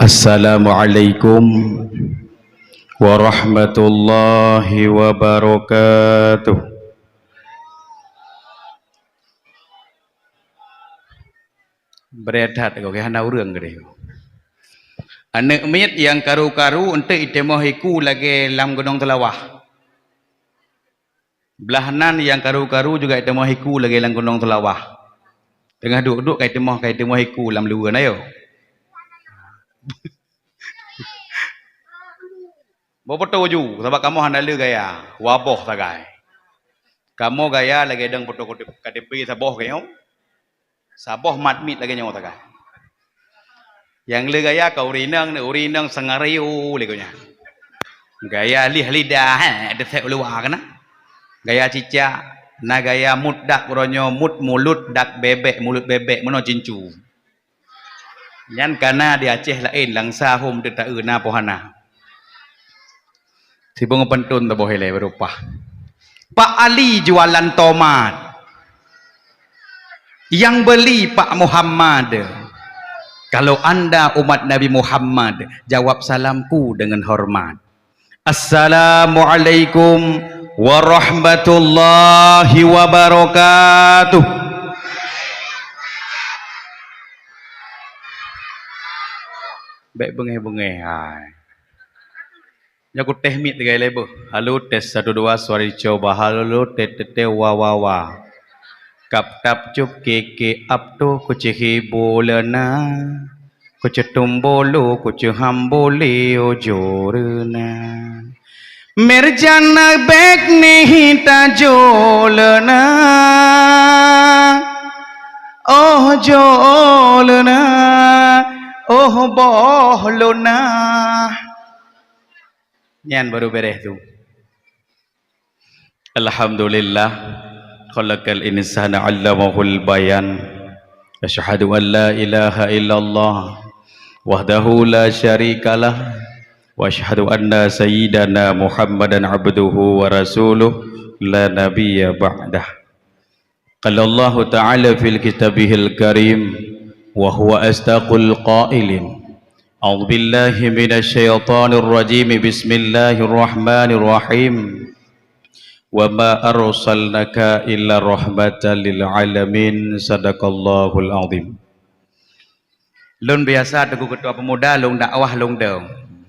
Assalamualaikum warahmatullahi wabarakatuh. Beredat kau ke hana urang ke dia. Anak mit yang karu-karu untuk itemohiku lagi lam gunung telawah. Belahanan yang karu-karu juga itemohiku lagi lam gunung telawah. Tengah duduk kai temohiku lam luar ayo. Bawa ju, sebab kamu handal gaya, waboh tagai. Kamu gaya lagi deng foto KTP saboh kayau, saboh matmit lagi nyawa tagai. Yang le gaya kau urinang sengariu legonya. Gaya lidah, ada saya luar kena. Gaya cica, na gaya mut dak ronyo mut mulut dak bebek mulut bebek meno cincu. Yan kana di Aceh lain langsa hum de ta euna pohana. Si bunga pentun ta bohele berupa. Pak Ali jualan tomat. Yang beli Pak Muhammad. Kalau Anda umat Nabi Muhammad, jawab salamku dengan hormat. Assalamualaikum warahmatullahi wabarakatuh. Baik bengeh-bengeh hai. Nyaku teh mit tiga lebo. Halo tes 1 2 suara dicoba. Halo tete wa. Kap tap cup keke apto kucehi bolana. Kucetumbolo kucehambole ojorna. Merjana bek nihita jolana. Oh jolana. Oh bohlona. Nyan baru beres tu. Alhamdulillah khalaqal insana 'allamahul bayan. Asyhadu an la ilaha illallah wahdahu la syarikalah wa asyhadu anna sayyidana Muhammadan abduhu wa rasuluh la nabiyya ba'dah. Qala Allah ta'ala fil kitabihil karim wa huwa astaqul qailin. A'udzu billahi minasyaitonir rajim. Bismillahirrahmanirrahim. Wa ma arsalnaka illa rahmatan lil alamin. Sadaqallahul azim. Lun biasa teguh ketua pemuda long dakwah long deu.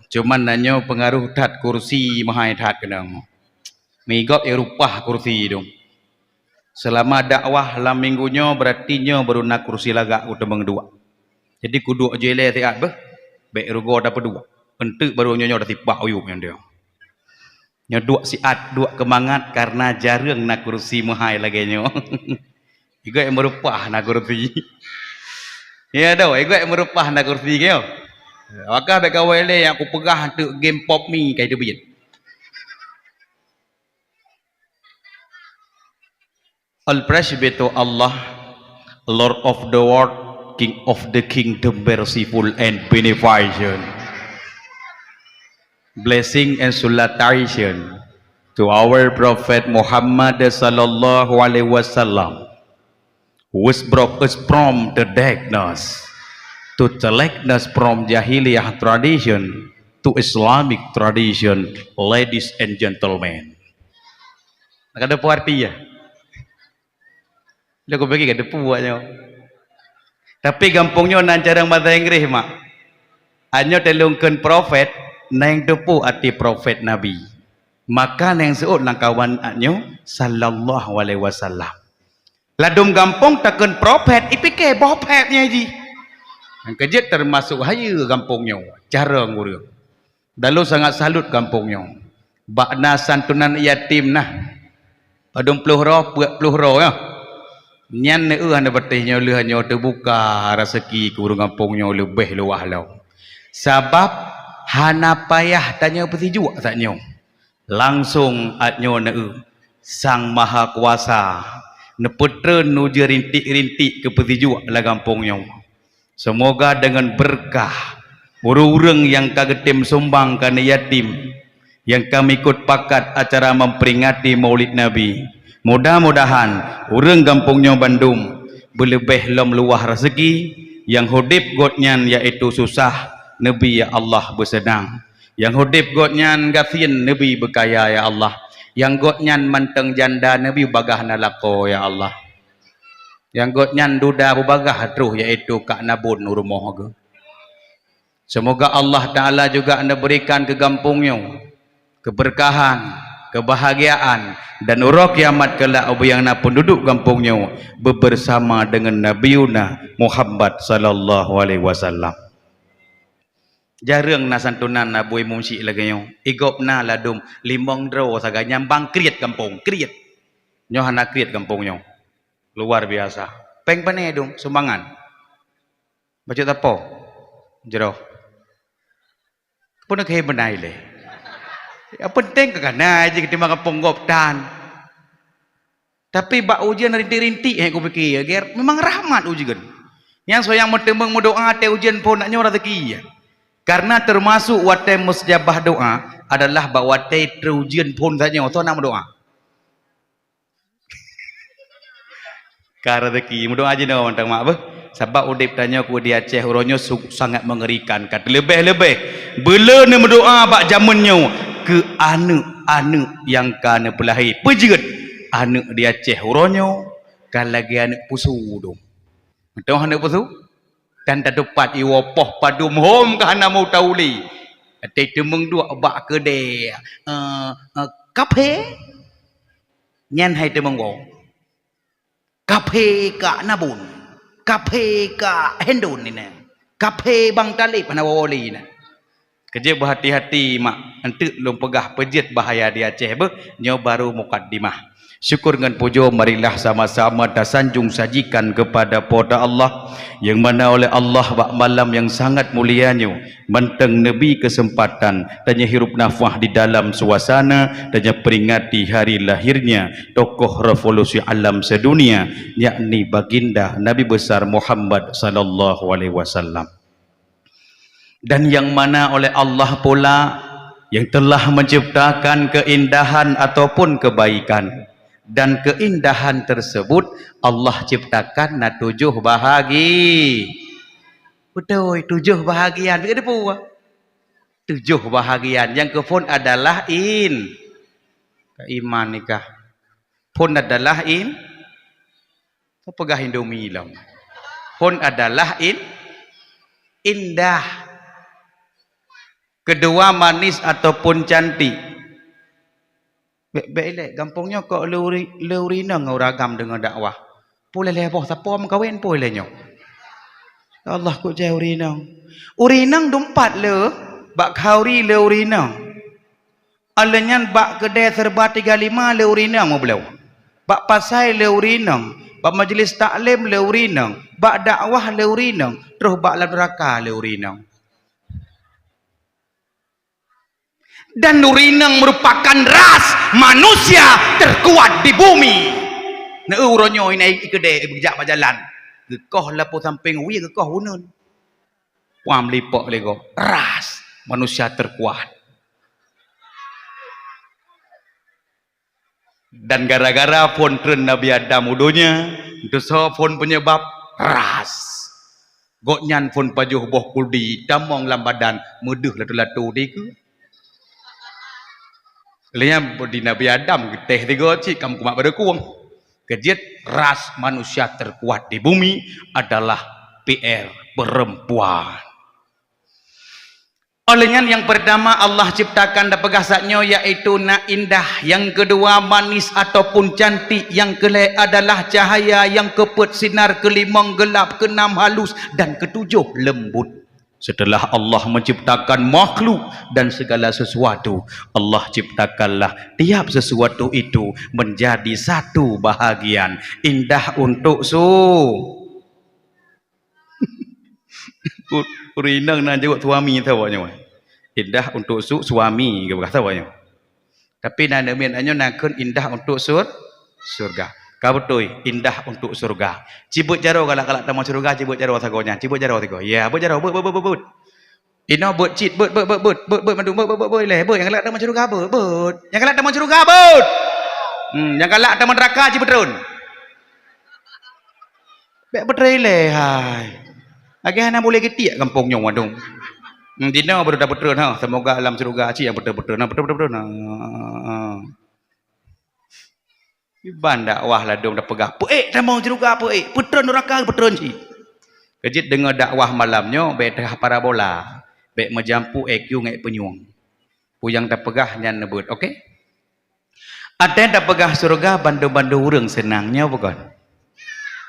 Cuman nanyo pengaruh tat kursi mahai tat kenang. Migop Eropah kursi dong. Selama dakwah lam minggunya berarti nyo baru nak kursi lagak utembang dua. Jadi kudu jele tiat beh. Baik rugo dapat dua. Entuk baru nyo dah tipak uyuk yang dia. Nyo dua siat, dua kemangat karena jarang nak kursi mahai lagi nyo. Igo yang merupah nak kursi. Ya dah, igo yang merupah nak kursi kyo. Maka baik kawale yang aku pegah untuk game pop mi kai debit. Al-Presbyter Allah, Lord of the world, King of the kingdom, merciful and beneficent. Blessing and salutation to our Prophet Muhammad sallallahu alaihi wasallam, who brought us from the darkness to darkness, from Jahiliyah tradition to Islamic tradition. Ladies and gentlemen, ada puarti ya? Lagu bagi ke depu buatnya. Tapi gampangnya nan cara bahasa Inggris mak. Anyo telungkeun prophet nang depu ati prophet nabi. Maka nang seut lang kawan anyo sallallahu alaihi wasallam. Ladum gampang takun prophet ipike prophetnya ji. Yang kejet termasuk haya gampangnya. Cara ngurang. Dalu sangat salut gampangnya. Bakna santunan yatim nah. Padung peluh roh ya. Nyan ne anda betihnya lehanya terbuka rezeki ke urang kampungnya lebih luah lau. Sebab hana payah tanya peti juga taknya. Langsung atnyo ne Sang Maha Kuasa ne petren nu je rintik-rintik ke peti juga la kampungnya. Semoga dengan berkah urang yang kagetim sumbang kana yatim yang kami ikut pakat acara memperingati Maulid Nabi. Mudah-mudahan urang kampungnya Bandung berlebih lom luah rezeki yang hudip gotnyan yaitu susah Nabi ya Allah bersenang. Yang hudib gotnyan gathin Nabi berkaya ya Allah. Yang gotnyan manteng janda Nabi bagah nalako ya Allah. Yang gotnyan duda bagah terus iaitu Kak Nabun rumah ke. Semoga Allah Ta'ala juga anda berikan ke kampungnya keberkahan, kebahagiaan dan urang kiamat kelak yang nak penduduk kampungnya bersama dengan Nabiuna Muhammad sallallahu alaihi wasallam. Jarang na santunan na boy mumsi lagi nyo. Igop na ladum limong draw saga nyambang kriet kampung, kriet. Nyo hana kriet kampung nyo. Luar biasa. Peng pane dong sumbangan. Baca tapo? Jero. Pun nak benai le. Ya penting ke kana aja kita makan ponggop tan. Tapi bak ujian rintik-rintik aku fikir, ger memang rahmat ujian. Yang soyang metembeng doa te ujian pun nak nyo rezeki ya. Karena termasuk watai musjabah doa adalah bak watai terujian pun saja tu nak doa. Karena rezeki doa aja dah orang mak apa? Sebab udip tanya ku dia Aceh uronyo sangat mengerikan kata lebih-lebih bela ni berdoa bak zamannya ke anak-anak yang kana pelahir. Pejeut anak dia Aceh uronyo kan lagi anak pusu dong. Tahu anak pusu? Dan tak dapat iwapoh padum hom kahana mau tauli. Ate temeng dua bak ke de kape nyan hai temeng go. Kape ka nabun. Kape ka hendun ni ne. Kape bang talib ana woli ne. Kerja berhati-hati mak entuk lom pegah pejet bahaya di Aceh be nyo baru mukaddimah. Syukur dengan puja marilah sama-sama sanjung sajikan kepada pada Allah yang mana oleh Allah bak malam yang sangat mulianya menteng Nabi kesempatan tanya hirup nafah di dalam suasana tanya peringati hari lahirnya tokoh revolusi alam sedunia yakni baginda Nabi besar Muhammad sallallahu alaihi wasallam. Dan yang mana oleh Allah pula yang telah menciptakan keindahan ataupun kebaikan. Dan keindahan tersebut Allah ciptakan na 7 bahagi. Betul, 7 bahagian. Begitu pun. 7 bahagian. Yang kefun adalah iman nikah. Pun adalah pegah Indomie lah. Pun adalah indah. Kedua manis ataupun cantik. Baik-baik gampangnya kok leurina ngau ragam dengan dakwah. Pulai leboh siapa orang kahwin pulai nyo. Allah kok jauh urinang. Urinang dompat le bak khauri le urinang. Alenyan bak kedai serba 35 le urinang mau belau. Bak pasai le urinang, bak majlis taklim le urinang, bak dakwah le urinang, terus bak la neraka le urinang. Dan urinang merupakan ras manusia terkuat di bumi. Na uronyo ini ikede berjak berjalan. Gekoh lapo samping wi gekoh hunun. Wam lipok lego. Ras manusia terkuat. Dan gara-gara pun tren Nabi Adam udunya, dosa pun penyebab ras. Goknyan pun pajuh boh kuldi, damong lam badan, muduh latu-latu diku. Lihat di Nabi Adam teh tiga cik kamu kumak pada kuang. Kejit ras manusia terkuat di bumi adalah PR perempuan. Olehnya yang pertama Allah ciptakan dan pegasatnya yaitu na indah. Yang kedua manis ataupun cantik. Yang kelima adalah cahaya. Yang keempat sinar. Kelima gelap. Keenam halus. Dan ketujuh lembut. Setelah Allah menciptakan makhluk dan segala sesuatu, Allah ciptakanlah tiap sesuatu itu menjadi satu bahagian indah untuk urinang nan jawab suami tahu nya. Indah untuk suami ke kata banyak. Tapi nan demian anyo nakun indah untuk surga. Kau betul indah untuk surga. Cibut jaro galak-galak tamu surga cibut jaro sagonya. Cibut jaro tigo. Ya, but jaro but. Ino but cit but mandung but leh but yang galak tamu surga but. Yang galak tamu surga but. Yang galak tamu neraka cibut terun. Bek betrei leh hai. Lagi hana boleh ketiak kampungnya wadung. Dina betul-betul ha. Semoga alam surga cik yang betul-betul nah betul-betul nah. Iban dakwah lah dong dah pegah. Puik tamang surga puik. Putron neraka putron cik. Kejit dengar dakwah malamnya baik tengah parabola. Baik majampu EQ ngai penyuang. Puyang dah pegah nyan nebut. Okey? Ada yang dah pegah surga bandu-bandu urang senangnya bukan?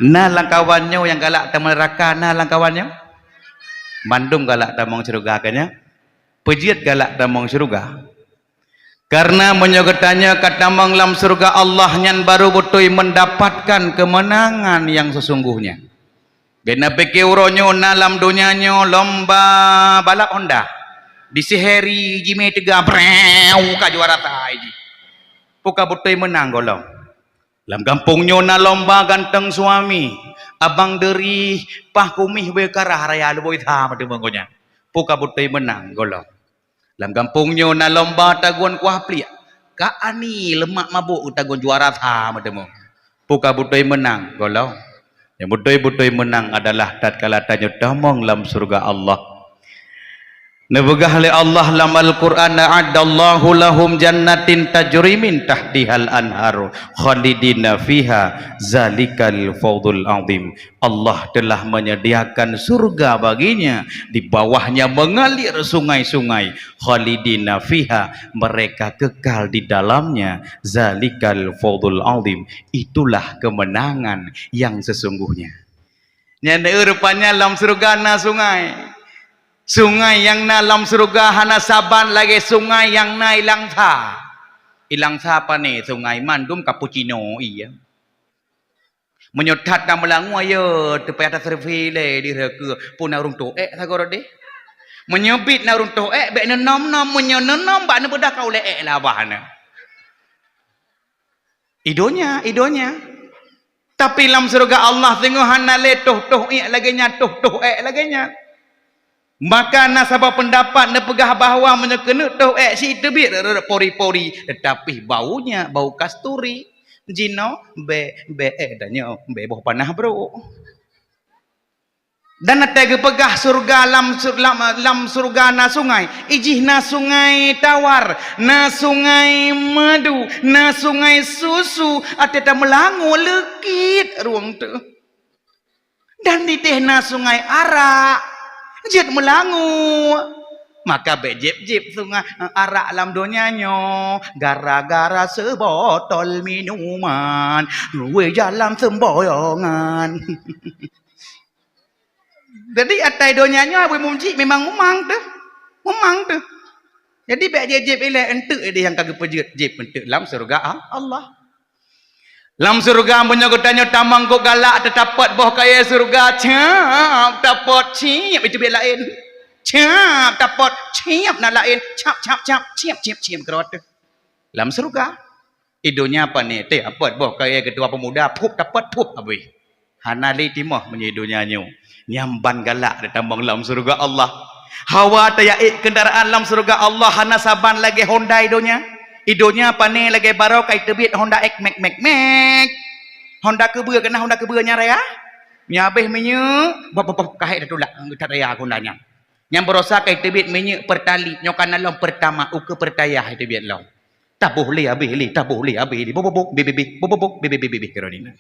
Nah langkawannya yang galak tamang neraka nah langkawannya. Bandung galak tamang surga kanya. Pejiat galak tamang surga. Karena menyogetanya katamang lam surga Allah nyan baru betul mendapatkan kemenangan yang sesungguhnya. Bena peke uronyo nalam dunianya lomba balap Honda. Disiheri jime tega breu ka juara tai. Puka betul menang golong. Lam kampungnya na lomba ganteng suami. Abang deri pah kumih bekarah raya leboi tha madu mengonya. Puka betul menang golong. Dalam kampungnya na lomba taguan kuah plia. Ka ani lemak mabuk taguan juara tha mademo. Puka butoi menang golau. Yang butoi menang adalah tatkala tanya damang lam surga Allah. Nebegah le Allah lam Al-Quran a'addallahu lahum jannatin tajri min tahtihal anharu khalidina fiha zalikal fawdul azim. Allah telah menyediakan surga baginya, di bawahnya mengalir sungai-sungai, khalidina fiha, mereka kekal di dalamnya, zalikal fawdul azim, itulah kemenangan yang sesungguhnya. Nyanda rupanya dalam surga na sungai. Sungai yang na dalam surga hana saban lagi sungai yang na ilang tha. Ilang tha apa ni? Sungai mandum cappuccino iya. Menyotat na melangu ayo tepi atas servile di reka puna urung toek sagoro de. Menyebit na urung toek bek nenom-nom menyenenom bak ne bedah kau leek lah bahana. Idonya. Tapi dalam surga Allah tengok hana le toh lagi nya toh lagi nya. Maka nasabah pendapat na pegah bahawa menyekena toh si tebit pori-pori tetapi baunya bau kasturi jino be danyo be boh panah bro. Dan tega pegah surga lam surga na sungai ijih na sungai tawar na sungai madu na sungai susu ateta melangu lekit ruang tu. Dan di teh na sungai arak jet melangu. Maka bejep-jep sungai arak lam dunianyo gara-gara sebotol minuman luwe jalan semboyongan. Jadi atai dunianyo abu mumci memang memang tu. Jadi bejep-jep ile entuk dia yang kagak pejet jep entuk lam surga Allah. Lam surga menyogotannya tamang kok galak tetapat boh kaya surga cap dapat ciap itu biar lain cap dapat ciap na lain cap ciap kerot lam surga idonya apa ni teh apa boh kaya ketua pemuda pup dapat pup abui hanali timoh menyidunya nyu nyamban galak tambang lam surga Allah hawa tayaik kendaraan lam surga Allah hana saban lagi Honda idonya apa ni lagi baru kai tebit Honda X mek Honda kebeur kena Honda kebeur nya raya nyabeh menye bop kahek datulak tak raya Hondanya yang berosa kai tebit menye pertali nyokan long pertama uke pertayah tebit long tak boleh habis bobok bebe kerodina.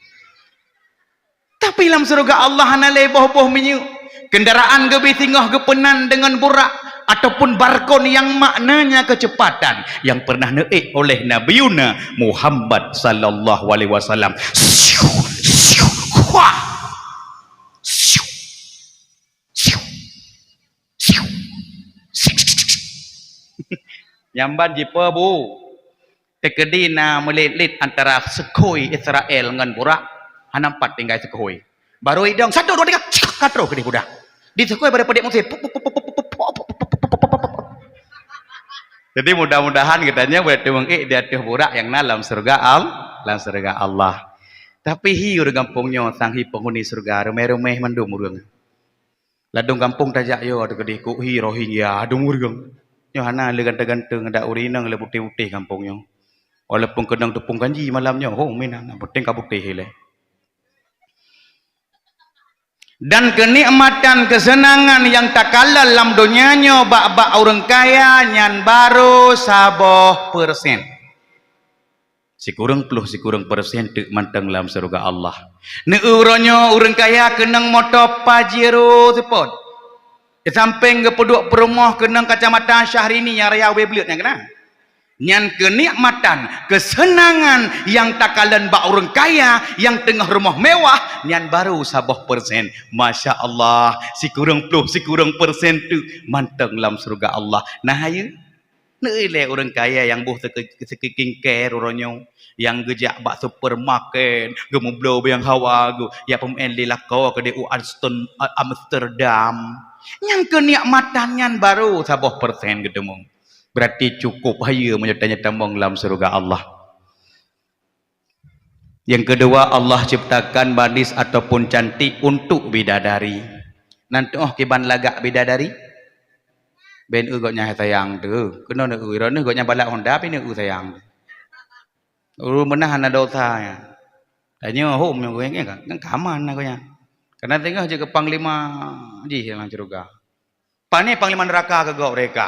Tapi dalam surga Allah hanale boh menye kendaraan gebi tingah gepenan dengan burak ataupun barkon yang maknanya kecepatan yang pernah naik oleh Nabi Muhammad sallallahu alaihi wasallam. Nyamban jipa bu tekedina melilit antara sekoi Israel dengan burak hanampat tinggal sekoi baru idong 1 2 3 katro ke budak di sekoi pada pedek musik. Jadi mudah-mudahan katanya buat mengik dia tuh burak yang dalam surga Allah. Tapi hiu di kampungnya sanghi penghuni surga rumeh-rumeh mandum urang. Ladung kampung tajak yo ada gede ku hi Rohingya adung urang. Yo hana le ganteng-ganteng ada urinang le putih-putih kampungnya. Walaupun kedang tepung kanji malamnya, oh minang penting kabutih le. Dan kenikmatan kesenangan yang tak kalah dalam dunianya bak-bak orang kaya nyan baru 1%. Sikurang puluh sikurang persen tek mantang dalam surga Allah. Neuronyo orang kaya kenang motor Pajero sepot. Di samping ke peduk perumah kenang kacamata Syahrini yang raya weblet yang kena. Nyan kenikmatan, kesenangan yang tak kalan bak orang kaya yang tengah rumah mewah nyan baru 1%. Masya Allah, sikurang puluh sikurang persen tu mantang dalam surga Allah. Nah ayo, nilai orang kaya yang buh sekeking care orangnya yang gejak bak supermarket, gemu blow yang hawa gu, ya pemain lelako ke di Amsterdam. Yang kenikmatan nyan baru 1% ketemu. Berarti cukup haya menyertanya tambang dalam surga Allah. Yang kedua, Allah ciptakan manis ataupun cantik untuk bidadari. Nanti kiban lagak bidadari. Ben goknya sayang tu. Kena nak irone goknya balak Honda tapi nak sayang. Menahan dosa ya. Tanya home yang gue kan kaman agaknya. Karena tengah je ke panglima ji yang surga. Pane panglima neraka ke gok mereka.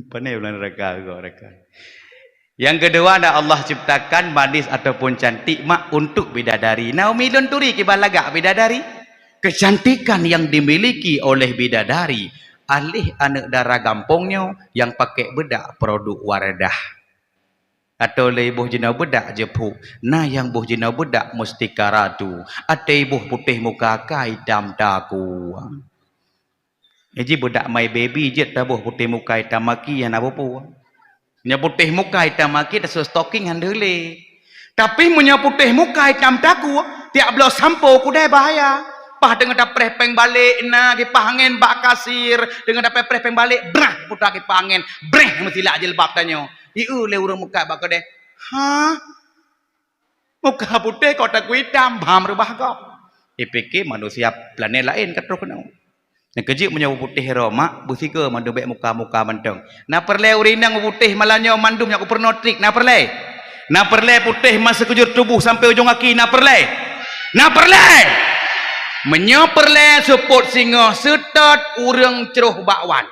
Pandai bulan neraka mereka. Yang kedua ada Allah ciptakan manis ataupun cantik mak untuk bidadari. Naomi Lunturi kibalagak bidadari. Kecantikan yang dimiliki oleh bidadari alih anak darah gampongnya yang pakai bedak produk Wardah. Atau ibuh jenau bedak jepu. Nah yang buh jenau bedak mesti karatu. Ada ibuh putih muka hitam daku. Jadi budak my baby je tabuh putih muka hitam maki yang apa pun. Nya putih muka hitam maki dah stocking handle. Tapi punya putih muka hitam daku tiap belah sampo ku dah bahaya. Pah dengan dah prepeng balik na ke angin bak kasir dengan dah prepeng balik brah putar ke angin breh mesti lak jilbab tanyo. Iu le urang muka bak kode. Ha? Muka putih kau tak hitam bam rubah kau. Ipik manusia planet lain katruk kena. Yang kejip punya putih Roma, busika mandu baik muka-muka manteng. Na perle urinang putih malanya mandum yang aku pernah trik. Na perle. Na perle putih masa kejur tubuh sampai ujung kaki. Na perle. Na perle. Menyoperle support singa setot urang ceruh bakwan.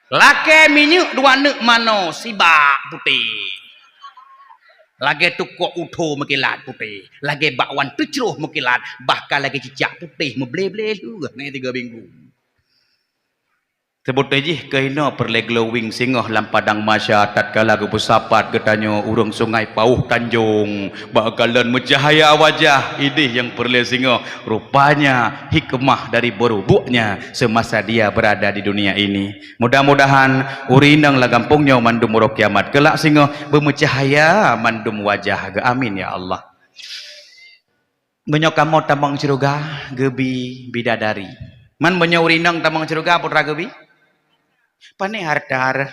Laki minyak dua nek mano sibak putih. Lagi tukok utuh mekilat putih. Lagi bakwan terceruh mekilat. Bahkan lagi cicak putih meble-ble juga. Ini 3 minggu. Sebut aja kena perle glowing singah dalam padang masya tatkala ke bersapat ketanya urang sungai Pauh Tanjung bakalan mencahaya wajah ini yang perle singah rupanya hikmah dari berubuknya semasa dia berada di dunia ini. Mudah-mudahan urinang lah gampungnya mandum murok kiamat kelak singah bermencahaya mandum wajah ke amin ya Allah. Menyokamo tambang ceruga gebi bidadari man menyaurinang tambang ceruga putra gebi pane hartar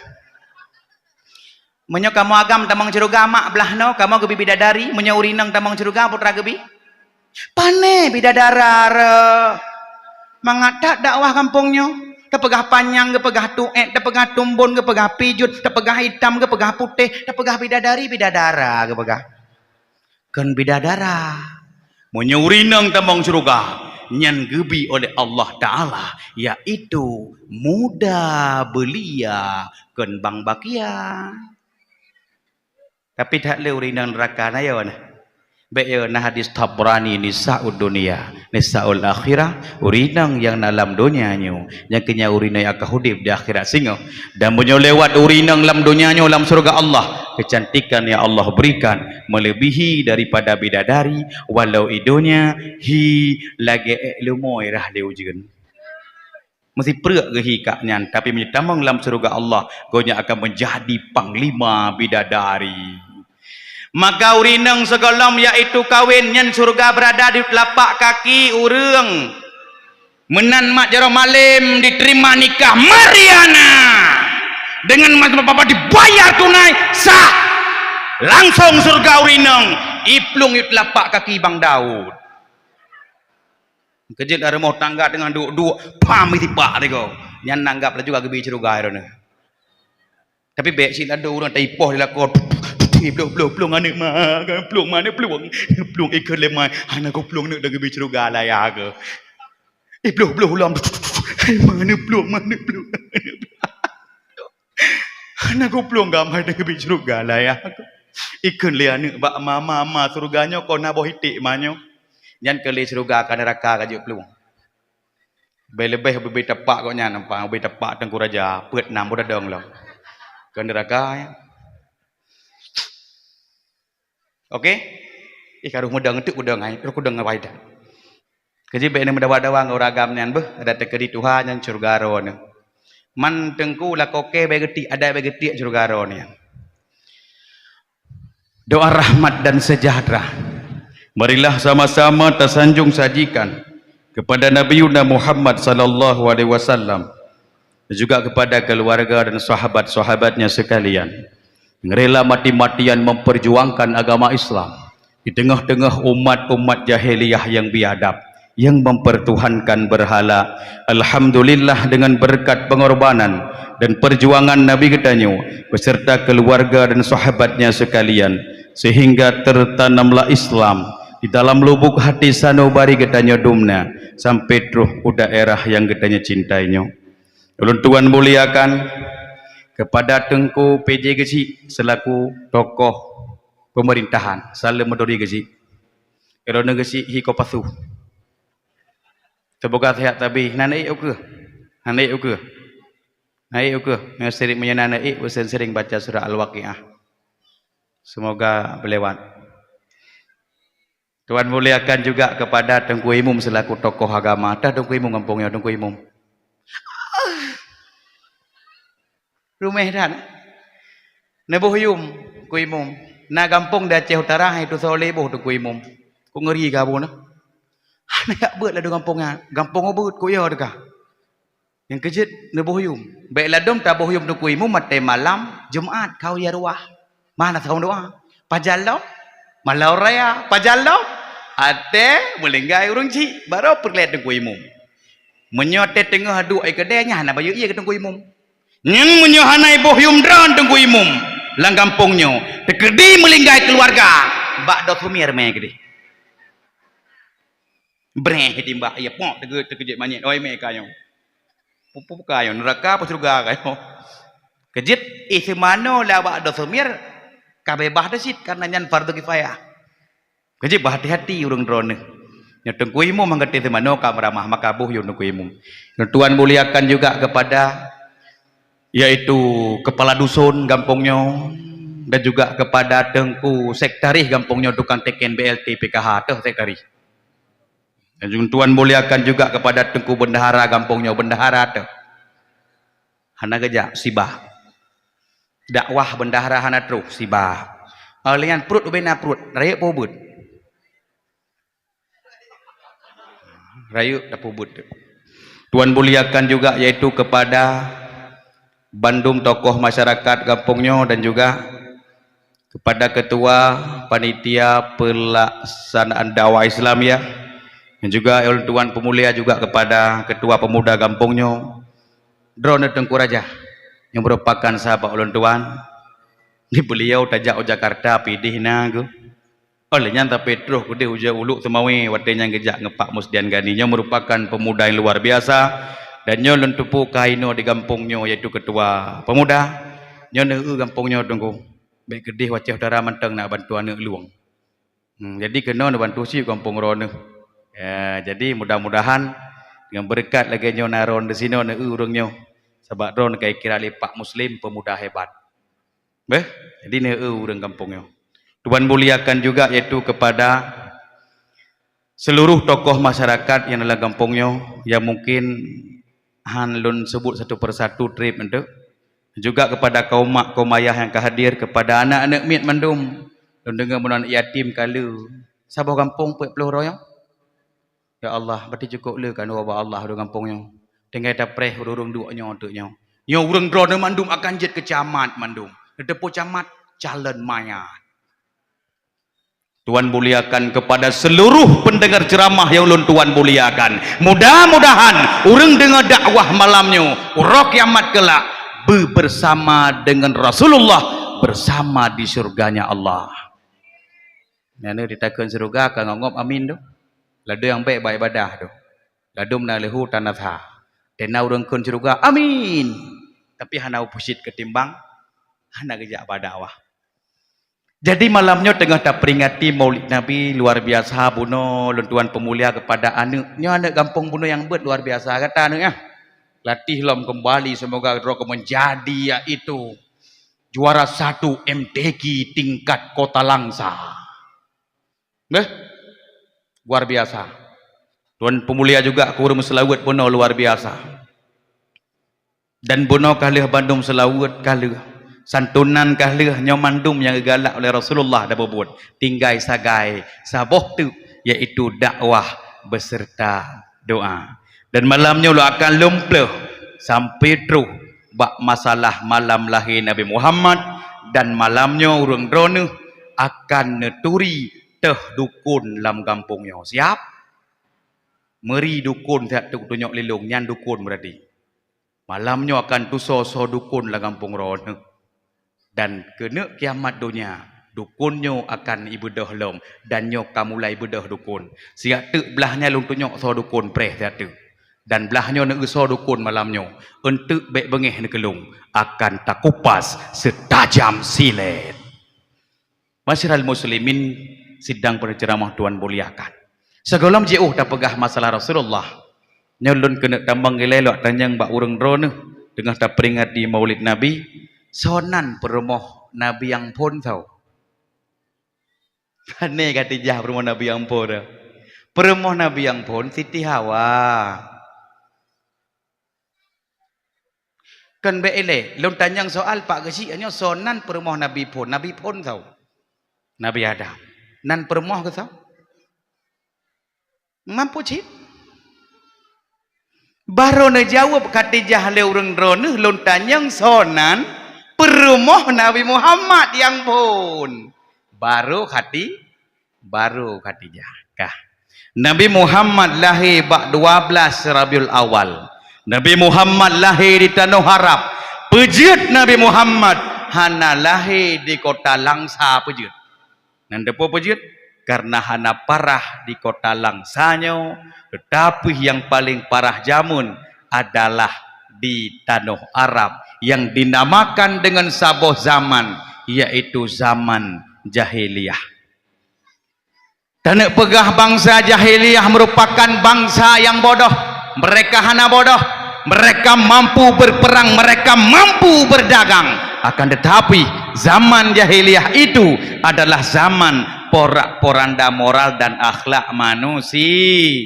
menyo kamu agam tamang ceruga mak belah no kamu gebi bidadari menyaurinang tamang ceruga putra gebi pane bidadarar mangatak dakwah kampungnya tepegah panjang kepegah tuek tepegah tumbun kepegah pijut tepegah hitam kepegah putih tepegah bidadari bidadara kepegah kan bidadara menyaurinang tamang ceruga nyan gebi oleh Allah Ta'ala yaitu muda belia kenbang bakia tapi tak le urinang neraka na yon bae na hadis Tabrani nisaud dunia nisaul akhirah urinang yang dalam dunianya yang kenya urinang akan hidup di akhirat singo dan punya lewat urinang dalam dunianya dalam surga Allah kecantikan yang Allah berikan melebihi daripada bidadari walau idunya hi lagi lumoy rah leujeun mesti preuk ke hi kaknyan tapi menyetamang dalam surga Allah gonya akan menjadi panglima bidadari. Maka urinang segalam yaitu kawin yang surga berada di telapak kaki urang menan mak jaro malim diterima nikah Mariana dengan mas bapak dibayar tunai sah langsung surga urinang iplung di telapak kaki Bang Daud kejil ada mau tangga dengan duk-duk pam tipak dego nyan nanggap lah juga gebi surga irone tapi baik sila ada orang taipoh dilakon Peluang anak mah, peluang mana peluang ikan lemai, anak kau peluang nak dengan bicara galaya ke? Peluang ulam, mana peluang? Anak kau peluang gamai dengan bicara galaya ke? Ikan le anak bak mama surganya kau nak bohitik manyo, jangan kali surga akan neraka kajuk peluang. Lebih tepak kau nyan nampak, lebih tepak tengku raja, pet nam udah dong lo, ke neraka ya. Okey, kalau mudang itu mudang ai, kalau mudang ngapai dah. Kerja baik ni mendawa-dawa ngau ragam nyan beh, ada tekedi Tuhan yang surga ron. Man tengku lah koke baik getik, ada baik getik surga ron ya. Doa rahmat dan sejahtera. Marilah sama-sama tersanjung sajikan kepada Nabi Muhammad sallallahu alaihi wasallam dan juga kepada keluarga dan sahabat-sahabatnya sekalian. Rela mati-matian memperjuangkan agama Islam di tengah-tengah umat-umat jahiliyah yang biadab, yang mempertuhankan berhala. Alhamdulillah dengan berkat pengorbanan dan perjuangan Nabi Gedanyo beserta keluarga dan sahabatnya sekalian, sehingga tertanamlah Islam di dalam lubuk hati sanubari Gedanyo dumna sampai terus ke daerah yang Gedanyo cintainya. Ulun Tuan muliakan kepada Tengku PJ Gesi selaku tokoh pemerintahan salam medori Gesi kerana Gesi hiko pasu semoga sehat tapi naik oke yang sering menyenanai sering baca surah Al-Waqiah, semoga berlewat. Tuan muliakan juga kepada Tengku Imum selaku tokoh agama. Dah Tengku Imum kampungnya, Tengku Imum rumah dah nebuh yum ku imum na kampung dah Aceh Utara itu soleh boh tu ku imum ku ngeri ka bu na nak beut lah du kampung beut ku ya dekah yang kejut nebuh yum baiklah dom tabuh yum tu ku imum mate malam Jumaat kau ya ruah mana tahu doa pajallo malau raya pajallo ate melinggai urang ci baru perlet tu ku imum menyote tengah adu ai kedenya na bayu iya ke tu ku imum yang menyohanai bohyum dran tengku imum lang kampungnya tekedi melinggai keluarga bak dot humir me gede breh timba ya pok tekejit manyet oi me kayo pupu kayo neraka apa surga kayo kejit isi mano la bak dot humir kabebah desit karena nyan fardu kifayah kejit hati-hati urang drone nya tengku imum mangkete mano ka meramah maka bohyum tengku imum. Tuan muliakan juga kepada yaitu kepala dusun kampungnya dan juga kepada Tengku Sekretari kampungnya tukang teken BLT PKH tuh Sekretari. Dan juga Tuan muliakan juga kepada Tengku Bendahara kampungnya Bendahara tuh. Hana gejak sibah. Dakwah bendahara hana terus sibah. Alian perut bena perut, rayuk pobut. Rayuk dah pobut. Tuan muliakan juga yaitu kepada Bandung tokoh masyarakat kampungnya dan juga kepada ketua panitia pelaksanaan dakwah Islam ya, dan juga oleh Tuan Pemulia juga kepada ketua pemuda kampungnya Drone Tengku Raja yang merupakan sahabat ulun Tuan di beliau tajak Jakarta pidih nagu olehnya tapi terus gede uja uluk semawi watenya ngejak ngepak musdian ganinya merupakan pemuda yang luar biasa. Dan nyolon tupu kaino di kampungnya yaitu ketua pemuda nyolon kampungnya tunggu baik kedih wacah utara menteng nak bantu anak luang jadi kena bantu si kampung ron ya, jadi mudah-mudahan dengan berkat lagi nyo naron di sini na urangnya sebab ron kai kira lepak muslim pemuda hebat beh jadi ne urang kampungnya. Tuan muliakan juga yaitu kepada seluruh tokoh masyarakat yang dalam kampungnya yang mungkin hanlun sebut satu persatu trip itu juga kepada kaum mak kaum ayah yang kehadir kepada anak-anak mit mandum dan dengan menan yatim kalu sabah kampung pek peluh royong ya Allah berarti cukup le kan wa Allah do kampungnya dengan dapreh urung duanya untuknya yo urang drone mandum akan jet ke camat mandum depo camat calon mayat. Tuan muliakan kepada seluruh pendengar ceramah yang ulun Tuan muliakan. Mudah-mudahan urang dengar dakwah malamnya, ura kiamat kelak bersama dengan Rasulullah bersama di surganya Allah. Nana ditakkan surga kan ngop amin tu. Ladu yang baik baik ibadah tu. Ladu na lehu tanatha. Tena urang kun surga amin. Tapi hana opposite ketimbang hana kerja dakwah. Jadi malamnya tengah tak peringati Maulid Nabi luar biasa buno lentuan pemulia kepada anaknya anak kampung buno yang luar biasa kata anaknya. Latih lom kembali semoga roh menjadi yaitu juara 1 MTQ tingkat Kota Langsa. Luar biasa. Tuan pemulia juga kurum selawat bono luar biasa. Dan bono kalih Bandung selawat kalih. Santunan kalih nyomandum yang galak oleh Rasulullah dah berbuat. Tinggai sagai saboh tu iaitu dakwah beserta doa. Dan malamnya lu akan lumplah sampai terus bak masalah malam lahir Nabi Muhammad dan malamnya urang drone akan neturi teh dukun dalam kampungnya. Siap? Meri dukun tak tunjuk lilung nyan dukun berarti. Malamnya akan tuso so dukun dalam kampung rono. Dan kena kiamat dunia dukunnya akan ibadah lom dan nyok kamulai ibadah dukun. Siap tu belahnya lung tunjuk so dukun preh tak tu. Dan belahnya nak so dukun malamnya untuk baik bengih nak kelung akan takupas setajam silet. Masyarakat muslimin sidang penceramah Tuan muliakan. Segolam jauh dah pegah masalah Rasulullah. Nyolun kena tambang gelelok tanyang bak urang drone dengan tak peringat di Maulid Nabi. Sonan perumoh Nabi yang pun tahu. Pane katijah perumoh Nabi yang pun. Perumoh Nabi yang pun Siti Hawa. Kan beele, lon tanyang soal Pak Gesi hanya sonan perumoh Nabi pun tahu. Nabi Adam. Nan perumoh ke tahu? Mampu cip? Baru na jawab katijah le urang drone lon tanyang sonan perumoh Nabi Muhammad yang pun. Baru katijah. Kah. Nabi Muhammad lahir bak 12 Rabiul Awal. Nabi Muhammad lahir di Tanah Arab. Pejut Nabi Muhammad hana lahir di Kota Langsa pejut. Nan depo pejut karena hana parah di Kota Langsanya, tetapi yang paling parah jamun adalah di Tanah Arab yang dinamakan dengan sabuh zaman yaitu zaman jahiliyah. Dan pegah bangsa jahiliyah merupakan bangsa yang bodoh. Mereka hana bodoh, mereka mampu berperang, mereka mampu berdagang. Akan tetapi zaman jahiliyah itu adalah zaman porak-poranda moral dan akhlak manusia.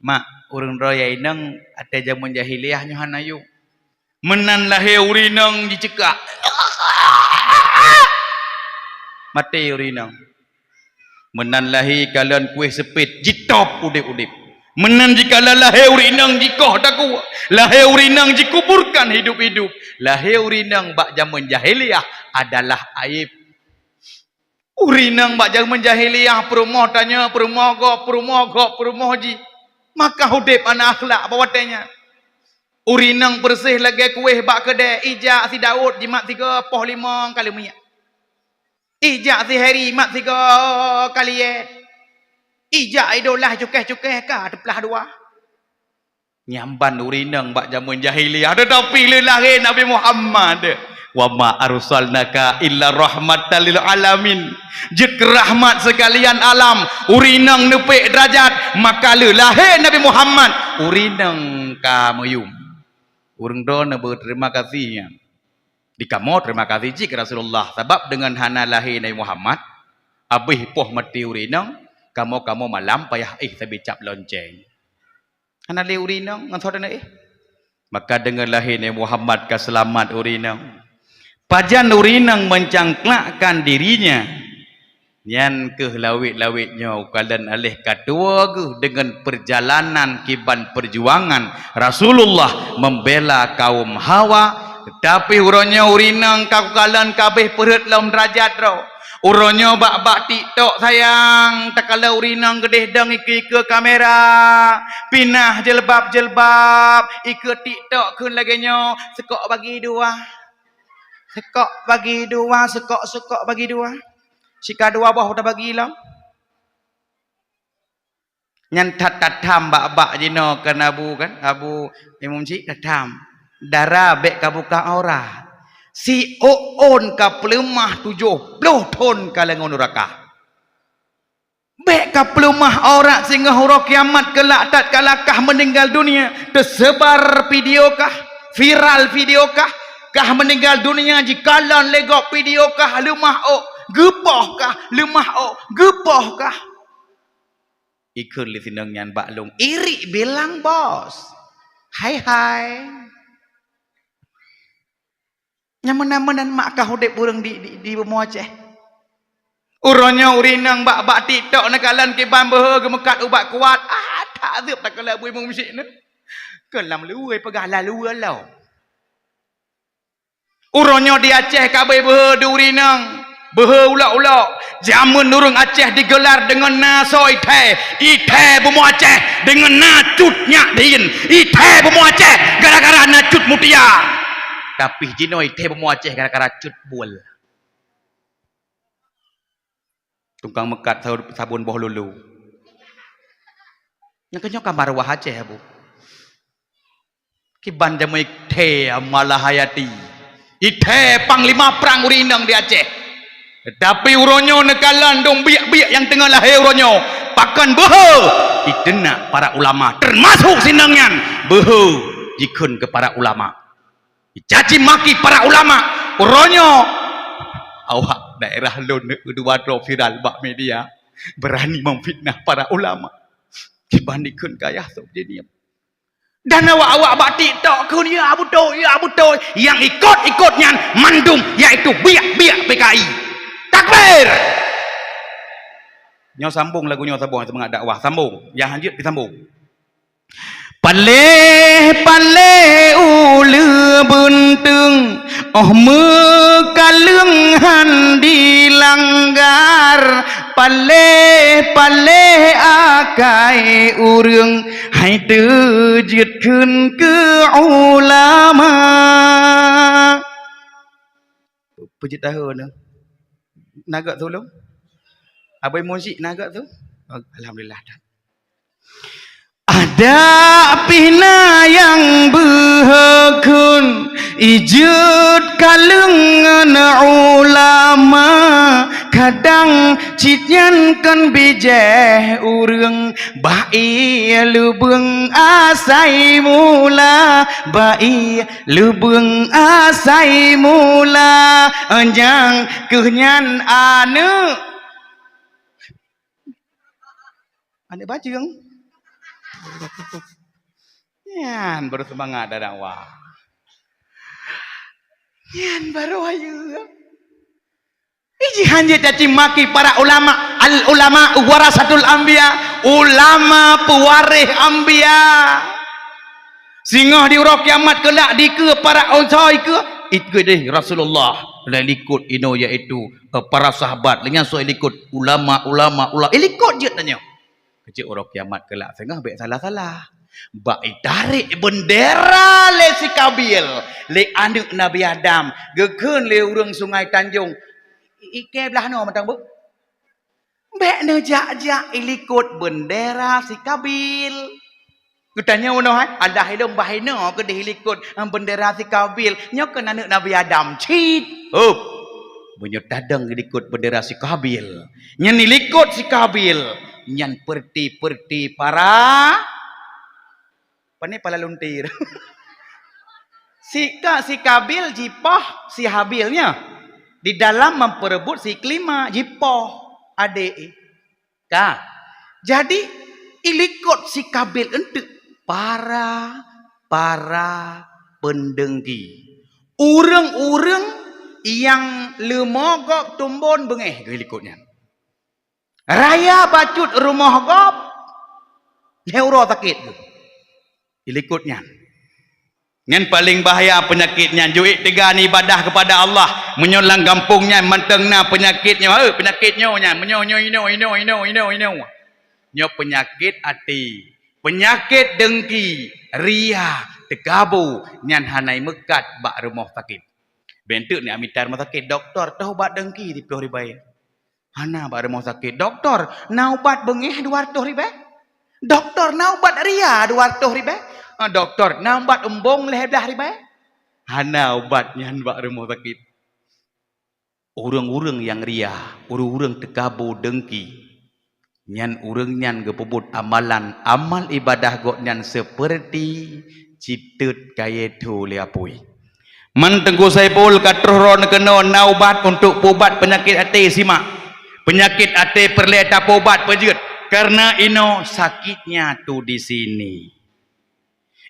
Mak urang roya inang ada zaman jahiliyahnya hanayu. Menan lahir urinang dicekak. Mati urinang. Menan lahir kalian kuih sepit jitop udip-udip. Menan jika lahir urinang jikoh daku. Lahir urinang dikuburkan hidup-hidup. Lahir urinang bak zaman jahiliyah adalah aib. Urinang bak zaman jahiliyah perumoh tanya perumoh ji. Maka hudip anak akhlak bawatanya. Urinang bersih lagi kuih bak kedai ijak si Daud jimat 3 poh 5 kali minyak. Ijak si Harry mat 3 kali ye. Ijak idolah cukeh-cukeh ka tepelah 2. Nyamban urinang bak zaman jahiliyah tetapi lahir Nabi Muhammad. Wa ma arsalnaka illa rahmatan lil alamin. Jid rahmat sekalian alam. Urinang nepek derajat maka lahir Nabi Muhammad. Urinang ka mayum. Urang dona berterima kasihnya. Di kamu terima kasih jika Rasulullah sebab dengan hana lahir Nabi Muhammad abih poh mati urinang kamu malam payah sabicap lonceng. Hana lahir urinang ngan saudara maka dengan lahir Nabi Muhammad ka selamat urinang. Pajan urinang mencangklakkan dirinya. Nyan ke lawit-lawitnya ukalan alih kadua ke dengan perjalanan kiban perjuangan Rasulullah membela kaum Hawa. Tapi uronya urinang kakukalan kabeh perut dalam derajat roh. Uronya bak-bak TikTok sayang. Tak kala urinang gedeh dang ike kamera. Pinah jelbab-jelbab. Ike TikTok kun laginya. Sekok bagi 2. Sekok bagi dua, sekok bagi dua. Sika dua boh tak bagi lah. Nyan tatam bak jino kan abu Imam Cik tatam. Dara bek ka buka aura. Si on ka pelemah 70 ton ka lengon neraka. Bek ka pelemah aura sehingga huruf kiamat kelak tak kalakah meninggal dunia. Tersebar video kah? Viral video kah? Kah meninggal dunia jikalan legok video kah lemah gepah kah lemah gepah kah ikut li sinang nyan baklung iri bilang bos hai nyaman-namanan mak kah udep urang di Aceh uronyo urinang bak TikTok nakalan ke bambeh gemekat ubat kuat tak azab tak kala bui mungsik ne kelam luai pegala luai lau uronyo di Aceh kabai behe durinang behe ulak-ulak zaman nurung Aceh digelar dengan nasoi ite bemu Aceh dengan nacutnya diin ite bemu Aceh gara-gara nacut mutia tapi jino ite bemu Aceh gara-gara cut bual tungkang mekat sabun boh lulu yang kenyo kamar wah Aceh bu kiban jamai ite malah hayati ite panglima perang urinang di Aceh tapi uronyo nekalan dong biak-biak yang tengah lahir uronyo pakan behe idena para ulama termasuk sinangnya behe jikun ke para ulama caci maki para ulama uronyo awak daerah lone kedua viral bak media berani memfitnah para ulama dibandingkan kaya sok jadi dan awak bak TikTok kun ya betul yang ikut-ikutnya mandum yaitu biak-biak PKI takbir nyo sambung lagunya sambung semangat dakwah sambung yang lanjut disambung paleh ule buntung mekalung handi langgar paleh akai urang hai terjetkeun ke ulama puji tahun naga tolong abai musik naga tu alhamdulillah ada pina yang behekun ijut kalungan ulama kadang cityan kan bijeh urang bai lubeng asai mula bai lubeng asai mula anjang kehnyan anu bajeng yan baru semangat dakwah yan baru ayu iji hanje caci maki para ulama al ulama warasatul anbiya ulama pewaris anbiya singoh di urang kiamat kelak dike para unsai ke itu deh Rasulullah likut ino iaitu para sahabat dengan so likut ulama likut je tanya kecil urang kiamat kelak sengah baik salah baik tarik bendera le si Kabil le anak Nabi Adam gekeun le urang Sungai Tanjung ike belah no mentang bu bek ne jak ilikut bendera si Kabil kutanya uno ada hidung bahino ke dilikut bendera si Kabil nyo ke anak Nabi Adam cit bunyo dadang ilikut bendera si Kabil nyen ilikut si Kabil nyan perti para pane pala luntir si Kabil jipoh si Habilnya di dalam memperebut si kelima jipoh ade jadi ilikut si Kabil untuk para pendengki urang-urang yang lemogok tumbon bengeh ilikutnya raya bacut rumah gop neuro sakit ilikutnya yang paling bahaya penyakitnya juik tegani ibadah kepada Allah menyolang gampungnya mentengna penyakitnya menyo penyakit hati penyakit dengki ria tegabu nyan hanai mekat bak rumah sakit bentuk ni amitar rumah sakit. Doktor, tahu ubat dengki di puluh ribu. Hana ba rumah sakit. Doktor, na ubat bengih 200 ribu. Doktor, na ubat ria 200 ribu. Doktor, na ubat embong 11 ribu. Hana ubatnya ba rumah sakit. Orang-orang yang ria, orang-orang tekabu dengki. Nyan urang nyan gepebut amalan amal ibadah gok nyan seperti citut kaya tu liapui. Man Tengku Saipul katruhron kena naubat untuk pubat penyakit hati simak. Penyakit hati perlu tak pubat pejut. Karena ino sakitnya tu di sini.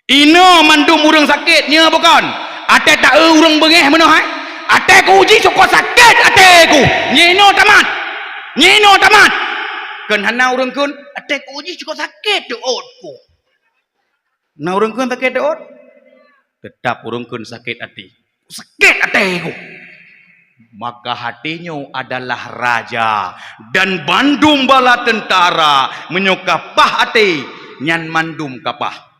Ino mandum urang sakitnya bukan. Ate tak urang bengeh mana hai? Ate ku uji cukup sakit ate ku. Nyino tamat. Nyino tamat. Kan hana urang kun atek uji cukup sakit tu otku. Na urang kun sakit tu ot. Tetap urang kun sakit hati. Sakit hatiku. Maka hatinya adalah raja dan bandum bala tentara menyokapah hati nyan mandum kapah.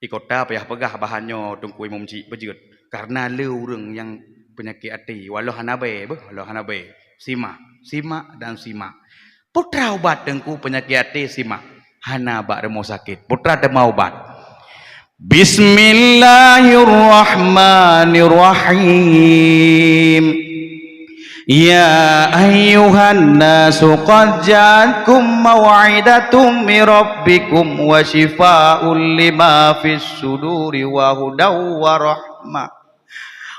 Di kota payah pegah bahannya tungku imam cik bejut karena le urang yang penyakit hati walau hanabe walau hanabe simak dan simak. Putra ubat dengku penyakit hati simak. Hana bak remo sakit. Putra dema ubat. Bismillahirrahmanirrahim. Ya ayyuhan nasu qad ja'akum maw'idatum min rabbikum wa shifaa'un lima fis suduri wa hudaw wa rahmah.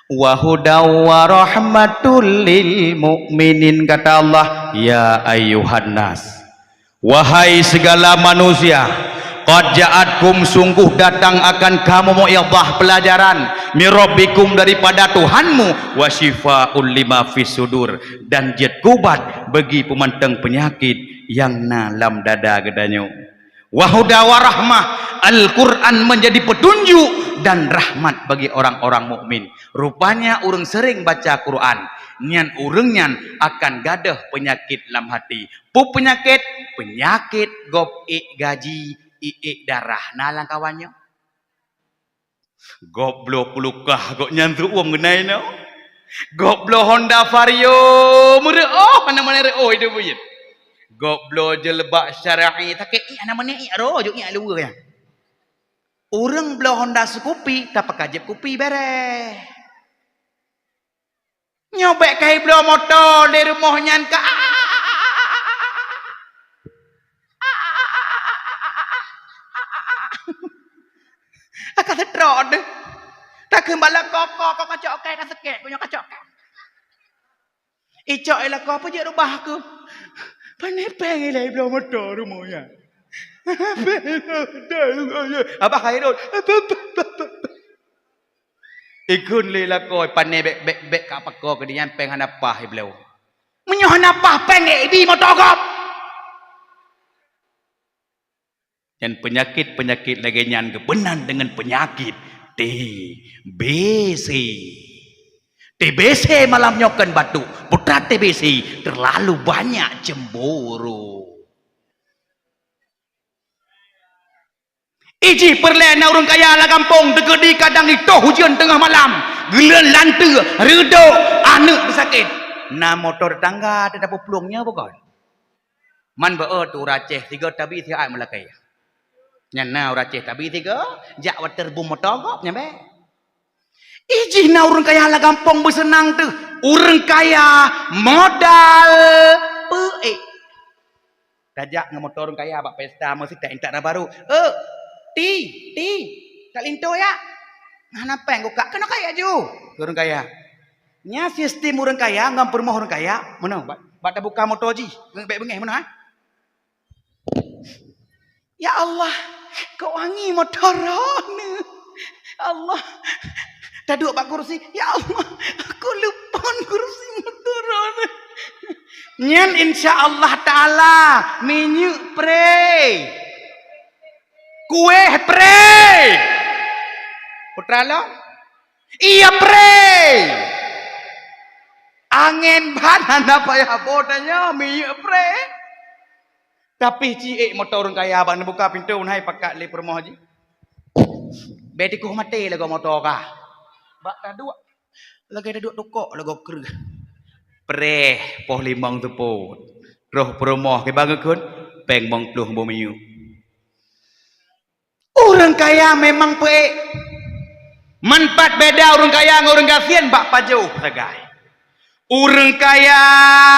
Wa hudaw wa rahmatul lil mu'minin, kata Allah. Ya ayyuhan nas, wahai segala manusia, qad ja'atkum, sungguh datang akan kamu mu'idhah pelajaran min rabbikum, daripada Tuhanmu, wa shifaa'ul lima fis sudur, dan jet kubat bagi pemantang penyakit yang dalam dada gedanyo. Wa hudaw wa rahmah, Al-Quran menjadi petunjuk dan rahmat bagi orang-orang mukmin. Rupanya orang sering baca Quran, nyan urang nyan akan gadah penyakit dalam hati. Pu penyakit gop gaji darah nalang kawannya. Goblok pelukah gok nyantu uang genai no. Goblok Honda Vario mereo mana-mana reo itu buyut. Goblok jelebak syar'i takik mana-mana ro juknya luar ya. Orang bela Honda Scoopy tak pakai jeb kopi bereh. Nyobek kai bela motor di rumah nyan ka. Akan terod. Tak kembali koko kacok kai dah sekek punya kacok. Icok elah kau apa je rubah aku. Panepeng elah bela motor rumahnya. Apa Khairul? Ikun lila koi pane bek ka pakko ke dia peng hanapah iblau. Menyo hanapah peng ibi motogop. Dan penyakit lagi nyan kebenan dengan penyakit TBC. TBC malam nyokan batu. Putra TBC terlalu banyak cemburu. Iji perlena orang kaya lah kampung tegedi kadang itu hujan tengah malam gelan lante redo anak bersakit na motor tangga ada pelungnya bukan man beo tu raceh 3 tabi si ai melakai nyana raceh tabi 3 jak water bum motor gop nyambe iji na orang kaya lah kampung bersenang tu orang kaya modal peik dajak nge motor orang kaya bak pesta mesti tak entak baru Ti, tak linto ya. Mana peng kok kena kaya ju. Orang kaya. Nya sistem orang kaya ngam permoh orang kaya. Mana? Bak buka motor ji. Bek bengeh mana? Ya Allah, kau wangi motor ni. Allah. Dah duduk bak kursi. Ya Allah, aku lupa kursi motor ni. Nyan insya-Allah taala minyak pre. Kue pre. Putra lo? Iya pre. Angin badan apa ya bodanya minyak pre. Tapi ciek motor orang kaya abang buka pintu nai pakat li permoh ji. Betiku mati lah kau motor kah. Bak dah dua. lagi ada duk tukok lagu ker preh poh limang teput roh promoh ke bangakun peng mong pluh bomiu orang kaya memang peek manfaat beda orang kaya dengan orang gasian bak pajauh sagai orang kaya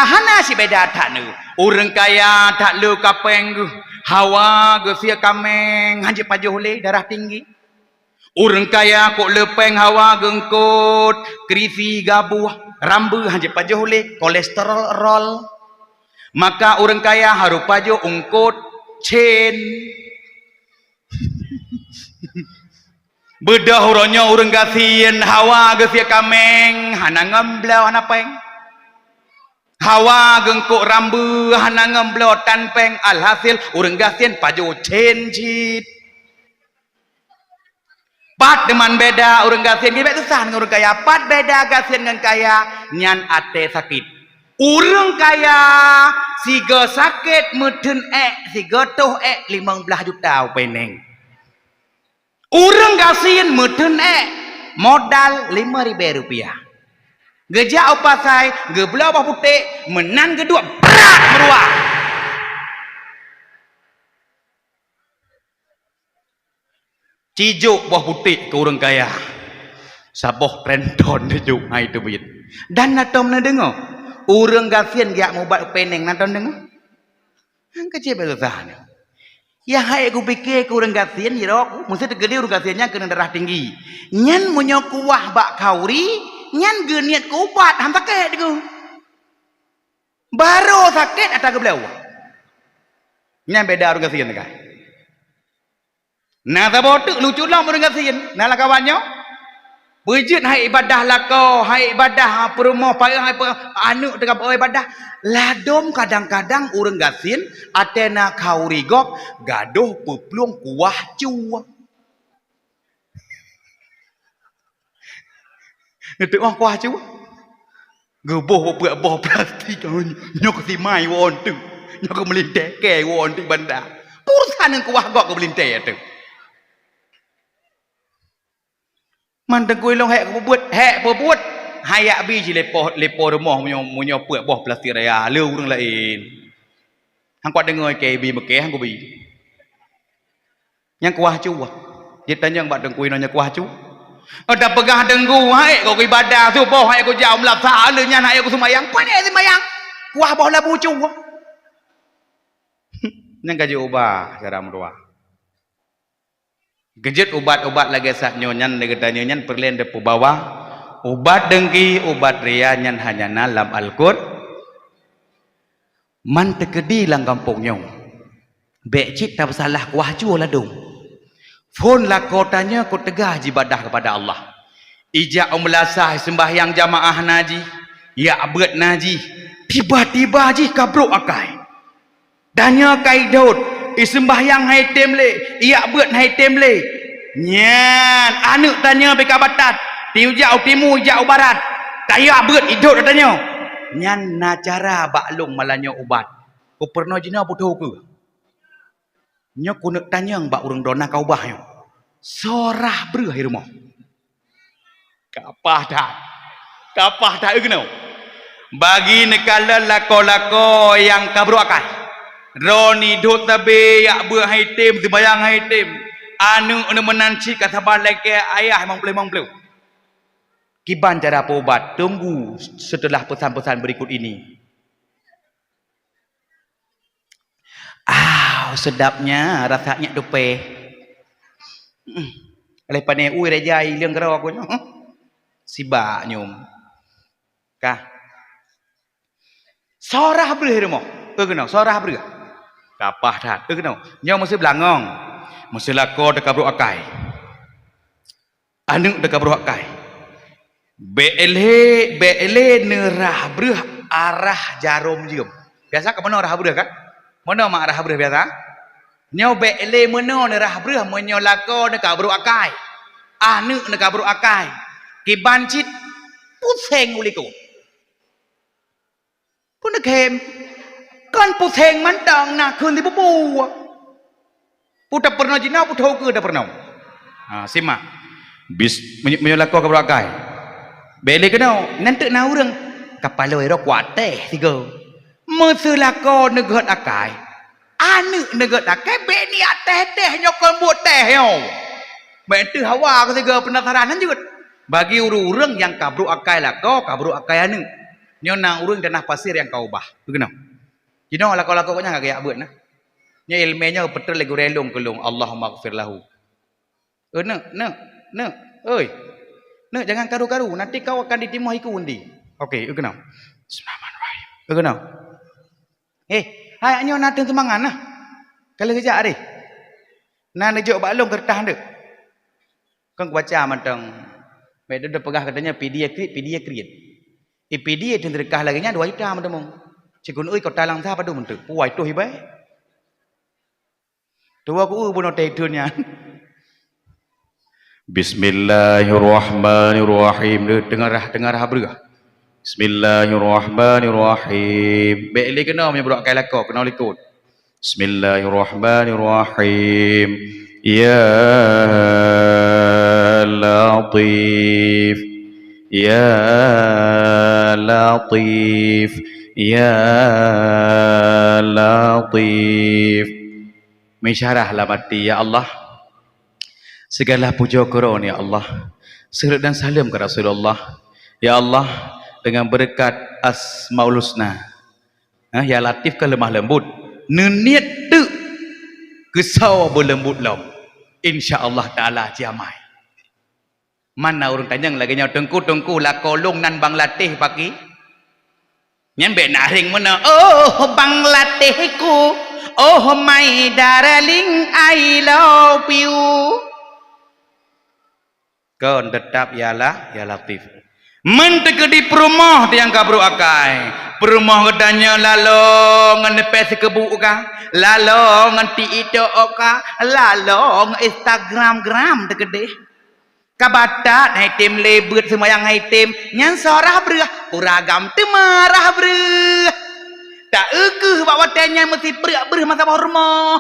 hana si beda tak nu orang kaya tak lu kapeng hawa gesia kameng hanjit pajauh le darah tinggi orang kaya kok lepeng hawa gengkot krisi gabuh rambu hanjit pajauh le kolesterol roll maka orang kaya harus pajauh ungkot chen bedah uronyo orang gasian hawa gesia kameng hana ngemblau hana peng hawa gengkok rambu hana ngemblau tanpeng alhasil orang gasian pajauh chen jit pat deman beda orang gasian gini susah dengan orang kaya pat beda gasian dengan kaya nyan ate sakit orang kaya siga sakit meten siga toh 15 juta peneng orang gasian meten modal 5.000 rupiah gejak opasai gebelah apa putih menan kedua berat meruah cijuk buah putih ke orang kaya saboh renton cijuk hai itu begitu dan natom na dengar orang gasian gak mau buat peneng natom dengar kecil besar ya hai aku pikir ke orang gasian ya aku mesti tergede orang gasiannya kena darah tinggi nyan munyo kuah bak kauri nyan geniat ku ubat ham sakit ku baru sakit atau ke belau nyan beda orang gasian kan nah sabotuk lucu lah orang gasian nah lah kawannya Wujud hai ibadah lako, hai ibadah perumoh payah hai anu dengan ibadah. Ladom kadang-kadang urang gasin atena kaurigok gaduh peplung kuah cuah. Itu kuah cuah. Geboh boh plastik nyok si mai won tu. Nyok melintek ke won tu banda. Pursan yang kuah gok ke melintek tu. Manteng kuih long hek buat hayak bi je lepo rumah munyo puak boh plastik raya le urang lain hang kuat dengar ke bi mekeh hang ku bi yang kuah cu dia tanya bak deng kuih nya kuah cu ada pegah denggu hai kau ibadah tu boh hai aku jauh melapsa le nya hai aku semayang pan ni semayang kuah boh labu cu nang gaji ubah cara meruah Gejut ubat-ubat lagi sak nyonyan negara nyonyan perlen depu bawah ubat dengki ubat ria nyan hanya dalam Al-Qur man tekedi lang kampung nyong becik tak salah kuah cu lah dong phone lah kotanya ko tegah ibadah kepada Allah ijak umlasah sembahyang jamaah naji ya abad naji tiba-tiba ji kabruk akai danya kaidot sembahyang hai temle iya buat hai temle nyan anak tanya beka batat tiu jauh timur jauh barat kaya buat hidup tanya nyan na cara baklung malanya ubat ku pernah jina butuh ke nya ku nak tanya bak urang dona kau bah yo sorah breu hai rumah kapah dah eugnau bagi nekala lako-lako yang kabru akai Roni dot tabe yak buah haitim sembayang haitim anu menanci kata balik ke ayah memang belum kiban cara obat tunggu setelah pesan-pesan berikut ini sedapnya rasanya dupe oleh pane ui rejai liang gerau aku sibak nyum kah sorah beri rumah kenal sorah beri kapah dah kenal nyaw mesti belangong mesti lako dekat bro akai anu dekat bro akai bele nerah breh arah jarum jium biasa ke mana arah breh kan mana mak arah breh biasa nyaw bele mana nerah breh menyo lako dekat bro akai anu dekat bro akai kibancit pusing uliku pun dekem kan pusing mantang nak kun di bubu puta pernah jina puta ke dah pernah simak bis menyolako ke belakang Beli kena nanti na urang kepala ero kuat teh tiga. Meselako negot akai. Anu negot akai beni teh nyokon buat teh yo. Betul hawa aku tiga penataran juga. Bagi urang yang kabru akai lako, kabru akai anu. Nyo nang urang tanah pasir yang kau ubah. Tu kena. Kino lako-lako nya enggak kayak buat nah. Nya ilmunya betul lagi relung kelung Allahumma ighfir lahu. Nah. Oi. Nah, jangan karu-karu, nanti kau akan ditimuhiku undi. Okey, kena. Bismillahirrahmanirrahim. Kena. Hai nyo nateng semangan nah. Kalau kejak ari. Nah nejuk baklong kertas ndek. Kau baca matang. Mek dah pegah katanya PDF create. PDF tu terkah lagi nya 2 juta matang. Cikun oi kau talang sa padu mentu. Puai tu hibai. Tu aku bunuh tedunnya. Bismillahirrahmanirrahim. Dengar bergah. Bismillahirrahmanirrahim. Baik kena menyebut kalako kena likut. Bismillahirrahmanirrahim. Ya Latif. Ya Latif. Ya Latif. Misyarah lamati ya Allah. Segala puja korone ya Allah. Salat dan salam ke Rasulullah. Ya Allah, dengan berkat Asmaul Husna. Ya Latif ke lemah lembut. Neniat tu kesau berlembut lom. Insya-Allah taala jamai. Mana orang tanyang lagi nya tengku lakolong nan Bang Latih pagi. Nyan be naring mana? Oh Bang Latihku. Oh my darling, I love you. Kau tetap ialah ya Latif. Mentega di perumah tiang kabru akai. Perumah gedanya lalu ngenepes kebu ka, lalu ngenti itu ka, lalu Instagram tegede. Kabatat item lebet semua yang item nyan sorah berah, uragam temarah berah. Tak ekuh bawa tanya mesti berah masa rumah.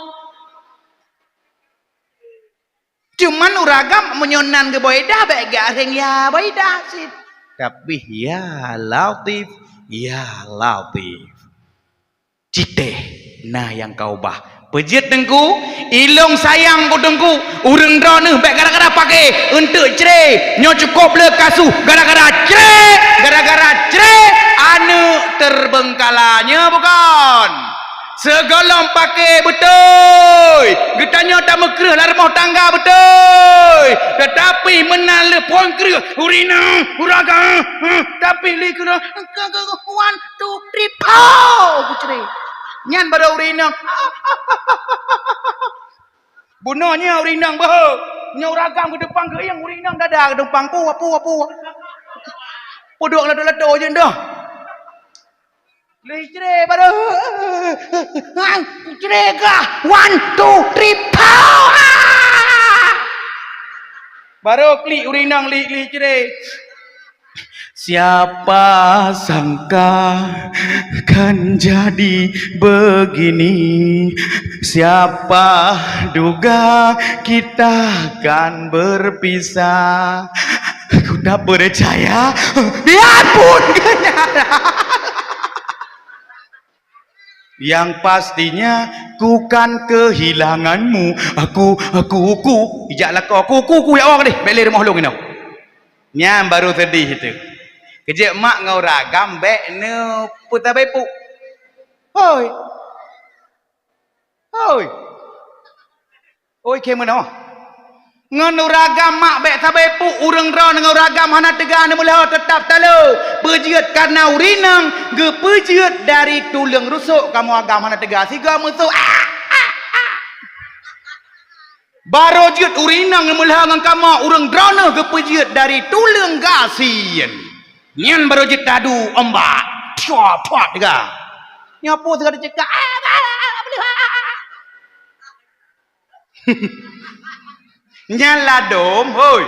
Cuman uragam menyonan ke boidah baik garing ya boidah sih. Tapi ya Latif, ya Latif. Cite nah yang kau bah. Pejit dengku, ilong sayang ku dengku. Urang drone baik gara-gara pakai untuk cerai. Nyo cukup le kasuh gara-gara cerai anu terbengkalanya bukan. Segala pakai betul. Getanya tak mekreh lah rumah tangga betul. Tetapi menala puan kereh. Urina, uraga. Tapi li kena. 1, 2, 3, pow. Kuceri. Nyan pada urina. Bunanya urina bah. Nya uragam ke depan ke yang urina dada ke depan. Apa. Podok lado-lado je dah. Lecre baru. Lecre kah? 1, 2, 3, pow! Baru klik urinang lecre. Siapa sangka kan jadi begini. Siapa duga kita kan berpisah. Aku tak percaya. Ya ampun kenyara. Yang pastinya ku kan kehilanganmu. Aku ijaklah aku ya orang ni beli rumah long ni. Nyam baru sedih itu. Kejap mak ngau ragam bek ne putar bepu. Hoi ke mana? Ngan ragam mak bek sabepu urang ra nang ragam hana tega ne mula tetap talo. Pejiat karena urinang ge pejiat dari tulang rusuk kamu agam hana tega siga musuh. Baro jiat urinang mula ngan kamu urang drana ge pejiat dari tulang gasien. Nyan baro jiat tadu ombak. Puat tega. Nyapo segala cekak. Nyala dom, hoi.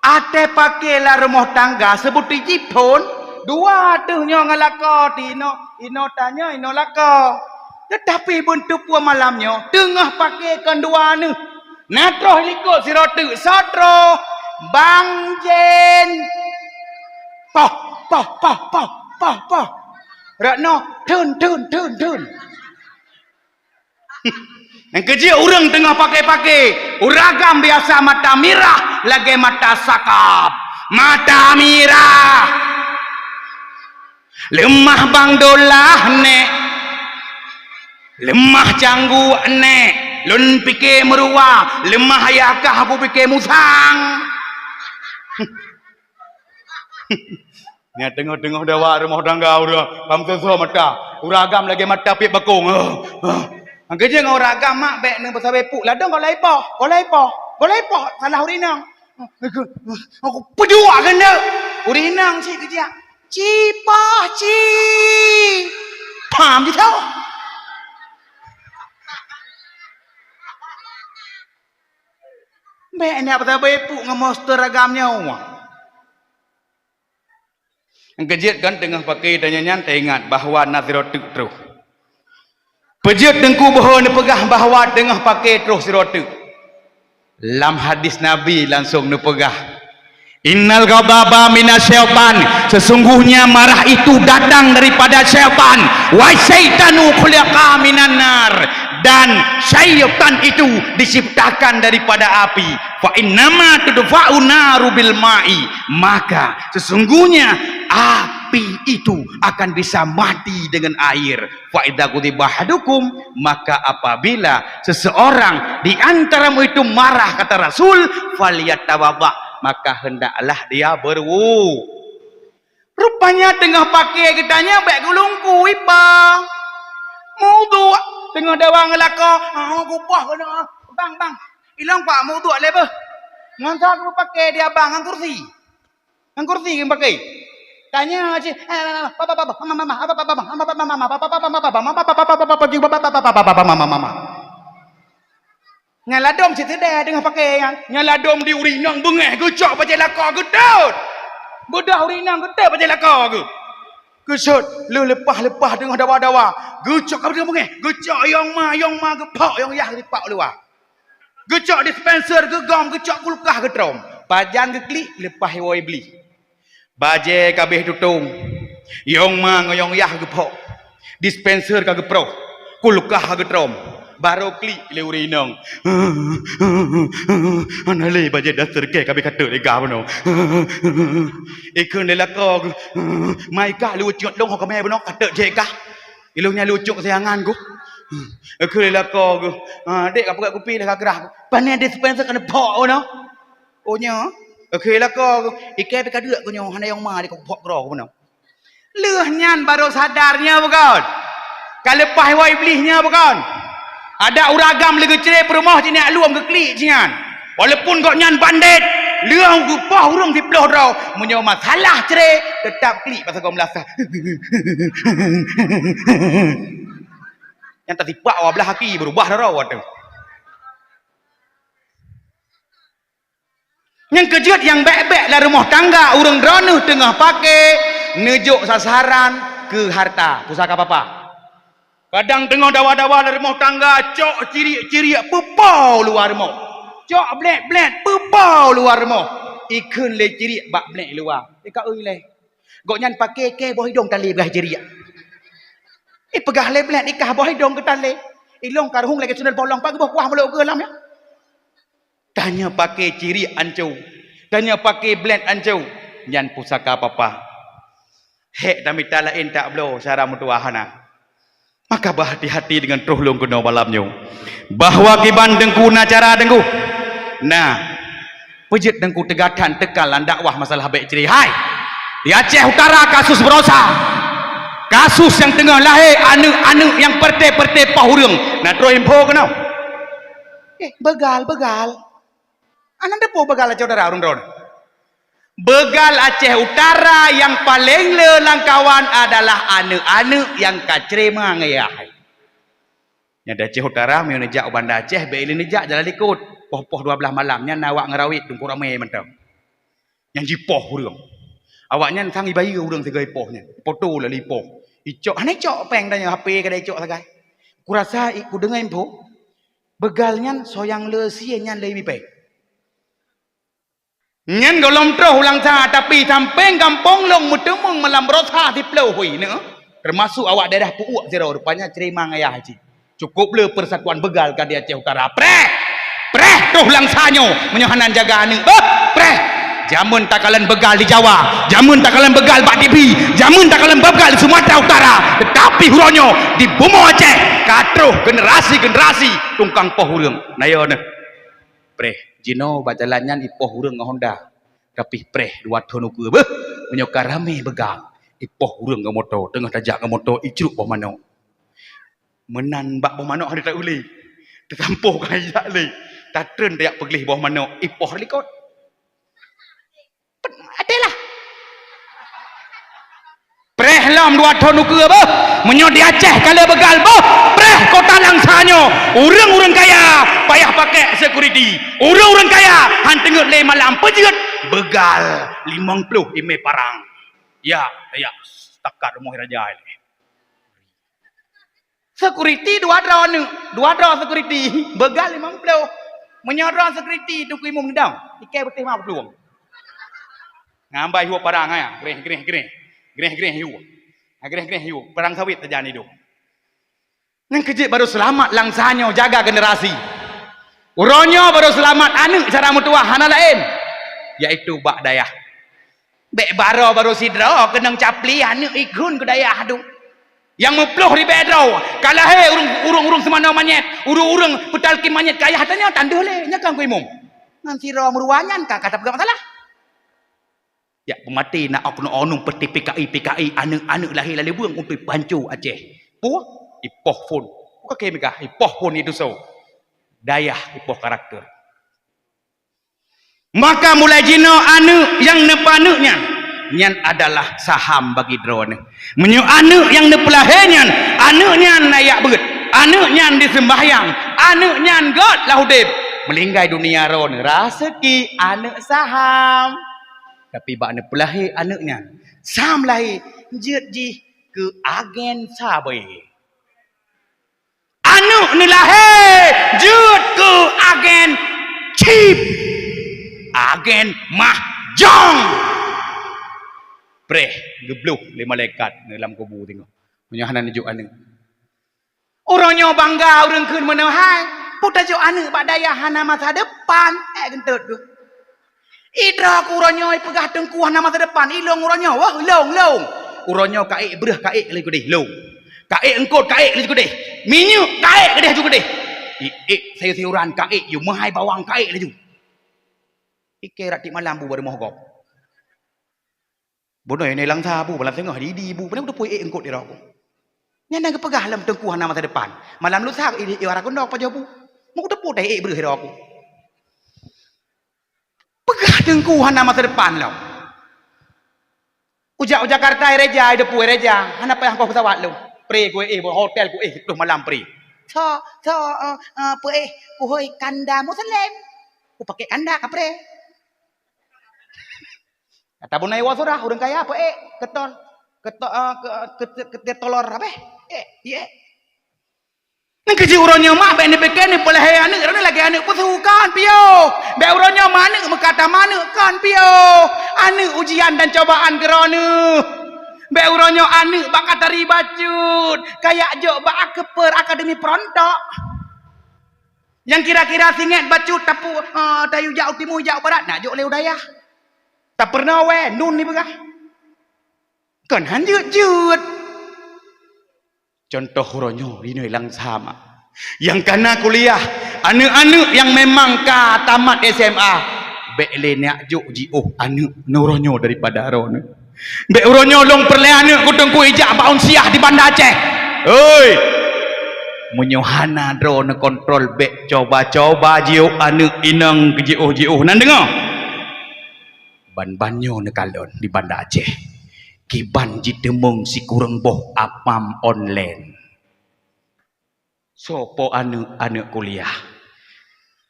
Ate pakai lah rumah tangga sebut dijipun. 2 tu nyo ngalako ino tanya ino lako. Tetapi bentuk puan malamnya tengah pakai kan 2 ni. Natroh likut si rotu satro. Bang Jen Poh, poh, poh, poh, poh, poh. Rakno, turn. Yang kerja orang tengah pakai uragam biasa mata merah lagi mata sakap. Mata merah. Lemah bang dolah nek. Lemah canggu nek. Lun fikir meruah. Lemah ayakah aku fikir musang. Ni tengah-tengah dawa rumah tangga udah. Pam susu mata. Uragam lagi mata pik bakung. Ang kerja dengan uragam mak baik nang pasal bepuk. Ladang kau lepoh. Salah urinang. Aku pedua kena. Urinang si kerja. Cipah. Paham je tau. Baik ni pasal bepuk dengan monster ragamnya. Yang kejut kan tengah pakai dan nyanyian ingat bahawa nazirotuk terus. Pejut dengku bahawa ni pegah bahawa tengah pakai terus sirotuk. Dalam hadis Nabi langsung ni pegah. Innal ghadaba minasyaitan, sesungguhnya marah itu datang daripada syaitan. Wa syaitanu khuliqa minan nar, dan syaitan itu diciptakan daripada api. Fa innama tudfa'u naru bil ma'i, maka sesungguhnya api itu akan bisa mati dengan air. Fa idza kutiba hadukum, maka apabila seseorang di antaramu itu marah, kata Rasul, falyatawadda, maka hendaklah dia berwudu. Rupanya tengah pakai kitanya baik gulungku ipang. Wudu tengah dawang ngelaka. Kupah kena. Bang. Ilang pak wudu le bah. Ngan sa aku pakai dia bang ang kursi. Ang kursi yang pakai. Tanya aja, mama. Ngaladom situ dah dengan pakai yang ngaladom di urinang bengeh gecok pasal laka gedut. Budah urinang gedut pasal laka ke. Kesut lepas tengah dawa-dawa. Gecok apa dia bengeh? Gecok yang ma gepak yang yah dipak luar. Gecok dispenser gegam gecok kulkah getrom. Pajan ke klik lepas hewai beli. Baje kabeh tutung. Yang ma ngoyong yah gepok. Dispenser ka gepro. Kulkah getrom. Baru klik le urinang. Anale baje dasar ke kabeh kata le gam no. Ikun le laka. Mai ka lu ciot long ka me bno kata je ka. Ilungnya lucuk sayangan ku. Ikun le laka. Dek apa kat kopi le ka gerah. Pane dispenser kana pok no. Onya. Okey lah kau ikai peka dua kau nyoh hana yang mah di kau pok kau benar. Lehnya baru sadarnya bukan. Kalau lepas wai belihnya bukan. Ada uragam lagi cerai perumah sini aluam ke klik jangan. Walaupun kau nyan bandit, leang ku pah urang di peloh rau. Menyo masalah cerai tetap klik pasal kau melasah. Yang tadi pak awak belah haki berubah dah rau tu. Yang kejut yang baik-baik lah rumah tangga urang dronuh tengah pakai nejuk sasaran ke harta pusaka papa. Kadang tengah dawa-dawa lah rumah tangga cok ciri-ciri pepau luar rumah. Cok blek pepau luar rumah. Ikun le ciri bak blek luar. Dekat oi le. Gok nyan pakai ke boh hidung tali belah ciri. Pegah le blek nikah boh hidung ke tali. Ilong karhung lagi sunal bolong pagi boh kuah meluk ke lam ya. Tanya pakai ciri ancau. Tanya pakai blend ancau. Nyan pusaka papa. Hek tamita lain tak belo cara mutuahana. Maka berhati-hati dengan truhlung kena balamnya. Bahawa kiban dengku na cara dengku. Nah. Pejit dengku tegatan tekalan dakwah masalah baik ciri. Hai. Di Aceh Utara kasus berosa. Kasus yang tengah lahir anu yang perte-perte pahurung. Nah terus info kena. Begal. Anak depo begal Aceh Utara urang-urang. Begal Aceh Utara yang paling lelangkawan adalah anu yang kacrema ngayah. Nya Aceh Utara meu nejak Banda Aceh be ilin nejak jalan ikut. Poh-poh 12 malamnya nawak ngerawit tungku ramai mantap. Yang jipoh urang. Awaknya sangi bayi urang segai pohnya. Foto lah lipoh. Icok ane cok peng tanya HP kadai cok sagai. Ku rasa ku dengar info. Begalnya soyang le siennya le mi pe. Nyen golom troh ulang sa tapi samping kampung long mutemung malam rotha di plau hui ne. Termasuk awak daerah Puuk zero rupanya cerima ngayah haji. Cukup le persatuan begal ka di Aceh Utara. Preh tuh ulang sanyo menyohanan jaga ane. Preh. Jamun takalan begal di Jawa, jamun takalan begal Pak Dibi, jamun takalan begal di Sumatera Utara, tetapi huronyo di Bumo Aceh, katruh generasi tungkang poh hurung. Nayo ne. Preh jino bajalannya ipoh hurung Honda. Tapi preh dua tahun ke beh menyokar rame begal. Ipoh hurung motor, tengah tajak motor icruk boh mano. Menan bak boh mano hari tak uli. Tertampuh kaya le. Tatren tayak peglih boh mano ipoh likot. Adalah preh lam dua tahun ke beh menyo di Aceh kala begal beh preh kota langsanyo urang-urang kaya payah pakai security urang-urang kaya han tengut le malam pejeut begal 50 ime parang ya setakat rumah raja ni security dua draw security begal 50 menyo draw security tu ku imum ndang ikai betih mah peluang ngambai hiu parang ya greh hiu hiu perang sawit terjadi itu yang kejip baru selamat langsanyo jaga generasi uronyo baru selamat anu cara mutua hana lain yaitu bak dayah bek baro baru sidro kenang capli anu ikun ke dayah adu yang mepluh di bedro kalah he urung semana manyet urung petalki manyet kaya hatanya tanduh le nyakang ku imum nanti ro meruanyan ka kata pegang masalah. Ya pemati nak okno onung peti PKI anak lahir lali buang untuk pancu Aceh. Puah ipoh pun. Buka kemika ipoh pun itu so. Dayah ipoh karakter. Maka mulai jino anu yang nepanuknya nyan adalah saham bagi drone. Menyu anu yang nepelahenyan anuknya nayak beut. Anuknya disembahyang. Anuknya God lahudib. Melinggai dunia ron raseki anuk saham. Tapi bak ne pelahi anaknya sam lahi jeut ji ke agen sabai anak ni lahi jeut ke agen chip agen mahjong preh gebluh le malaikat dalam kubur tengok menyahanan juk anak orangnya bangga urang keun meuneu hai puta juk anak bak daya hana masa depan genteut tu idra ku uronyo pegah tengkuah na masa depan ilong uronyo wah long uronyo kaik bereh kaik lagi gede long kaik engkot kaik lagi gede minyu kaik gede juga gede sayur-sayuran kaik yu mahai bawang kaik lagi ike ratik malam bu baru mohgop bodoh ini lang sabu balam tengah di bu pernah udah puai engkot dira aku nyana ke pegah lam tengkuah na masa depan malam lu sak iwara kondok pa jabu mau udah puai bereh dira aku pegah tengkuhan masa depan lo. Ujak Jakarta reja ada puai reja. Hana payah kau pesawat lo. Pre gue hotel gue tu malam pre. Puai kuhoi kanda Muslim. Ku pakai kanda ka pre. Kata bunai wasurah urang kaya puai ketolor apa? Nang keji uronyo mak be ne beken ne pola he anu rene lagi anu pesukan pio. Be uronyo mana mekata mana kan pio. Anu ujian dan cobaan gerone. Be uronyo anu bakata ribacut. Kayak jok bak keper akademi perontok. Yang kira-kira singet bacut tapu tayu jauh timur jauh barat nak jok leu dayah. Tak pernah we nun ni begah. Kan han jut. Contoh uronyo ini hilang sama. Yang kena kuliah, anak-anak yang memang ka tamat SMA, bekle nak juk jiuh anak nuronyo daripada aron. Bek uronyo long perle anak kutong ku ijak baun siah di Banda Aceh. Oi. Menyohana drone kontrol bek coba-coba jiuh anak inang ke jiuh nan dengar. Ban-banyo nekalon di Banda Aceh. Kiban jitemung si kurang boh apam online. Sopo anak kuliah.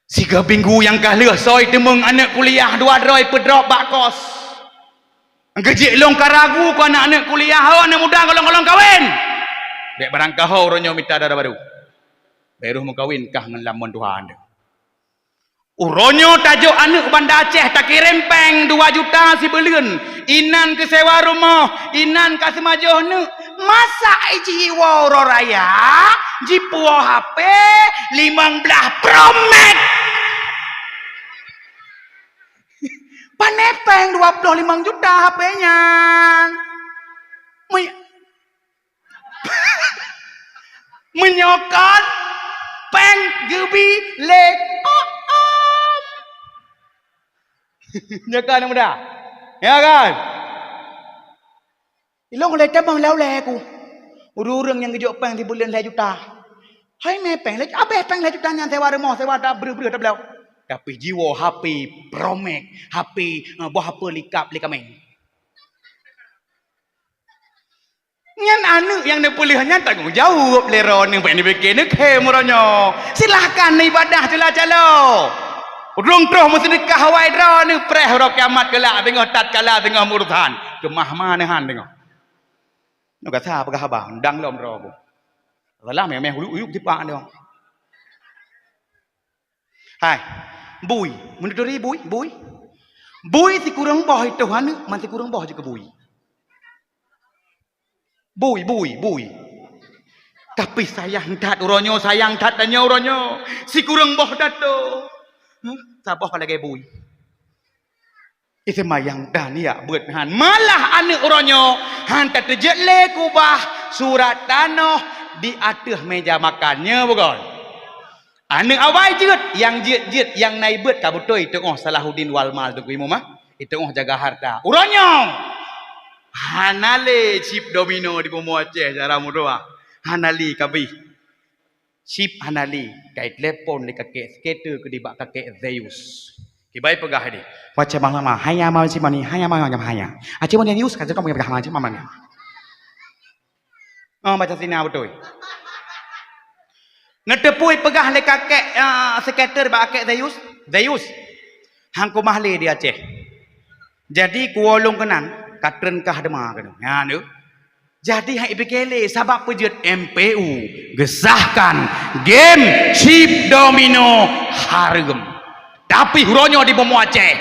Siga minggu yang kalah soy temung anak kuliah 200 pedrop bak kos. Gaji long karagu ku anak kuliah ho anak muda golong-golong kawin. Dek barang kau ronyo minta dada baru. Baru mau kawin kah ngan lamun Tuhan. Uronyo tajuk anak Banda Aceh tak kirim peng 2 juta si belian. Inan ke sewa rumah, inan ke semajoh ni. Masa jiwa raya, jipuo HP 15 Pro Max. Panepeng 25 juta HP-nya. Menyokot peng gebi le Nyakkan yang muda. Ya kan? Ilong le tabang lau le ku. Urang yang gejok peng di bulan le juta. Hai me peng le abe peng le juta nyan sewa rumah, sewa dah ber-ber dah belau. Tapi jiwa HP Pro Max, HP buah apa likameng. Nyan anu yang nak pulihnya tanggung jawab lero ni peng ni bikin ni kemuranyo. Silahkan ibadah cala-cala. Rung terus mesti nikah hawai dra ni preh ro kiamat kelak tengok tat kala tengok murutan kemah mana han tengok no kata apa khabar dang lom ro bu wala meh uyuk tipak dia hai bui mendori bui si kurang boh itu han man si kurang boh juga bui tapi sayang tat uronyo sayang tat danyo uronyo si kurang boh tat tu Sabah lagi bui. Itu mayang dah ni ya buat han. Malah anak uronyo han tak terjet le kubah surat tanah di atas meja makannya bukan. Anak awai jet yang jet yang naibet kabutoi tengok Salahuddin Walmal tu imu mah. Itu jaga harta. Uronyo hanale chip domino di Pomo Aceh cara mudua. Hanali kabih. Chip hanali kait telepon le kakek skater ke di bak kakek Zeus. Kibai pegah di. Wace bang lama hanya mau si mani hanya mau jam hanya. Aci mau Zeus kan kamu pegah aci mamanya. Oh baca sini betul. Netepui pegah le kakek skater bak kakek Zeus. Hangku mahle di Aceh. Jadi kuolong kenan katren kah dema kan. Ya nu. Jadi hai BKL sabab pejet MPU gesahkan game chip domino hargem. Tapi huronyo di Pomo Aceh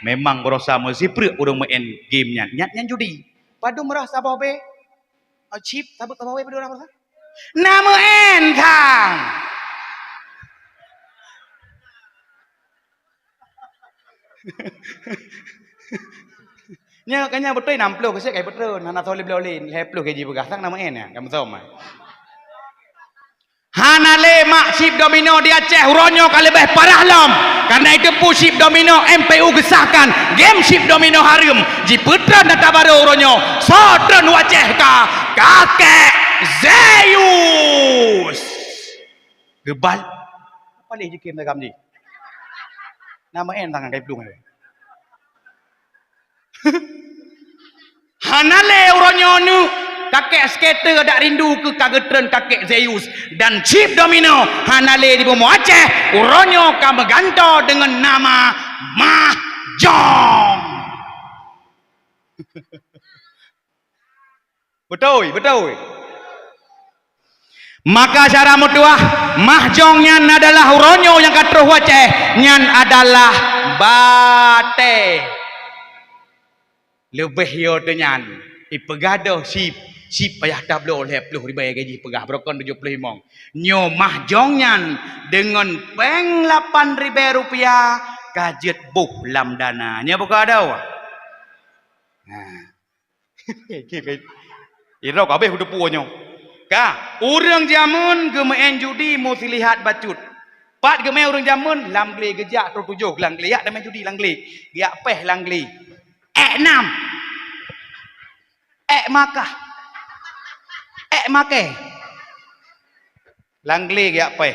memang berusaha mesiprek urang main gamenya. Nyat judi. Padu merasa babe chip sabut babe padu rasa. Nama entang. Nya kanya betul 60 ke kai betul hana tole blolin 70 kg begah sang nama en ya kamu tahu mah hanale mak chip domino di Aceh uronyo kali lebih parah lam karena itu pu chip domino MPU gesahkan game chip domino harum ji putran data baru uronyo sodron Aceh ka kakek Zeus gebal apa lagi game takam ni nama en tangan kai belum hanale uronyo nu kakek skater dak rindu ke kagetren kakek Zeus dan chip domino hanale di Pomo Aceh uronyo ka berganto dengan nama Mahjong. betul maka cara mutuah Mahjong nyan adalah uronyo yang katruh Aceh nyan adalah bate lebih yo dengan ipegadoh sip payah tablo 10 ribu gaji pegah brokon 75 nyo mahjongnyan dengan peng 8.000 rupiah kajet buh lam dana nya buka ada nah iro kabeh udah puonyo ka urang jamun gemein judi mesti lihat bacut pat gemei urang jamun langli gejak 7 langli yak main judi langli giak peh langli 6 make langli giak peh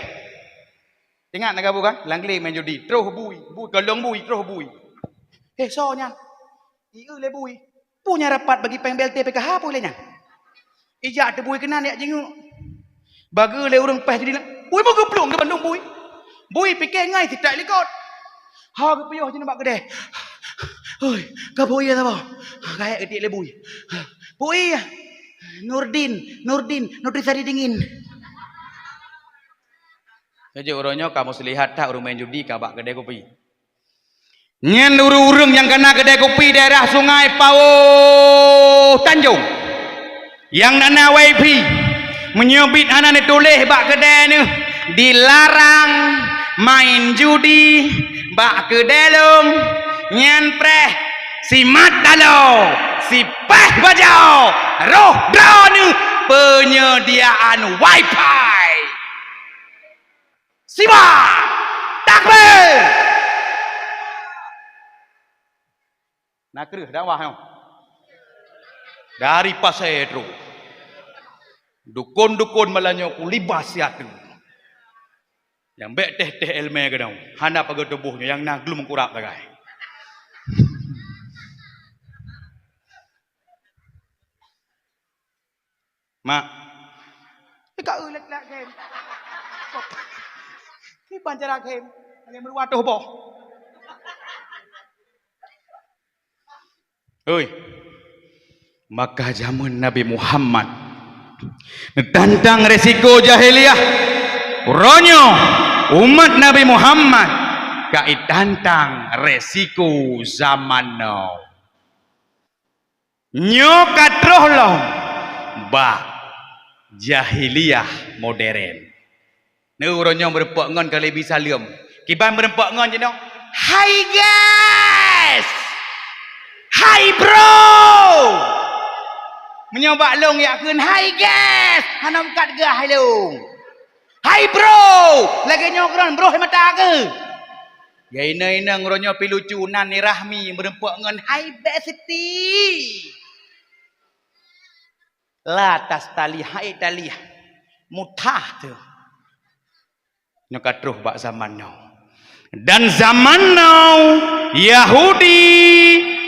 ingat nak bukan langli main judi terus bui kolong bui terus bui sonya ieu le bui punya rapat bagi peng BLT PKH boleh nya ijak te bui kenan yak jingu bagi le urang peh jadi bui mau geplung ke Bandung bui fikir ngai tidak likot ha ke payah je nampak gede oi ka bui ya apa kayak gedik le bui Nurdin Nutrisari dingin Kerja orangnya kamu selihat tak orang main judi kabak kedai kopi. Nyen urung yang kena kedai kopi daerah Sungai Pau Tanjung. Yang nak WIP menyebut anak ni tulis bak kedai ni dilarang main judi bak kedai lom nyen preh si mat dalo si peh bajau roh drone penyediaan WiFi. Siwa takbir. Nak kerah dakwah yang dari pasai itu dukun-dukun malanyo kulibas siatu yang bek teh elme kedau hana pago tubuhnya yang nak glum kurap tagai mak kau ulat lak game ni pancara game yang berwaduh boh oi maka zaman Nabi Muhammad tentang resiko jahiliyah ronyo umat Nabi Muhammad kait tentang resiko zaman now nyokatroh loh ba jahiliyah modern ni ronyo berempok ngon kali bisa lium kiban berempok ngon je no hai guys hai bro menyoba long yakun hai guys hanam kat gah long hai bro lagi nyokron bro mata ke ya ina ngeronyo pilucunan ni rahmi berempok ngon hai bestie latas tali hai tali mutah tu nyokatruh bak zaman now dan zaman now Yahudi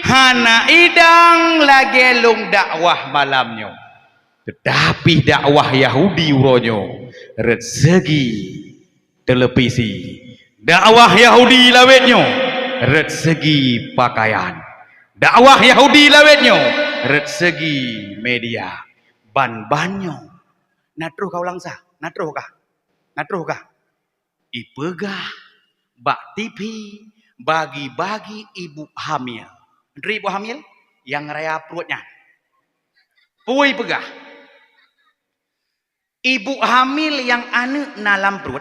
hana idang lagi lung dakwah malamnya tetapi dakwah Yahudi uronyo rezeki televisi dakwah Yahudi lawetnyo rezeki pakaian dakwah Yahudi lawetnyo rezeki media ban-banyo natruh kau langsa natruh kah ipegah bak TV bagi-bagi ibu hamil. Ibu hamil yang raya perutnya. Pui pegah. Ibu hamil yang anak dalam perut.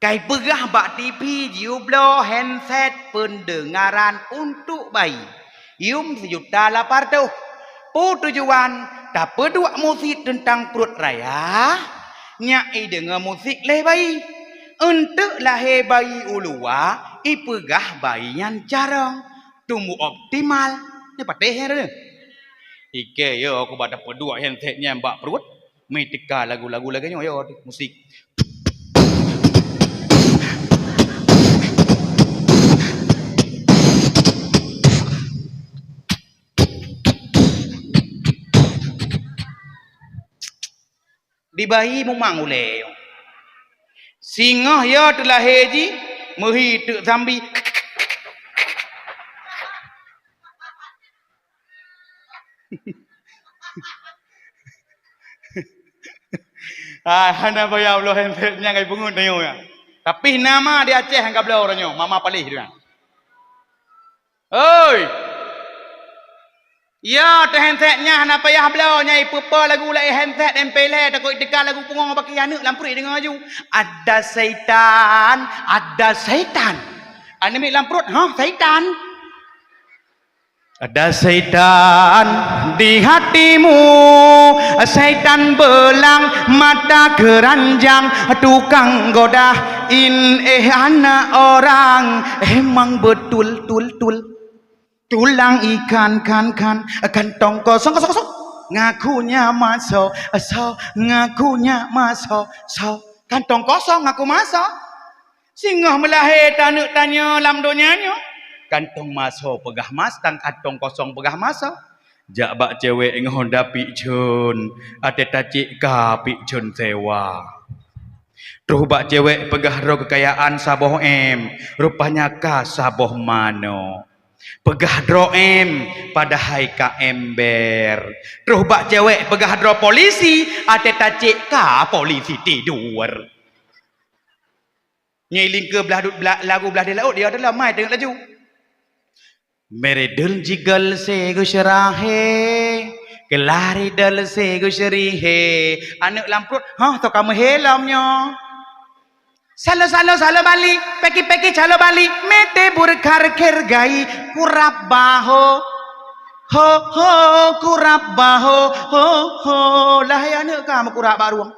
Kai pegah bak TV jublo handset pendengaran untuk bayi. Yum 1.800.000. Tujuan tak pedua musik tentang perut raya. Nyai dengan musik leh bayi. Untuk lahir bayi ulua, ipegah bayi yang jarang, tumbuh optimal. Ini patih ya. Ike yo aku pada pedua handsetnya mbak perut, metika lagu-lagu lagi yo musik. Di bayi mumang uleh. Singa ya telah heji mehi tek zambi hana baya Allah handsetnya ngai bungun tayo ya tapi nama di Aceh hangga blau orangnya mama palih dia oi ya te handsetnya hana payah blau nyai pepa lagu lai handset empele takut dekat lagu pungong baki anak lampuri dengar aju ada syaitan ane mik lamprut syaitan ada syaitan di hatimu syaitan belang mata keranjang tukang godain anak orang emang betul tulang ikan kan kantong kosong ngakunya masuk kantong kosong ngaku masuk singgah melahir tanuk tanya lam donyanya kantong masuk pegah mas dan kantong kosong pegah masuk jak bak cewek ngonda pikcun ate tacik ka pikcun sewa Ruh bak cewek pegah roh kekayaan saboh rupanya ka saboh mano pegah droem padahal ka ember terus bak cewek pegah dro polisi ate tacik ka polisi tidur Nyiling ke lagu belah dia laut dia adalah mai tengok laju. Mere dil jigal se gushrahe kelari dal se gushrihe anak lamprut ha to kamu helamnya salo bali peki chalo bali mete burkhar kher gai kurab baho ho kurab baho ho lah ya anak kamu kurab baruang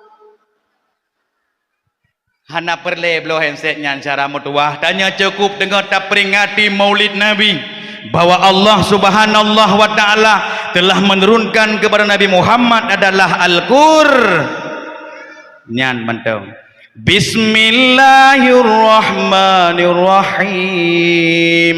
hana perle blow handset nyan cara mutuah tanya cukup dengar tak peringati Maulid Nabi bahwa Allah Subhanahu wa taala telah menurunkan kepada Nabi Muhammad adalah Al-Qur'an nyan mentong Bismillahirrahmanirrahim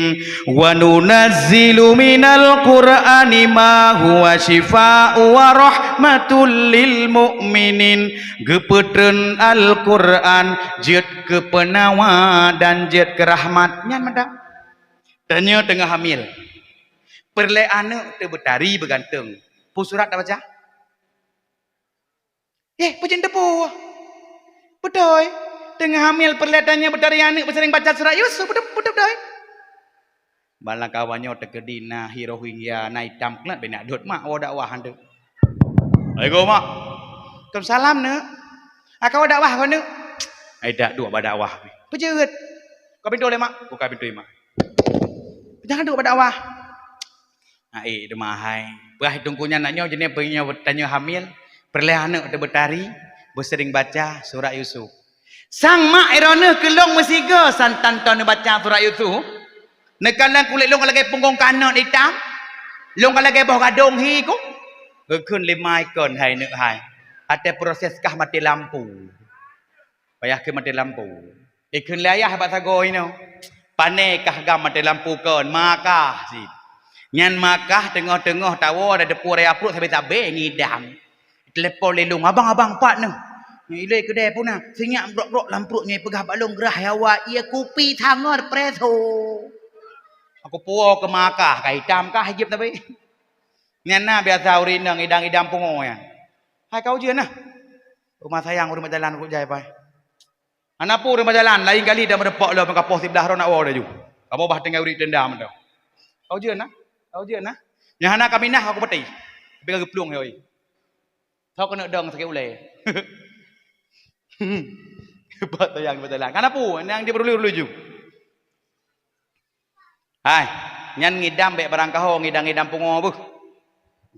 wa nunazzilu minal qur'ani ma huwa shifaa'u wa rahmatul lil mu'minin gepetreun Al-Qur'an jeut ke penawa dan jeut ke rahmat nyan mentong tanya tengah hamil perle anak tu bertari bergantung pu surat dah baca pujen depu betul tengah hamil perle tanya bertari anak bersering baca surat Yusuf betul balang kawannya terkedina Rohingya naik tamklat benak dot mak dakwah hantu Assalamualaikum mak salam ne akau dakwah kau ne dak dua dakwah pejeut kau pintu le mak buka pintu mak jangan duduk berdakwah. Demahai. Berah tungkunya naknya jenis penginya tanya hamil, perleh anak tu bertari, bersering baca surah Yusuf. Sang mak irona kelong mesiga santan tanu baca surah Yusuf. Nekalan kulit long lagi punggung kanan hitam. Long lagi bawah gadong hi ko. Gekun limai kon hai nek hai. Ada proses kah mati lampu. Payah ke mati lampu. Ikun layah bahasa go ino. Pane kah gam mati lampu kon makah si nyan makah tengah-tengah tawa ada depu raya perut sampai tabe ngidam telepon lelung abang pak ne ilai kedai puna senyak brok lampu nyai pegah balong gerah hawa ia kupi thangar preso aku puo ke makah kai hitam kah hijab tabe nyan na biasa urina ngidang-idam pungo ya hai kau je nah rumah sayang rumah jalan aku jai pai anak pun rumah jalan lain kali dah merepok lah maka pos sebelah ron awal dah ju. Kamu bah tinggal urik dendam dah. Kau je nah. Yang anak kami nah aku peti. Tapi kau geplung hoi. Kau kena dong sakit ulai. Buat tayang berjalan. Anak pun yang dia perlu ju. Hai, nyan ngidam bek barang kau ngidam pungo bu.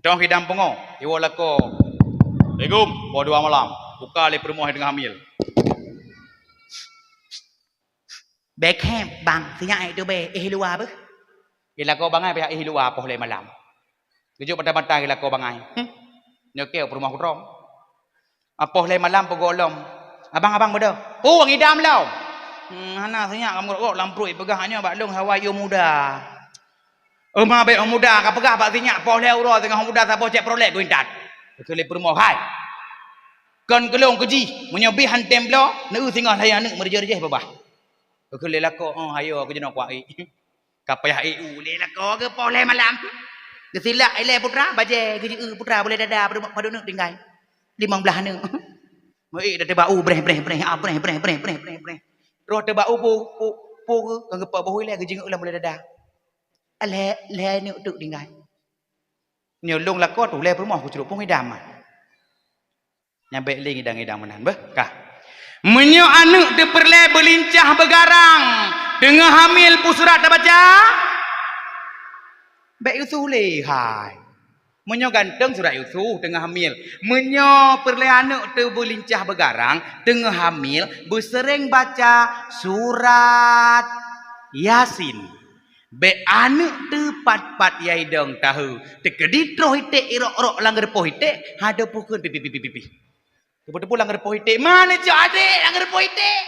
Dong ngidam pungo. Iwo lako. Assalamualaikum. Pukul 2 malam. Buka le perumah dengan hamil. Beckham bang sinyai tu be luar ber gila kau bangai pihak luar poh le malam tujuh pada gila kau bangai nyokel rumah kutrom apoh le malam pegolom abang bedo ngidam lau hana sinyak kamu kok lamprui pegahnya baklung hawayu muda ma be muda ka pegah bak sinyak poh le uro tengah muda sapo cek prolek guintat ke le rumah hai kon kelong keji menyobi hantem lo nu singah saya nu merjeh babah aku lelako hayo aku jenak kuai kapayah lelako ke poleh malam ke silak ile putra baje ke putra boleh dada padu nak tinggal 15 ne mai dah tebau breh roh tebau pu ke gepa bohui le ke jenguk ulam boleh dada ale ni untuk tinggal nyolong lako tu le rumah aku cerup pun idam nyampe ling idang menan beh kah menyo anak dia perle berlincah bergarang dengan hamil pu surat dah baca baik Yusuf le hai menyo ganteng surat Yusuf tengah hamil menyo perle anak tu berlincah bergarang tengah hamil bersering baca surat Yasin be anak tu pat yai dong tahu tekedi troh ite irok langgar poh ite hada pukun pipi Tepu-tepu langgar pohitik. Mana cik adik langgar pohitik?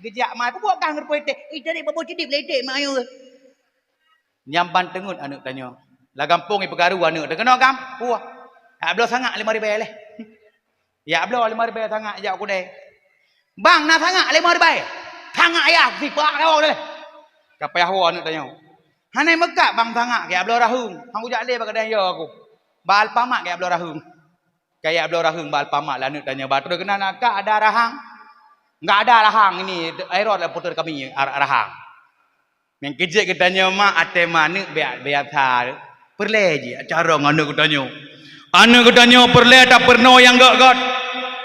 Gejak mai. Apa buat kah langgar pohitik? Dari bapak cedip ledik mak ayu. Nyamban tengut anak tanya. Lah gampung pegaru anak. Dah kena gam? Puah. Ya belah sangat 5 ribu leh. Ya belah 5 ribu sangat ajak aku deh. Bang nak sangat 5 ribu. Sangat ayah. Sipak kau deh. Kapayah awak anak tanya. Hanai mekak bang sangat. Kaya belah rahung. Aku jak leh pakai dia aku. Bal pamak kaya belah rahung. Kayak belah rahung bal pamak lah nak tanya batu kena nak ada rahang Enggak ada rahang ini, airot lah putar kami rahang. Yang kejek katanya mak ate mana biar thar. Perle je cara nganu katanya. Anu katanya perle tak pernah yang gak.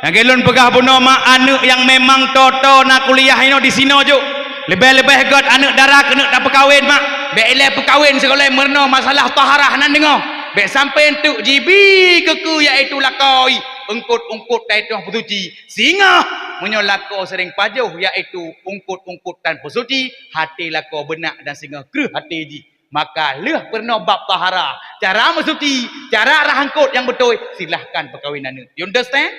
Yang kelon pegah puno mak anu yang memang toto nak kuliah ino di sino jo. Lebih-lebih god anak darah kena tak perkahwin mak. Bek eleh perkahwin sekolah merno masalah taharah nan dengar. Bek sampai entuk jibi keku iaitu lakoi ungkut-ungkut taitu pesuci. Singa menyo lako sering pajuh iaitu ungkut-ungkut tan pesuci, hati lako benak dan singa kreh hati ji. Maka leh pernah bab taharah, cara mesuci, cara rahangkut yang betul, silahkan perkahwinan. You understand?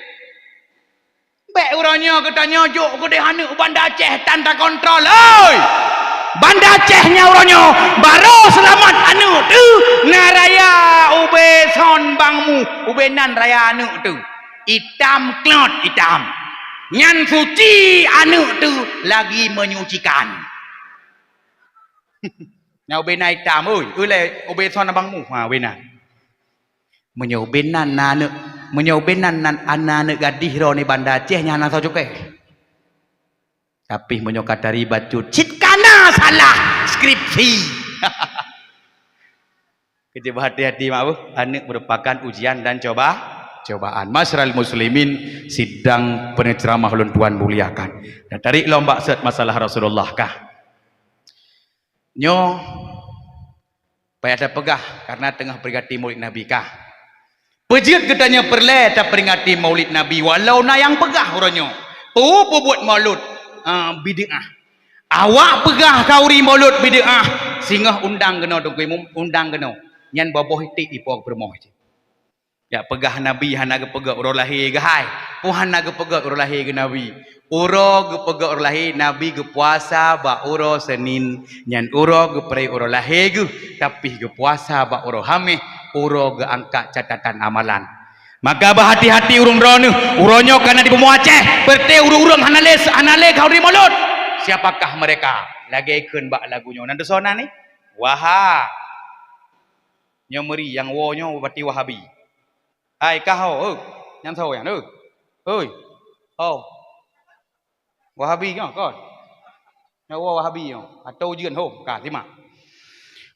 Bek urangnya katanya juk ke dehana Banda Aceh tanpa kontrol. Oi! Banda Acehnya urangnya baru selamat anu tu ngaraya ube son bangmu ubenan raya anu tu. Hitam klot hitam. Nyan suci anu tu lagi menyucikan. Nya ubenan hitam oi, ulai ube son bangmu ha ubenan. Menyubenan nanu menyubenan nan anak gadih ro ni Banda Aceh nya ana cukai. Tapi menyokat dari bacut citkana salah skripsi. Kerja berhati-hati mak anak merupakan ujian dan cobaan. Masyarakat muslimin sidang penceramah ulun tuan muliakan. Dan tarik lomba set masalah Rasulullah kah. Nyo payah ada pegah karena tengah peringati Maulid Nabi kah. Pejit katanya perle tak peringati Maulid Nabi walau na yang pegah orangnya. Buat maulud bid'ah. Awak pegah kauri maulud bid'ah singgah undang kena dongkui undang kena. Nyan boboh itik ipok bermoh je. Ya pegah Nabi hana ge pegah urang lahir ge hai. Puhan na ge pegah urang lahir ge Nabi. Uro ge pegah urang lahir Nabi ge puasa ba uro Senin. Nyan uro ge prei urang lahir ge tapi ge puasa ba uro hameh. Uro ge angkat catatan amalan. Maka berhati-hati urung drone uronyo karena di Bumi Aceh berte urung-urung hanale kauri maulud. Siapakah mereka? Lagi ikun bak lagunya nan desona ni Wahab nyomeri yang wonyo berarti Wahabi. Hai kau yang tahu yang tu oi oh Wahabi kan nyawa Wahabi atau ujian ho kah lima.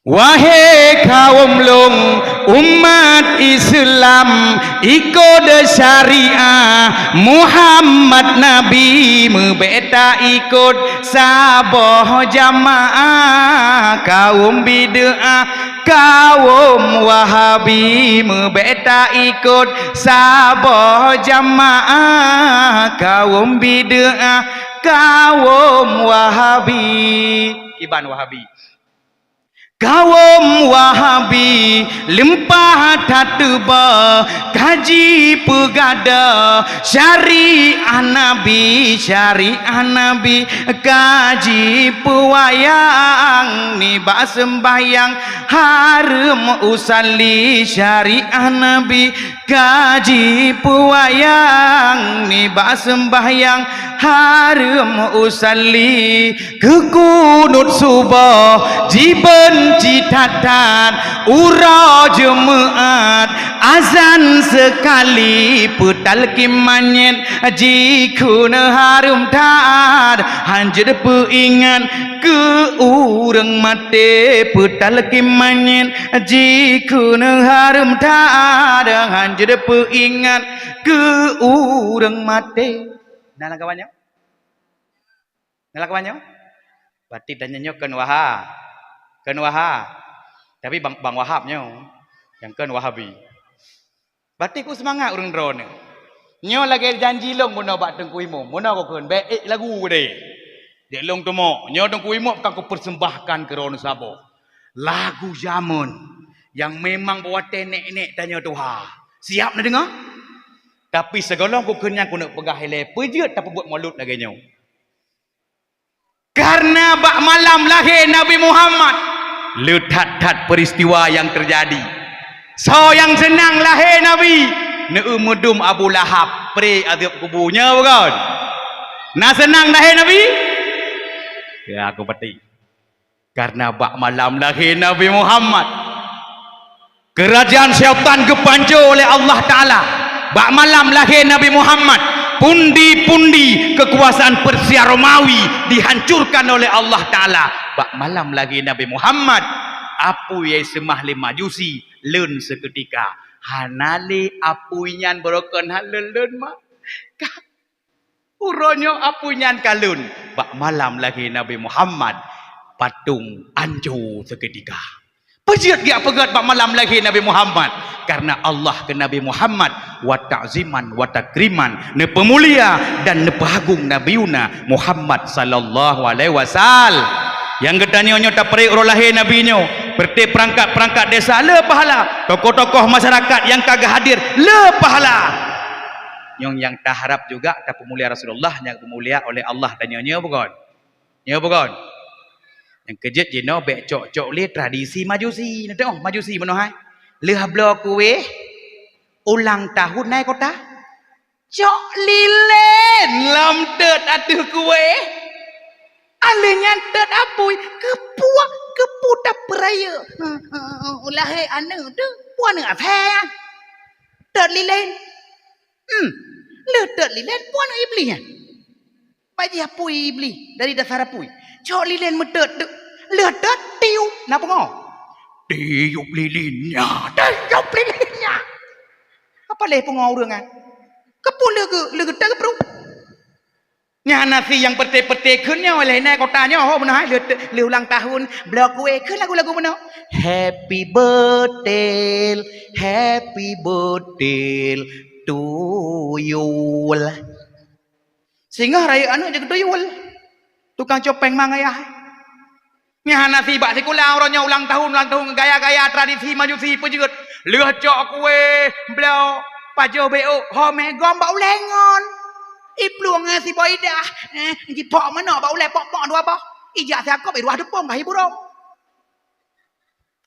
Wahai kaum long umat Islam ikut syariah Muhammad Nabi membeta ikut saboh jamaah kaum bid'ah kaum Wahabi membeta ikut saboh jamaah kaum bid'ah kaum Wahabi. Iban Wahabi kaum Wahabi lempah tatba kaji pegada syariah Nabi kaji pewayang ni bak sembahyang harum usalli syariah Nabi kaji pewayang ni bak sembahyang harum usalli kekunut subah jiben citatan ura jemaat azan sekali putal kimanyet jikuna harum taat hanjir peingat ke urang mate putal kimanyet jikuna harum taat hanjir peingat ke urang mate. Nala kawannya berarti tanya kan Wahab tapi bang Wahabnya yang kan Wahabi berarti ku semangat urang drone nyo lagi janji long mono bak tengku imo mono ko kan baik lagu de dek long temo nyo tengku imo kan ku persembahkan ke rono sabo lagu zaman yang memang buat nek tanya Tuhan siap nak dengar tapi segala ku kenyang ku nak pegah hele pejut tak buat maulud lagi nyo karena bak malam lahir Nabi Muhammad letat-tat peristiwa yang terjadi. So yang senang lahir Nabi neumudum Abu Lahab pre azab kuburnya bukan. Nah senang lahir Nabi? Ya aku peti. Karena bak malam lahir Nabi Muhammad kerajaan syaitan kepanjo oleh Allah Ta'ala. Bak malam lahir Nabi Muhammad pundi-pundi kekuasaan Persia Romawi dihancurkan oleh Allah Ta'ala. Bak malam lagi Nabi Muhammad apu ye semahli majusi leun seketika hanali apuinyan borokan haleleun mah uronyo apunyan kalun. Bak malam lagi Nabi Muhammad patung anju seketika. Pejiat dia pegat bak malam lagi Nabi Muhammad. Karena Allah ke Nabi Muhammad wa ta'ziman wa takriman, ne pemulia dan ne pahagung nabiuna Muhammad sallallahu alaihi wasallam. Yang gedanyonyo tak peri urut lahir nabinyo, berti perangkat-perangkat desa le pahala, tokoh-tokoh masyarakat yang kagak hadir le pahala. Yang tak harap juga tak pemulia Rasulullah yang pemulia oleh Allah dan nyonya bukan. Ya bukan. Yang kejut jeno bek cok-cok le tradisi majusi. Nanti majusi mana hai? Le hablo kue ulang tahun naik kota. Cok lilen lam tet atuh kue. Alenya tet apui kepuak kepudak peraya. Ulah he anu tu puan ngah phe. Tet lilen. Letet lilen puan iblis kan. Bagi apui iblis dari dasar apui. Cok lilen metet letet tiu napa ngau? Tiup lilinnya. Tiup lilinnya. Apa leh pengau dengan? Kepun lega tak perlu. Nya nasi yang pete-pete kunnya oleh naik kotanya oh benar le ulang tahun blok kue kun lagu-lagu mana? Happy birthday to you. Sehingga raya anu je tuyul. Tukang copeng mangayah. Nya nasi bak sekulah orangnya ulang tahun gaya-gaya tradisi majusi pejut. Leh cok kue blau pajo beo home gom bau lengon. Ipluang si boidah. Jipok mana bau le pok-pok dua apa? Ijak saya kau beruah depong kai burung.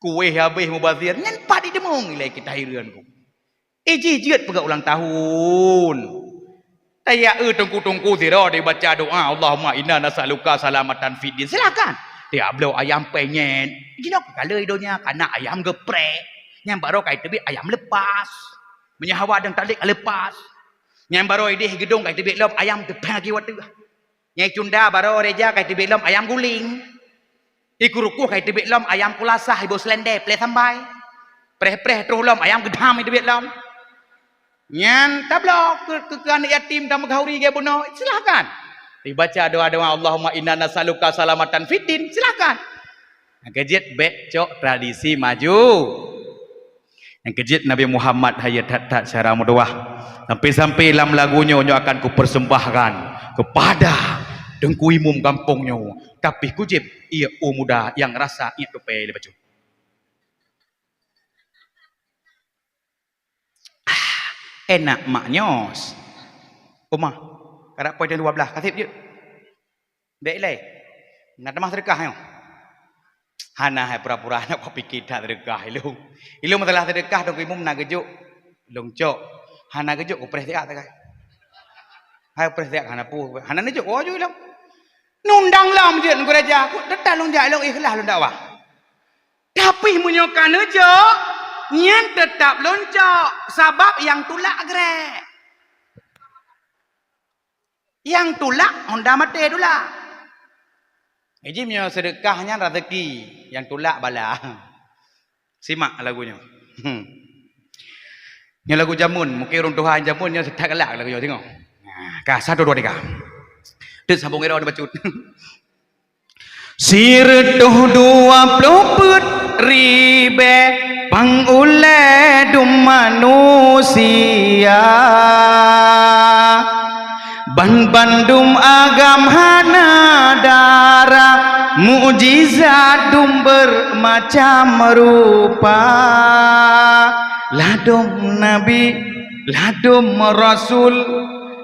Kue habis mubazir ngan padi demung ilai kita hirian ku. Iji-jiat pegak ulang tahun. Taya tungku-tungku zira dia baca doa Allahumma inna nas'aluka salamatan fid din. Silakan. Dia beliau ayam penyen. Jinok kalau idonya karena ayam geprek. Yang baru kai tebik ayam lepas. Menyahawa dan talik lepas. Yang baru idih gedung kai tebik lom ayam tepang lagi waktu. Yang cunda baru reja kai tebik lom ayam guling. Iku rukuh kai tebik lom ayam kulasah ibu selendai play sambai. Preh-preh terus lom ayam gedam kai tebik lom. Nyan tablok ke anak yatim dan menghauri ge buno silakan. Dibaca doa-doa Allahumma inna nas'aluka salamatan fiddin silakan. Yang kejit becok tradisi maju. Yang kejit Nabi Muhammad hayat hatta cara mudoah. Sampai-sampai dalam lagunya nyo akan kupersembahkan kepada dengku imum kampungnya. Tapi kujib ia muda yang rasa ia tupai le baca. Enak maknyos. Umah. Karak poin 12 kasih je. Dek leh. Nak temah sedekah yo. Hana hai pura-pura nak kau fikir tak sedekah ilu. Ilu masalah sedekah dong imum nak gejuk. Long cok. Hana gejuk ko pres tak tak. Hai pres tak hana pu. Hana ni juk ojo ilu. Nundang lam je ku raja. Ku tetap long jak long ikhlas long dakwah. Tapi munyokan aja. Nyan tetap loncok sebab yang tulak grek. Yang tulak Honda mati tulak. Ijimnya sedekahnya rezeki, yang tulak bala. Simak lagunya. Yang lagu jamun, mungkin orang Tuhan jamunnya setak kelak lagunya tengok. Nah, kah 1 2 3. Dit sambung era bacut. Sirtuh 20 ribe pangule dum manusia ban bandum agam hana dara mukjizat dum bermacam rupa ladum nabi ladum rasul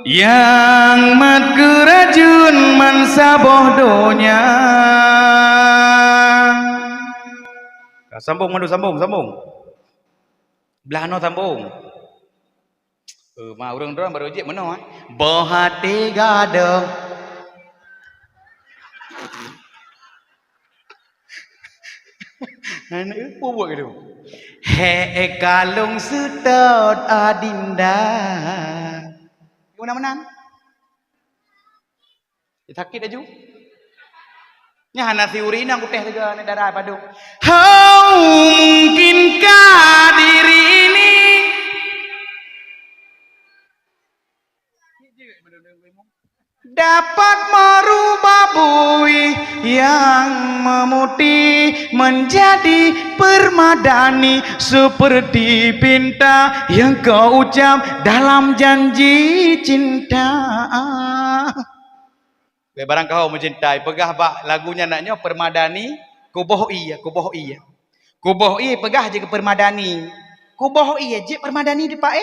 yang mat kerajun mansaboh donya. Sambung madu sambung. Belah no sambung. Mah urang baru je mana Bahati gada. Anak apa buat gitu? He kalung sutot adinda. Gimana menang? Sakit aju. Nya hana siuri nang kuteh juga ni darah padu. How mungkinkah diri ini dapat merubah bui yang memutih menjadi permadani seperti pinta yang kau ucap dalam janji cinta. Barang kau mencintai pegah bak lagunya naknya permadani kuboh iya pegah je ke permadani kuboh iya je permadani depa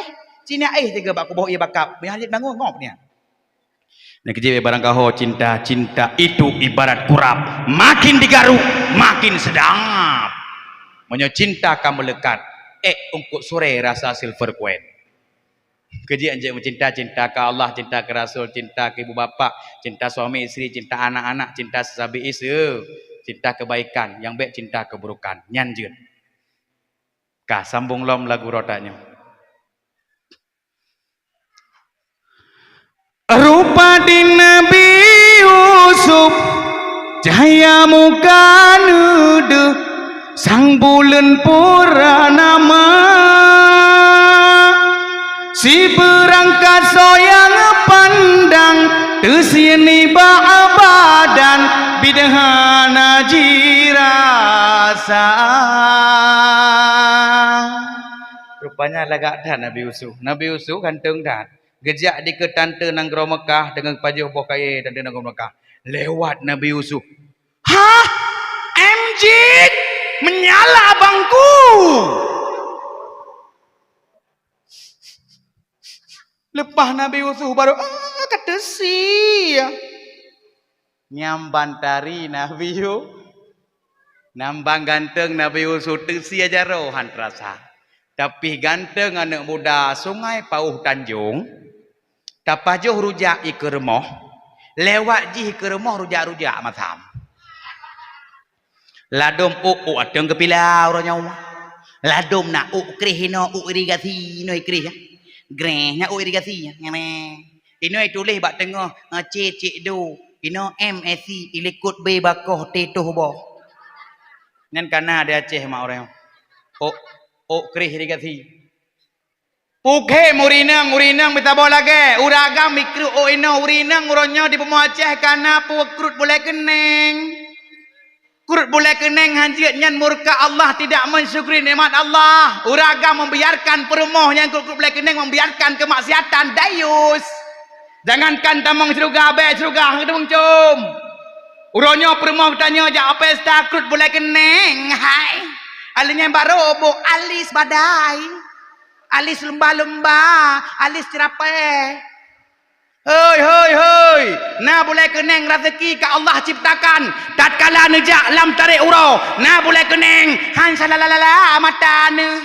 cina juga bak kuboh iya bakap biar bangun ngop ni. Nak kejip barang kau cinta itu ibarat kurap makin digaruk makin sedap. Menyo cinta kamu melekat ungkuk sore rasa silver coin. Kejip anje cinta ke Allah, cinta ke Rasul, cinta ke ibu bapa, cinta suami isteri, cinta anak-anak, cinta sesabi isu, cinta kebaikan, yang baik cinta keburukan. Nyanjun. Kah sambung lom lagu rodanya. Rupa di Nabi Yusuf, cahaya muka nudu, sang bulan purnama. Si berangkat soyang pandang Tesini ba'abadan Bidhana jirasa. Rupanya lagak dah Nabi Yusuf. Nabi Yusuf ganteng dah. Gejak di ke tante Nanggro Mekah dengan pajuh bokai tante Nanggro Mekah. Lewat Nabi Yusuf. Hah? MJ menyala abangku. Lepas Nabi Yusuf baru kata si nyamban tari Nabi Yusuf nambang ganteng Nabi Yusuf tesi aja rohan terasa. Tapi ganteng anak muda sungai Pauh Tanjung tapajuh rujak ikermoh lewat ji ikermoh rujak-rujak matam ladom adeng kepilau ronya ladom nak krihino irigasi no ikrih grehnya irigasi ngene ino tulis bak tengah c do ino MSc ilikut b bakoh tetuh bo ngan kana ada Aceh mak orang krih irigasi pukhe murinang minta bola lagi uragam mikru ino urinang uronyo di Pemo Aceh kana pukrut boleh keneng kurut boleh keneng hanjit nyan murka Allah tidak mensyukuri nikmat Allah. Uragam membiarkan perumoh yang kurut boleh keneng membiarkan kemaksiatan dayus. Jangankan tamang ceruga be ceruga gedung cum. Uronyo perumoh tanya jak pesta kurut boleh keneng. Hai. Alinya barobo alis badai. Alis lembah-lembah, alis cerapai. Hoi. Nah boleh keneng rezeki ke Allah ciptakan. Tatkala nejak lam tarik uro. Nah boleh keneng han salalala mata ne.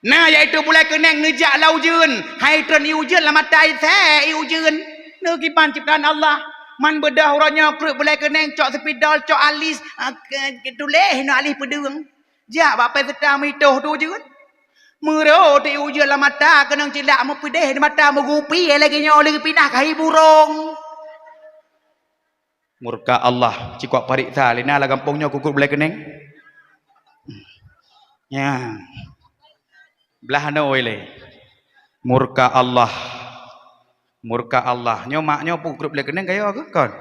Nah iaitu boleh keneng nejak laujun. Hai tren iujun la mata ite iujun. Ne kipan ciptaan Allah. Man bedah uranya krut boleh keneng cok sepidol cok alis ketuleh no alis pedung. Jak bapai sedang mitoh tu je. Mero ti ujian la mata kenang cilak mo pideh di mata mo gupi lagi nyo lagi pindah kai burung. Murka Allah cikuak parik ta lina la kampungnya kukur boleh keneng. Ya. Belah no le. Murka Allah. Nyo maknyo kukur boleh keneng kayo ke kon?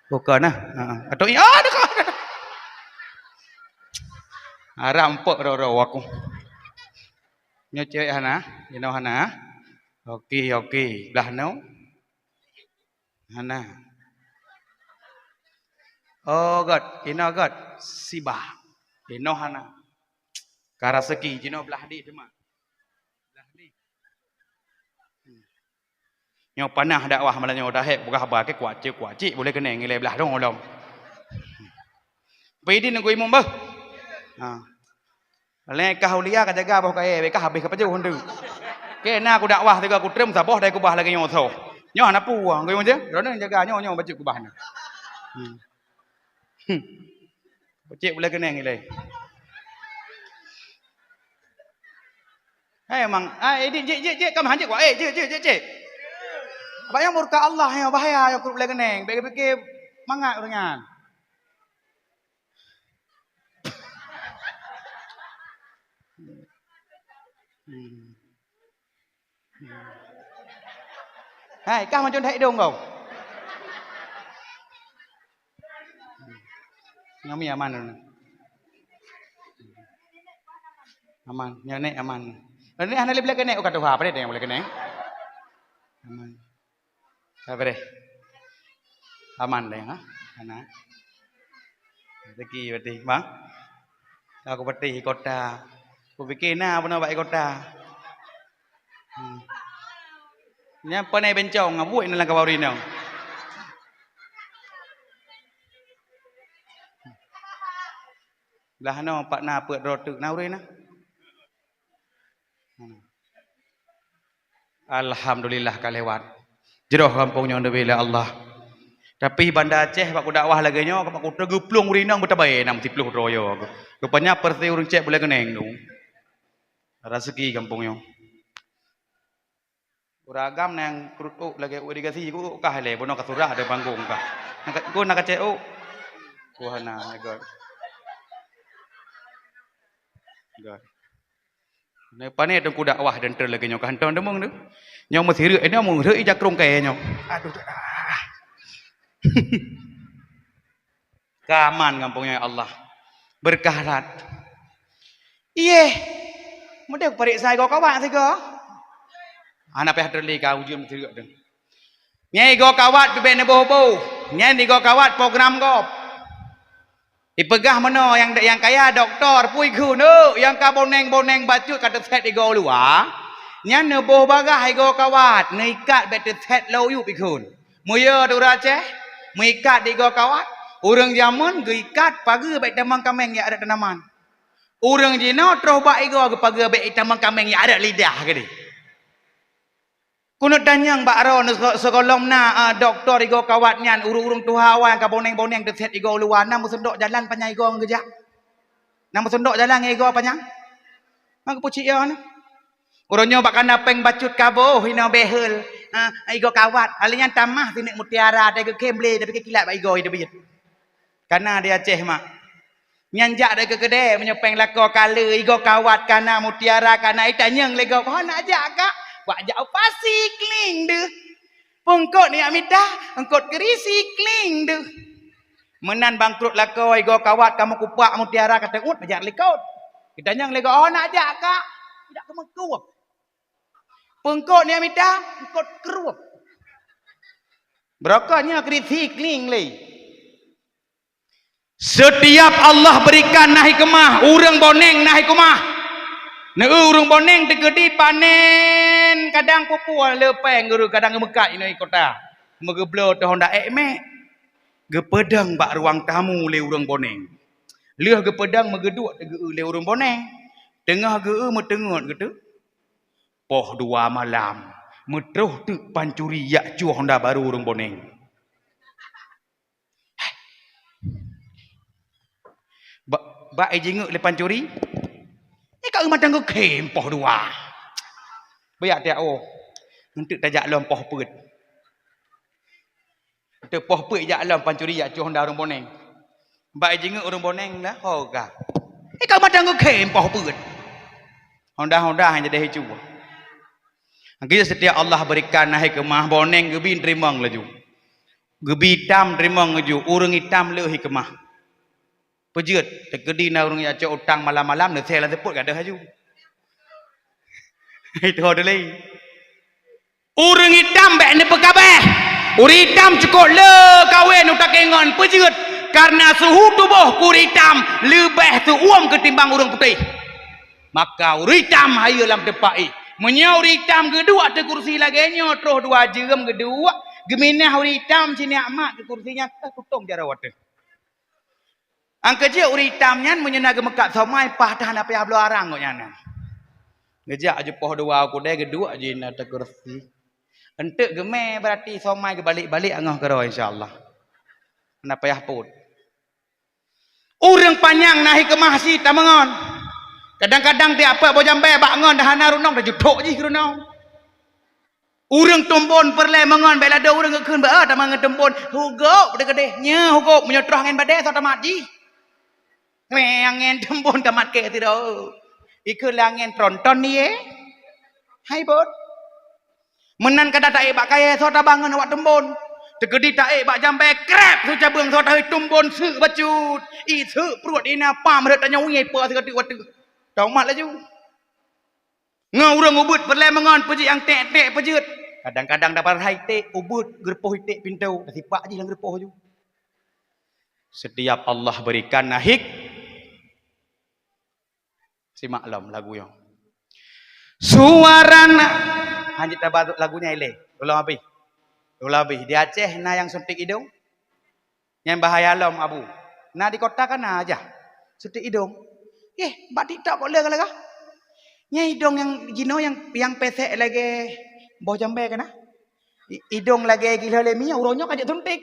Bukan nah. Atau dekat. Rampok ro aku. Nyo cewek hana, hana. Okey. Belah no. Hana. Oh God, God. Sibah. Hana. Karaseki jino belah di cuma. Belah di. Nyo panah dakwah malanyo dah hek bugah ba ke kuacik boleh kena ngilai belah dong olom. Pedi nunggu imam bah. Lekah ulia ka jaga boh kae bekah habis ka paju hundu. Kena aku dakwah tiga aku trem saboh dai kubah lagi nyo tho. Nyo hana puang kowe je. Rono jaga nyo baju kubah na. Bocik boleh kena ngilai. Emang ini je kam hanjik wa je. Abang yang murka Allah yang bahaya yang kuruk keneng. Baik fikir mangat orangnya. Hai, kah macam dah hidung kau. Ngami aman tu. Aman, nyanek aman. Ini hanya boleh kena kata apa dia yang boleh kena. Aman. Apa deh? Aman deh, ha? Anak. Rezeki berarti, bang. Aku berarti kota. Aku fikir nak apa nak buat kota. Nya apa ni bencong ngabuh ini lang kabau rinang. Lah no pak na pet rotuk na uri na. Alhamdulillah kalewat. Jeroh kampungnya under bila Allah. Tapi Banda Aceh pak ku dakwah lagi nyo pak ku tegeplung rinang betabai 60 royo. Rupanya perti urang cek boleh keneng tu. Rezeki kampungnya. Uragam nang kurut lagi irigasi ku kah le bono kasurah ada panggung kah. Ku nak cek Kuhana God. God. Này pane trong ku dakwah dan terlagi nyo kanton demong tu. Nyo mesti rek ina mung rek jakrong kae nyo. Aduh. Keaman kampungnya Allah. Berkahrat. Iye. Mudah parik sai kau kawat sai kau. Anak peh terli kau ujian mesti rek tu. Nyai go kawat bebe ne boh-boh. Nyai ni go kawat program go. Dipegah mana yang kaya doktor pui khu nu yang ka boneng bacut kata set igo luar. Nya ne boh bagah igo kawat ne ikat bet set low yu pikun. Muya tu race mengikat igo kawat. Urang zaman ge ikat pagi bet tamang kameng ya ada tanaman. Urang jino troh ba igo ge pagi bet tamang kameng ya ada lidah ke di. Kuno tanyang Mbak Ron sekolom na doktor igo kawat nyan urung-urung tuhawan ka boneng-boneng deset igo luar nam sendok jalan panyai igo ngejak. Nam sendok jalan igo panyang. Mang puci yo na. Uronyo bak kana peng bacut kabo hina behel. Igo kawat alinya tamah tinik mutiara de ke kemble de ke kilat ba igo ide biyet. Kana dia Aceh mak. Nyanjak de ke gede menyepeng lako kala igo kawat kana mutiara kana itanyang lego ko nak ajak kak. Wak jak pasi kling deh. Pengkot ni amita, pengkot kerisi kling deh. Menan bangkrut lako igo kawat kamu kupak mutiara kata ut bajak likot. Kita nyang lego nak ajak kak. Tidak kamu kuat. Pengkot ni amita, pengkot keruap. Berakanya kerisi kling le. Setiap Allah berikan nahi kemah, urang boneng nahi kemah. Urung boneng tegedi panen kadang pupuan lepeng guru kadang gemekat ini kota megeblo to honda me gepedang bak ruang tamu le urang boneng leuh gepedang megeduk le urang boneng tengah ge metengot gitu poh 2 malam metroh tu pancuri yak cu honda baru urang boneng bak ejinguk le pancuri kau macam kau kempoh 2. Bayak dia untuk tajak lom poh put. Untuk poh put jak lom pancuri jak cu honda urang boneng. Mbak jenguk urang boneng dah hoga. Kau macam kau kempoh put. Honda hanya dah cu. Kita setiap Allah berikan nahi kemah boneng gebi terimang laju. Gebi hitam terimang laju, urang hitam leuh hikmah. Pejut tegedi na urang ya cok utang malam-malam ne sel seput gak ada haju. Itu dele. Urang hitam bek ne pekabeh. Urang hitam cukup le kawin utak kengon pejut karena suhu tubuh urang hitam lebih tuum ketimbang urang putih. Maka urang hitam hayu lam tepai. Menyau urang hitam kedua te kursi lagi nyo troh 2 jam kedua geminah urang hitam sini amak ke kursinya tutung jarawat te. Angka je uri hitam nyan menyenaga mekat somai pah tahan apa yang belum arang kok nyan. Ngejak je poh 2 aku deh gedua je na kursi. Entek gemeh berarti somai ke balik-balik angah kero insyaallah. Kenapa ya put. Urang panjang nahi ke masjid tamangon. Kadang-kadang dia apa bo jambe bak ngon dah na runong dah jutok je runong. Urang tumbon perle mangan belada urang keun ba ta mangan tumbon hugok gede nya hugok menyotroh ngan bade sa tamat ji ngen tumbon tamat ke ti do ikut langen tronton ni hai bot menan kada tae bak kaya so ta bangun awak tumbon tegedi tae bak jambe krep su cabung so ta tumbon su bacut i su perut ina pam re tanya wi pe sekati wat tong mat laju ngau urang ubut perle mangan peji yang tek pejut kadang-kadang dapat hai tek ubut gerpoh tek pintau sipak ji lang gerpoh ju setiap Allah berikan nahik simak lam lagu yang suarana hanjit lagunya ile ulang habis di Aceh na yang suntik hidung yang bahaya lam abu na di kota kan aja suntik hidung bak TikTok kok le kala nya hidung yang gino yang pesek lagi boh jambe kana hidung lagi gila lemia uronyo kajak suntik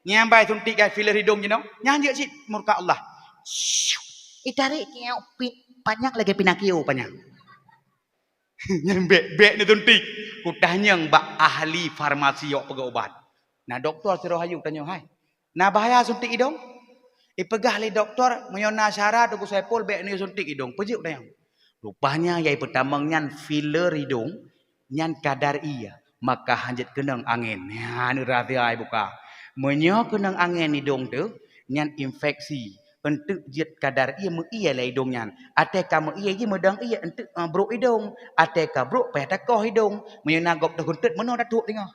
nyambai suntik kai filler hidung gino nyanjek sit murka Allah itarik kau panjang lagi pinakio panjang bek ni suntik kutahnya bak ahli farmasi yok pegak obat nah doktor suruh hayu tanya hai nah bahaya suntik hidung pegah le doktor menyona syarat aku sepol bek ni suntik hidung pejuk tanya rupanya yai pertama nyan filler hidung nyan kadar iya maka hanjat kenang angin ya ni rahsia ai buka menyo kenang angin hidung tu nyan infeksi untuk jet kadar ia mu ia le hidung nyan ate kamu ia ji medang ia untuk bro hidung ate ka bro peh takoh hidung menyona gop dah kuntut meno datuk tengah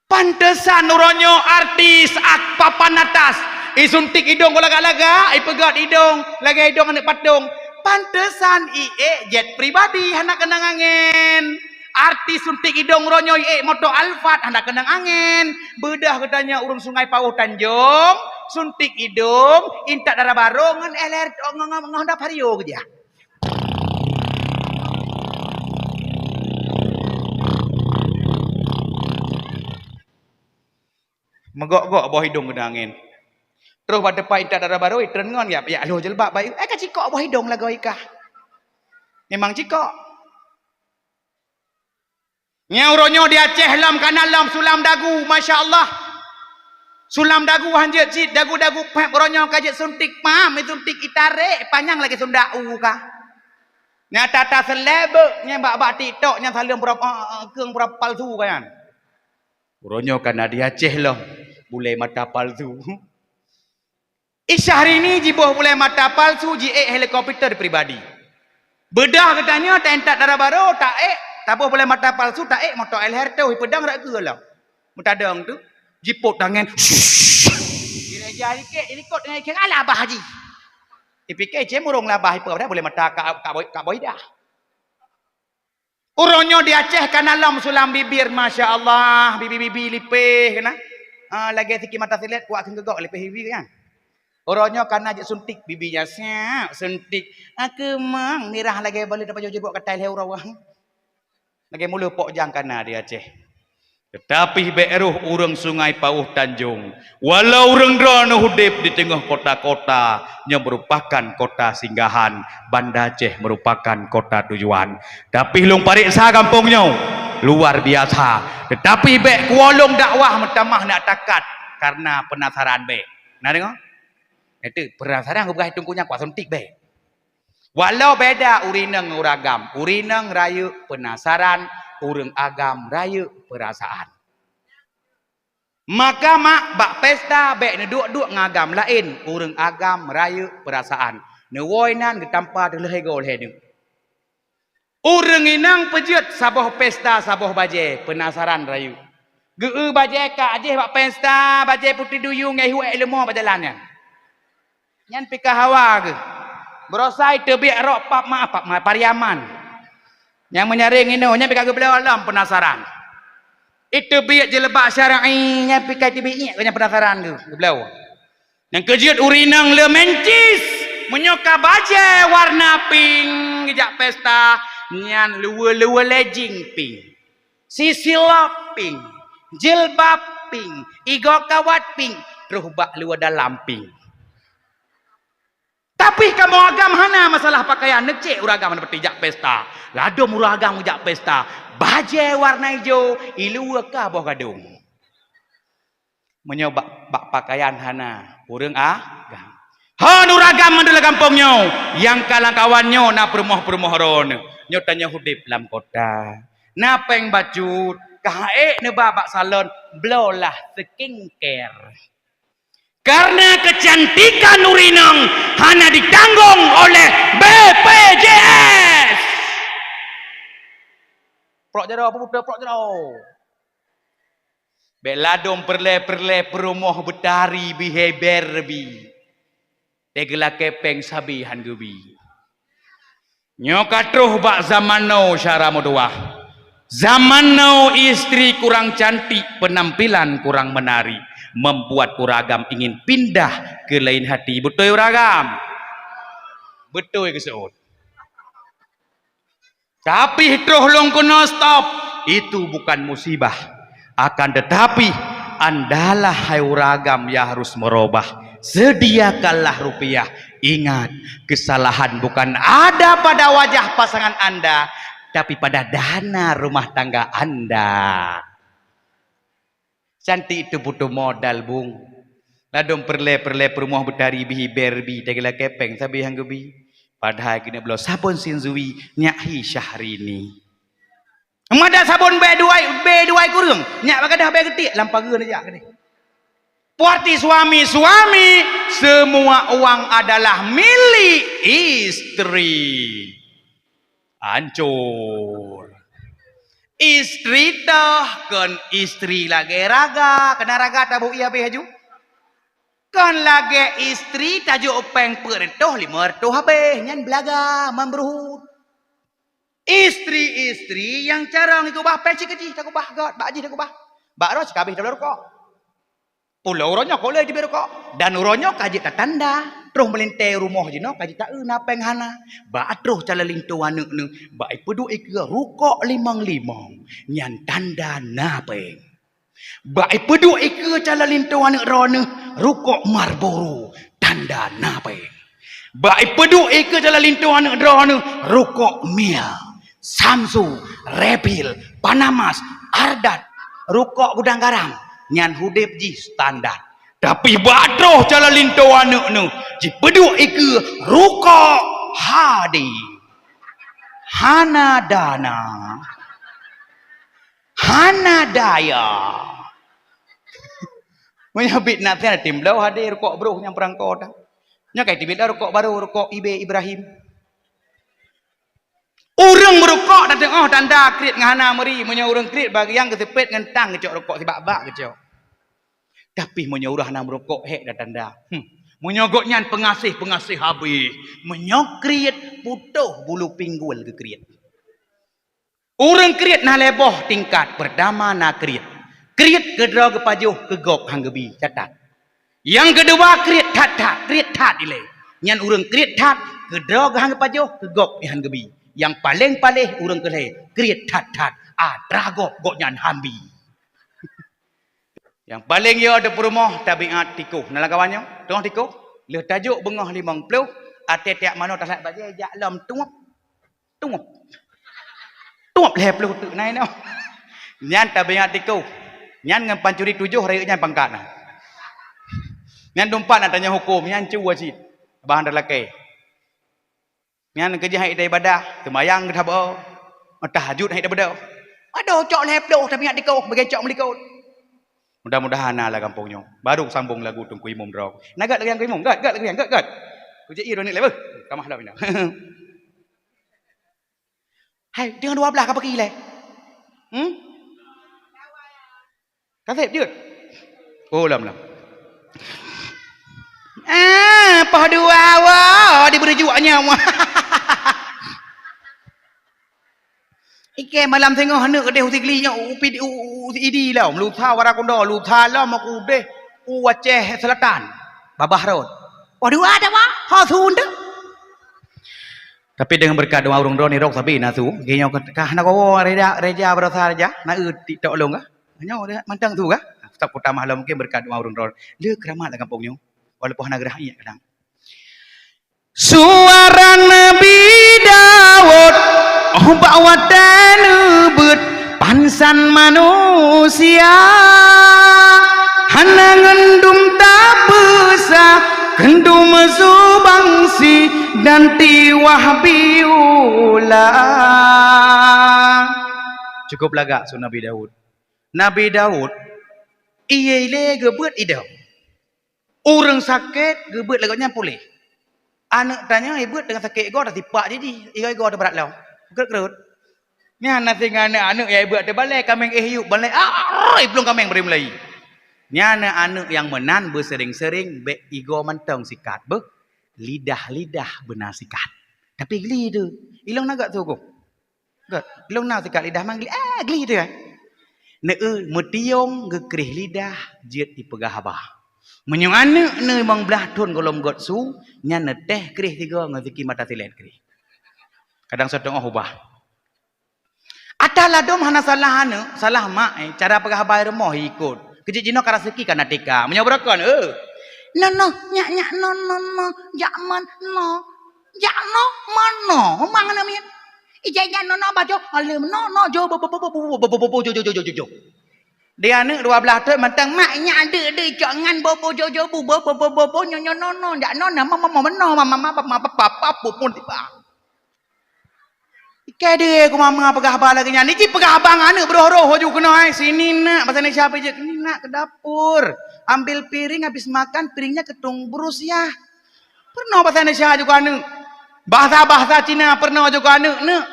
pantesan nuronyo artis papan atas suntik hidung laga-laga pegat hidung lagi hidung anak patung pantesan jet pribadi hendak kenang angin artis suntik hidung ronyo motor Alphard hendak kenang angin bedah katanya urung Sungai Pauh Tanjung suntik hidung intak darah baru ngan LR ngah vario ke dia megok-gok bawah hidung kena angin terus pada depan intak darah baru tren ngon ya lo jelbak baik ka cikok bawah hidung lagu ikah memang cikok nyauronyo di Aceh lam kanal lam sulam dagu masya-Allah sulam dagu hanjat cit dagu-dagu pep ronyo kajet suntik pam suntik itare panjang lagi sundau kah nya tata selebe nya bak-bak TikTok nya saling keung berapa palsu kan ronyo kana di Aceh lah boleh mata palsu hari ini jiboh boleh mata palsu ji helikopter pribadi bedah katanya tentak darah baru tak boleh mata palsu tak motor LR tu pedang rak ke lah mutadang tu jipot tangan kira jari ke ini kok dengan ikan ala bah haji ipike je murung labah ipa dah boleh mata kak boy dah uronyo di Aceh kanalam sulam bibir masya-Allah bibi-bibi lipeh kena lagi sikit mata silet kuat gegok lipeh bibi kan uronyo kana je suntik bibinya siap suntik mang mirah lagi balik dapat jebok katai leh urawang lagi mulu pok jang kana di Aceh tetapi beeruh urang Sungai Pauh Tanjung walau urang drono hudip di tengah kota-kota yang merupakan kota singgahan Banda Aceh merupakan kota tujuan tapi long parik sah kampungnya luar biasa tetapi be kuolong dakwah metamah nak takat karena penasaran be nah dengar itu penasaran bukan tungkunya kuat suntik be walau beda urineng uragam urineng rayu penasaran urang agam rayu perasaan maka mak bak pesta bek ne duk-duk ngagam lain urang agam rayu perasaan ne woinan getampa de leh gol he urang inang pejut saboh pesta saboh baje penasaran rayu geu baje ka aje bak pesta baje putih duyung ngai huai lemo berjalan nyan pika hawa ke berosai tebiak rok pap ma pariaman yang menyaring ini nya pika gebel alam penasaran itu biak je lebak syar'i nya pika tibinya nya penasaran tu gebel yang kejut urinang le mencis menyoka baje warna pink gejak pesta nyan luwe-luwe legging pink sisilap pink jilbab pink igo kawat pink terus bak luwe dalam pink tapi kamu agam hana masalah pakaian necek uragam seperti jak pesta Ladom uragam ujak pesta. Bajai warna hijau, ilu ka boh gadung. Menyobak bak pakaian hana, urang agam. Han uragam mandala kampungnya, yang kalang kawannya na permoh-permoh ron. Nyo tanya hudip lam kota. Na peng bacut, kae ne babak salon, blolah skincare. Karena kecantikan urinang hanya ditanggung oleh BPJS. Prok jero apa budak prok jero. Beladom perle perumah betari biheber bi. Tegela kepeng sabi han gubi. Nyokatruh bak zaman now syara modoah. Zaman now istri kurang cantik, penampilan kurang menarik, membuat uragam ingin pindah ke lain hati. Betul uragam? Betul ke seut? Tapi terus long kena stop. Itu bukan musibah. Akan tetapi andalah hai uragam yang harus merubah. Sediakanlah rupiah. Ingat, kesalahan bukan ada pada wajah pasangan Anda, tapi pada dana rumah tangga Anda. Cantik itu butuh modal, bung. Ladom perle perumah betari bihi berbi tegela kepeng sabi hanggubi. Padahal kena belum sabun sinzui nyahi Syahrini. Amada sabun B2 kurung. Nyak bagadah B ketik lampageun aja gede. Puarti suami semua uang adalah milik istri. Hancur. Istri tah kan istri lagi raga, kena raga tabu iya be haju. Kan lagi istri tajuk peng pertoh lima retoh habis nyan belaga membruhut. Istri-istri yang carang itu bah peci kecil tak ubah god bak ji tak ubah. Bak ro sekabeh dalam rokok. Pulau uronyo koleh di berokok dan uronyo kaji tak tanda. Terus melintai rumah je no kaji tak napeng hana. Bak terus cala lintu anak ne. Bak pedu ikra rokok limang nyan tanda napeng. Bak pedu ikra cala lintu anak rone rokok Marlboro tanda napeng. Bak pedu ikra cala lintu anak rone rokok Mia. Samsu, Rebil, Panamas, Ardat, rokok gudang garam, nyan hudip ji standar. Tapi batroh cala lintu anak nu, ji pedu ike rokok Hadi, Hana Dana, Hana Daya. Menyabit nanti ada tim belau Hadi rokok bro yang perang kota. Nyakai tibit rokok baru rokok Ibrahim. Orang merokok dan tengok tanda krit ngana meri punya orang krit bagi yang kesepet ngentang kecok rokok si bak-bak kecok. Tapi punya orang hana merokok hek dan tanda. Menyogoknya pengasih habis. Menyokrit putuh bulu pinggul ke krit. Orang krit nah leboh tingkat berdama na krit. Krit kedua ke pajuh ke gok hanggebi catat. Yang kedua krit tat ile. Nyan orang krit tat kedua ke hangge pajuh ke gok hanggebi. Yang paling urang keleh kriat tat dragok goknyan hambi. Yang paling yo ada perumah tabiat tikuh nalang kawannya tengah tikuh le tajuk bengah 50 ate tiap mano tak bajai jak lam tuap leh pelu tu nai no. Nyan tabiat tikuh nyan ngan pancuri 7 rayanya pangkat nah. Nyan dompat nak tanya hukum nyan cuwa cit bahan dalake. Nyan kerja hai ibadah, sembahyang ke tabo. Tahajud hai ibadah. Aduh cok lepdo tapi nak dikau bagi cok melikau. Mudah-mudahan lah kampungnya. Baru sambung lagu tungku imum drog. Nagat lagi yang imum, gat lagi yang gat. Kerja ironik level. Kamah dah bina. Hai, dengan 12 kau pergi le. Kasih dia. Oh lam. Pah dua wah diberi juaknya. Ike malam tengok anak kedai utiklinya upid idi lah lu tha warakondo lu tha lah mak ude Aceh Selatan Babah Road. Waduh ada wah ha sunda. Tapi dengan berkat doa urang drone rok sabi nasu genyo kah nak ko reja berasa reja na tok long ah. Nyo mantang tu kah? Tak utama lah mungkin berkat doa urang drone. Le keramat lah kampungnya. Walaupun negara iya kadang. Suara Nabi Daud bawatan beut pansan manusia hana ngendum tak besa gendum subangsi dan tiwah biula. Cukup lagak so Nabi Daud. Nabi Daud iye le gebeut idau. Orang sakit gebeut lagaknya pulih. Anak tanya ibu dengan sakit ego dah tipak jadi. Ego dah berat lau. Kerut-kerut. Ni anak tinggal anak ya ibu ada balik kameng hiup balik. Belum kameng beri mulai. Ni anak yang menan bersering-sering be ego mentong sikat be. Lidah-lidah benar sikat. Tapi geli tu. Ilong nak tu kok. Ilong nak sikat lidah mang geli. Geli tu kan. Metiong gekrih lidah jet dipegah abah. Menyong anak ne mang belah tun kolom got su nya ne teh krih tiga ngaziki mata tilet krih. Kadang sedang ubah. Atalah dom hana salah anak, salah mak cara pegah bayar moh ikut. Kejik jino karaseki kana tika. Menyobrakon no jakman no. Jakno mano mang namanya. Ijanya no bajo alim no jo jo. Dia anak 12 tahun mentang maknya ada jangan bobo jojo bu bobo nyonya no ndak no nama mama papa pun tiba. Ike dia ku mama pegah abang lagi ni ci pegah abang anak beroroh ju kena sini nak pasal ni siapa je ni nak ke dapur ambil piring habis makan piringnya ketung brus ya. Pernah pasal ni siapa juga anak. Bahasa Cina pernah juga anak nak.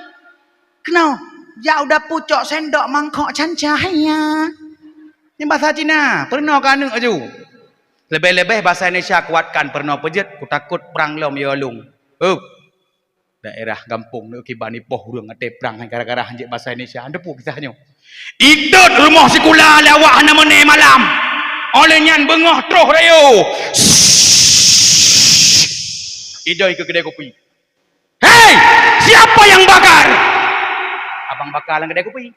Kenal? Ya udah pucuk sendok mangkok cancahnya. Ini bahasa Cina. Pernah ke anak aju? Lebih-lebih bahasa Indonesia kuatkan. Pernah pejet. Ku takut perang lom yolung. Daerah kampung ni kibar ni poh urang ate perang gara-gara hanjik bahasa Indonesia. Anda pun kisahnya. Ikut rumah sekolah lawak hana meneh malam. Oleh nyan bengah troh rayo. Idoi ke kedai kopi. Hei! Siapa yang bakar? Abang bakar lang kedai kopi.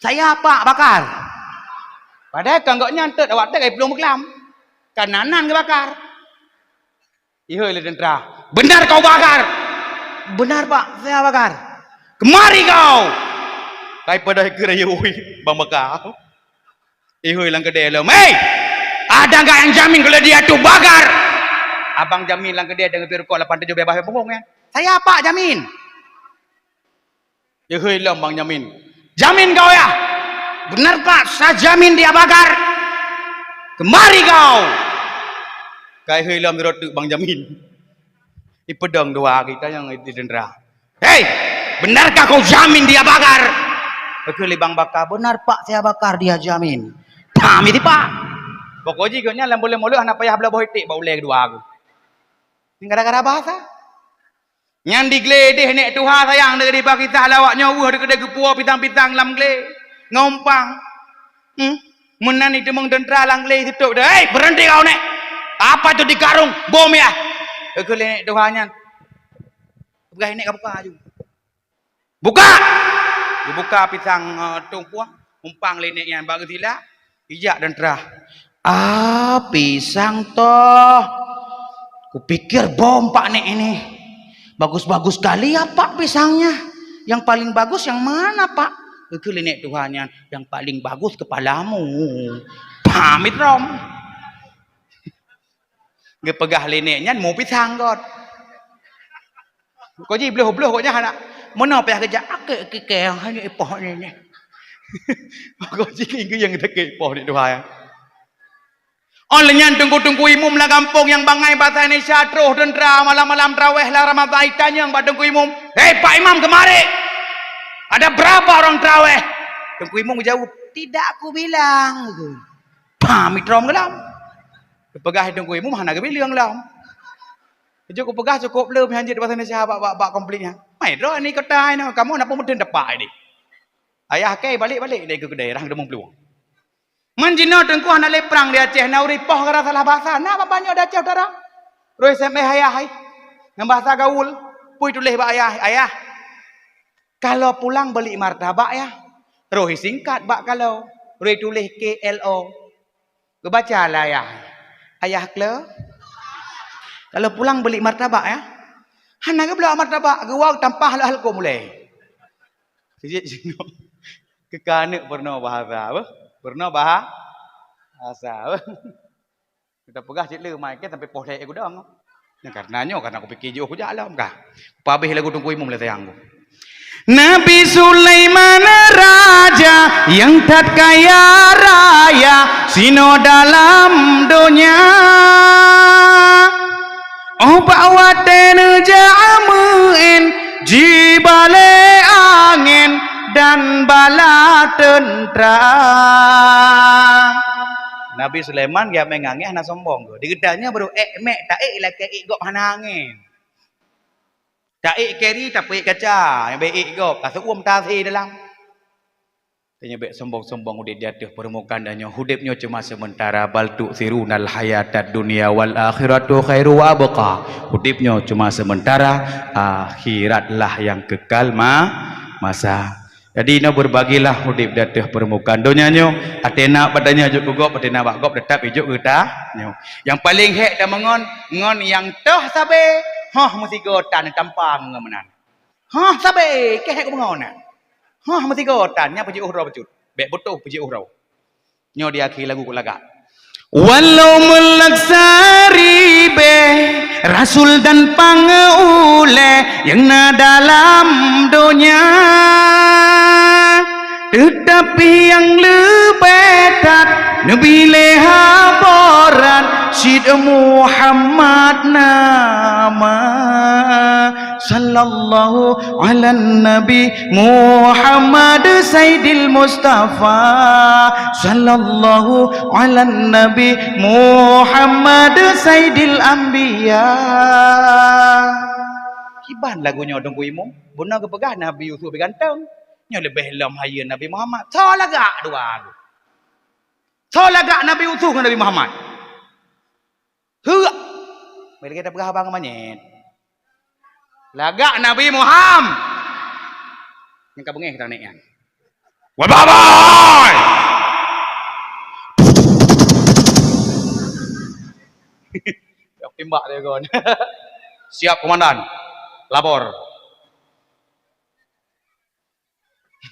Saya Pak bakar. Padahal kan gak nyantet awak tak kai pelung berkelam. Kananan ke bakar. Ihoi le tentera. Benar kau bakar. Benar Pak, saya bakar. Kemari kau. Kai pada keraya oi bang bakar. Ihoi lang kedai lo. Hey! Ada enggak yang jamin kalau dia tu bakar? Abang jamin lang kedai dengan pirkok 87 bebas punggung ya. Saya Pak jamin. Ihoi lo bang jamin. Jamin kau ya. Benar Pak, saya jamin dia bakar. Kemari kau. Kai hilam rotu bang jamin. Di pedang dua kita yang didendera. Hei, benarkah kau jamin dia bakar? Bekali bang bakar, benar Pak saya bakar dia jamin. Pamit Pak. Pokoknya jikanya lam boleh anak payah belah bohitik bau leh dua aku. Ini gara-gara bahasa. Yang digledeh nek Tuhan sayang dari kita lawak nyawa dekat gepua pitang-pitang lam gleh. Ngompang. Menan itu mengdendra lang leh tutup dah. Hei, berhenti kau nek. Apa tu di karung? Bom ya. Aku nek Tuhannya. Buka nek buka aju. Buka. Dibuka pisang tumpuang, umpang lenek yang bagi sila. Ijak dendra. Pisang toh. Kupikir bom Pak nek ini. Bagus-bagus kali ya Pak pisangnya. Yang paling bagus yang mana Pak? Itu lenek Tuhannya yang paling bagus kepalamu. Pamit rom. Dia pegah leneknya mau pisang kot. Kau je beluh-beluh kau je anak. Mana payah kerja? Akak kekeh hanya epoh ni. Kau je yang kita epoh ni Tuhan. Olehnya tunggu-tunggu imum lah kampung yang bangai bahasa Indonesia terus dendra malam-malam tarawih lah Ramadan tanya yang tunggu imum. Hei Pak Imam kemari. Ada berapa orang tarawih? Tengku imam jawab, tidak aku bilang. Pamit rom gelam. Pegah tengku imam hana ke bilang gelam. Cukup pegah cukup belum hanjit bahasa Indonesia bak komplainnya. Mai ro ni kata ni kamu nak mudun depak ni. Ayah kai balik-balik dari ke daerah demung peluang. Manjina tengku hana le perang di Aceh na uri poh gara salah bahasa. Na apa banyak di Aceh utara. Ro SMS ayah hai. Yang bahasa gaul. Pui tulis ba ayah. Kalau pulang beli martabak ya. Rohi singkat bak kalau. Rohi tulis KLO. Kebacalah ya. Ayah kle. Kalau pulang beli martabak ya. Hana ke belah amat nabak gewang tampah lah halko mulai. Kejit jenok. Kekanek pernah bahasa apa? Pernah bahasa apa? Kita pegah cik le mai ke sampai poh lek aku dang. Yang karenanya karena aku fikir jauh aku jalan kah. Pabih lagu tunggu imam le sayang aku. Nabi Sulaiman raja yang tak kaya raya sino dalam dunia. Oh bawa tenu jamuin jibale angin dan bala tentera. Nabi Sulaiman dia mengangin anak sombong ke. Digedanya baru mek tak lah ke gop hana angin. Tak keri tapi kaca yang baik gop. Tak seuam tasi dalam. Tanya baik sombong-sombong udah di atas permukaan dan hidupnya cuma sementara bal tu'thirunal hayatad dunia wal akhiratu khairu wa abqa. Hidupnya cuma sementara, akhiratlah yang kekal masa. Jadi nak berbagilah hidup di atas permukaan dunianya. Atena badannya juk gop, atena bak gop tetap hidup kita. Yang paling hek dah mengon yang toh sabe, mesti gotan tampang ngamenan. Sabe ke hek mengon. Mesti gotan nya puji urau becut. Bek butuh puji urau. Nyo di akhir lagu laga. Walau melaksari be Rasul dan pangeule yang na dalam dunia, tetapi yang lebih tat Nabi lehaboran Sid Muhammad nama sallallahu ala Nabi Muhammad Sayyidil Mustafa sallallahu ala Nabi Muhammad Sayyidil Anbiya. Kiban lagunya dong ku imam buna kepegah Nabi Yusuf berganteng nya lebih lam hayya Nabi Muhammad so lagak dua so lagak Nabi Yusuf dengan Nabi Muhammad heuh bila kita pegah abang manyet lagak Nabi Muhammad yang kabengeh kita naikkan wah babai timbak dia kon. Siap komandan lapor.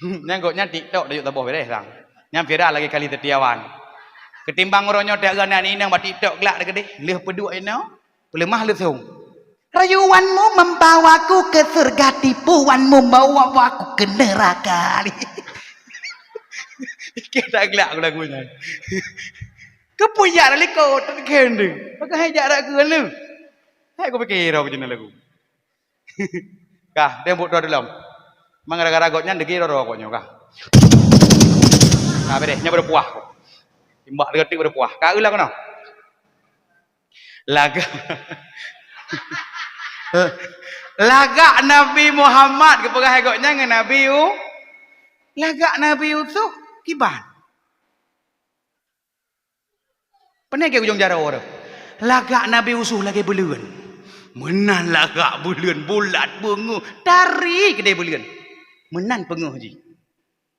Nyanggoknya TikTok dah yuk tabuh beres sang. Nyam viral lagi kali tetiawan. Ketimbang oronyo tak gana ni nang buat TikTok gelak dah gede. Leh peduk ino, pelemah lesung. Rayuanmu membawaku ke surga, tipuanmu membawa aku ke neraka. Kita gelak lagunya. Kepuyak lik kau tak kende. Pakai jarak ke lu. Hai aku fikir aku jenis lagu. Kah, dia buat doa dalam. Mang raga-ragotnya degi doa koknya kah. Nah, bede, nya berpuah. Timbak detik berpuah. Kah ulah kono. Laga. Laga Nabi Muhammad kepegang hegoknya dengan Nabi Laga Nabi Yusuf kiban. Pernah ke ujung jara orang. Laga Nabi Yusuf lagi bulan. Menan laga bulan bulat bungu dari kedai bulan. Menan penguh je.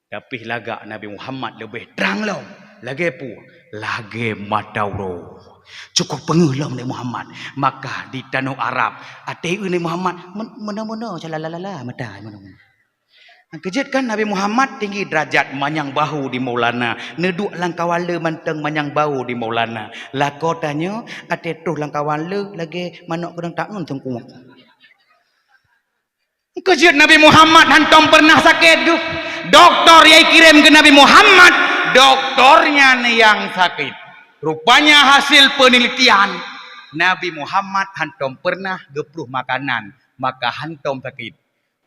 Tapi laga Nabi Muhammad lebih terang lah. Lagi pu, lagi matauro. Cukup penguh lah Nabi Muhammad. Maka di tanah Arab, ati Nabi Muhammad mana-mana calalala mata mana-mana. Kejut kan Nabi Muhammad tinggi derajat manyang bahu di Maulana. Neduk langkawala manteng manyang bahu di Maulana. Lakotanya ate tuh langkawala lagi manok kedang tangan tengkuak. Kejut Nabi Muhammad hantam pernah sakit tu. Doktor yang kirim ke Nabi Muhammad, doktornya ni yang sakit. Rupanya hasil penelitian Nabi Muhammad hantam pernah gepluh makanan, maka hantam sakit.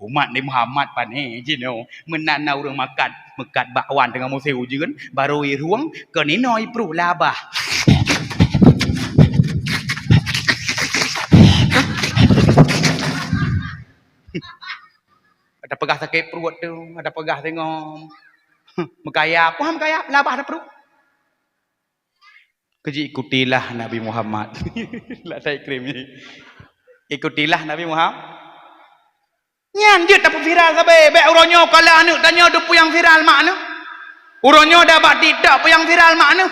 Umat Nabi Muhammad pane jino menanau orang makan mekat bakwan dengan musuh ujian baru ruang keninoi pru labah. Ada pegah sakit perut tu, ada pegah tengok mekayap, paham kayap labah ada perut. Keji ikutilah Nabi Muhammad. Lah saya krim ni. Ikutilah Nabi Muhammad. Nyan dia tak viral sampai baik uronyo kalau anak tanya depu yang viral makna. Uronyo dah bak tidak yang viral makna.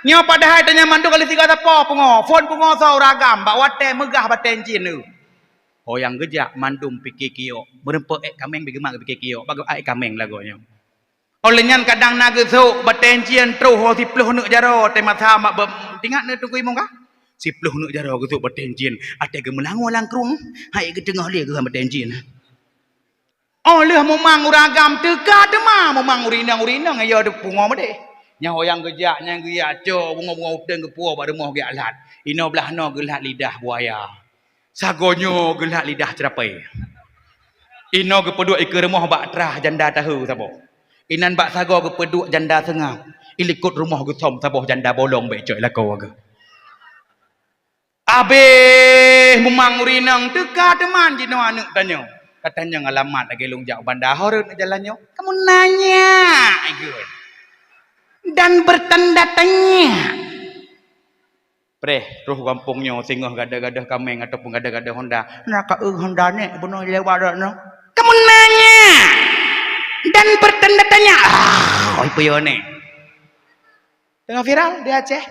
Nyo padahal tanya mandu kali tiga apa pungo, phone pungo sau ragam bak wate megah baten cin tu. Orang gejak mandum pikir kiok. Berempat kameng bigemak pikir kiok. Bagus kameng lagunya. Olehnya kadang naga so bertensian terus ho 10 nak jaro tema sama tingkat nak tunggu imong kah? 10 nak jaro gitu bertensian. Ate ke melango langkrung. Hai ke tengah dia ke bertensian. Oleh memang uragam teka demah memang urinang ayo de pungo mede. Nya hoyang gejak nya gejak co bunga-bunga uteng ke puo pada moh ge alat. Ino belah no gelat lidah buaya. Sagonyo gelat lidah cerapai. Ino ke peduk ikut rumah bak terah janda tahu sabo. Inan bak sago ke peduk janda tengah. Ilikut rumah ke som sabo janda bolong be coy lako ke. Abe memang urinang teka teman jino anak tanyo. Katanya ngalamat lagi lungjak bandar horut jalannya. Kamu nanya. Dan bertanda tanya. Pre, roh kampungnya singgah gada-gada kameng ataupun gada-gada Honda. Nak Honda ni bunuh lewat no. Kamu nanya dan bertanda tanya. Oi puyo ni. Tengah viral di Aceh.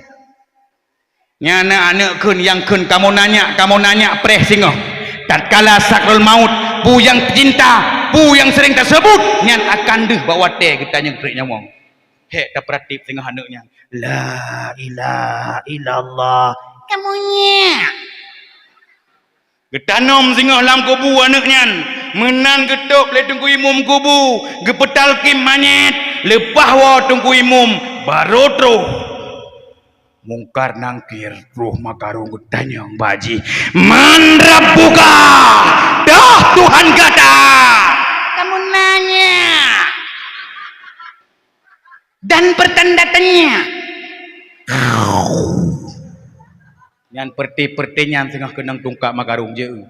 Nyana anak kun yang kun kamu nanya pre singgah. Tatkala sakrul maut, bu yang cinta, bu yang sering tersebut, nyan akan deh bawa teh kita yang prik nyamong. Hek dah pratip tengah anaknya. La ilaha illallah. Kamunya. Getanom singgah lam kubu anaknya. Menang getok le tunggu imum kubu. Gepetal kim manyet. Lepah wa tunggu imum. Barotro. Mungkar nangkir. Ruh makarung getanyang baji. Mandrap buka. Dah Tuhan kata. Kamu nanya. Dan bertanda tanya. Yang perti-pertinya tengah kenang tungkak makarung je.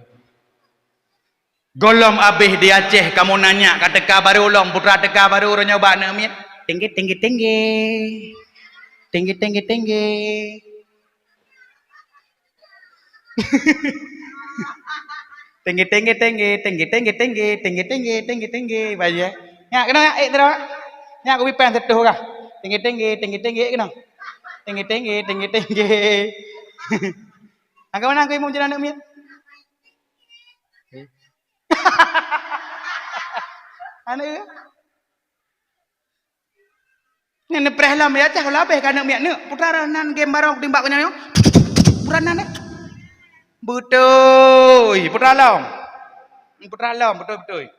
Golom abih di Aceh kamu nanya kata baru long putra teka baru orang nyoba nak miat. Tinggi. Tinggi. Baja. Ya kena terus. Nya aku pipen setuh kah? Tinggi kena. Tinggi. Angka mana aku mau jalan nak miat? Anak ni prehlam ya cah labeh kan nak miat ni. Putra nan game barang timbak kena ni. Putra nan ni. Betul. Putra lam betul.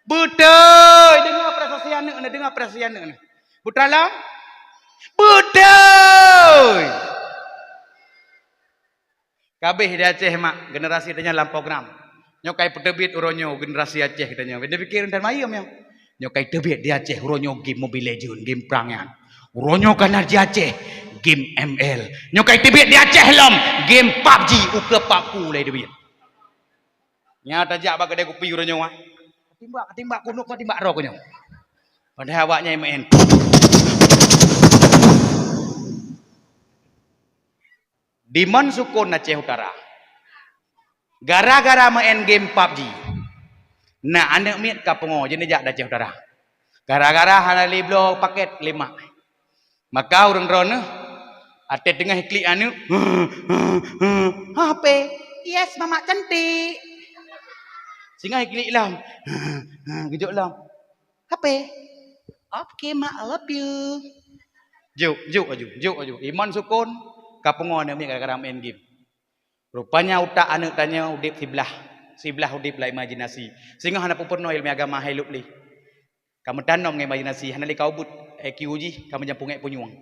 Betul. Dengar perasaan anak ni. Putra lam. Betul. Kabeh di Aceh mak generasi tanya dalam program. Nyokai pedebit uronyo generasi Aceh katanya. Dia fikir dan mayam yang. Nyokai tebit di Aceh uronyo game Mobile Legend, game perangan. Uronyo kanar di Aceh game ML. Nyokai tebit di Aceh lam game PUBG uke papu lai debit. Nya tajak bak kedai kopi uronyo ah. Timbak kunuk kau timbak roh kunyo. Padahal awaknya main. Dimon Sukun Aceh Utara. Gara-gara main game PUBG. Nah anak miat kapungo jenejak Aceh Utara. Gara-gara halali blok paket 5. Maka orang drone ate tengah klik anu. HP. Yes mama cantik. Singa klik lam. Gejuk lam. HP. Okay mak I love you. Juk aju. Iman Sukun kapungo anak miat gara-gara main game. Rupanya utak anak tanya udip sebelah udip lah imajinasi. Sehingga hana pupurno ilmu agama hilup li. Kamu tanam imajinasi. Hana li kau but IQ uji. Kamu jampung punyuang.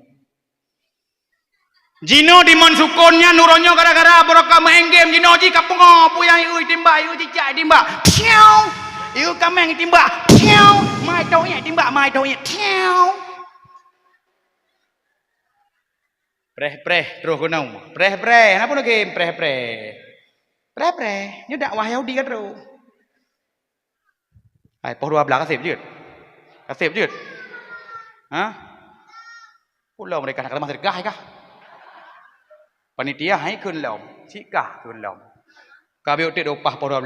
Jino di Monsukonnya nuronyo gara-gara borokam main game. Jino ji kapungo puyang iu timba iu cicak timba. Piau. Iu kameng timba. Piau. Mai taunya timba mai taunya. Piau. Preh terus kunau. Preh. Apa nak game preh. Preh. Ni dakwah Yahudi kan terus. Ai poh 12 kasih je. Hah? Pulau mereka nak masuk gah kah? Panitia hai kun lom. Cikah kun lom. Kabe utik upah poh 12.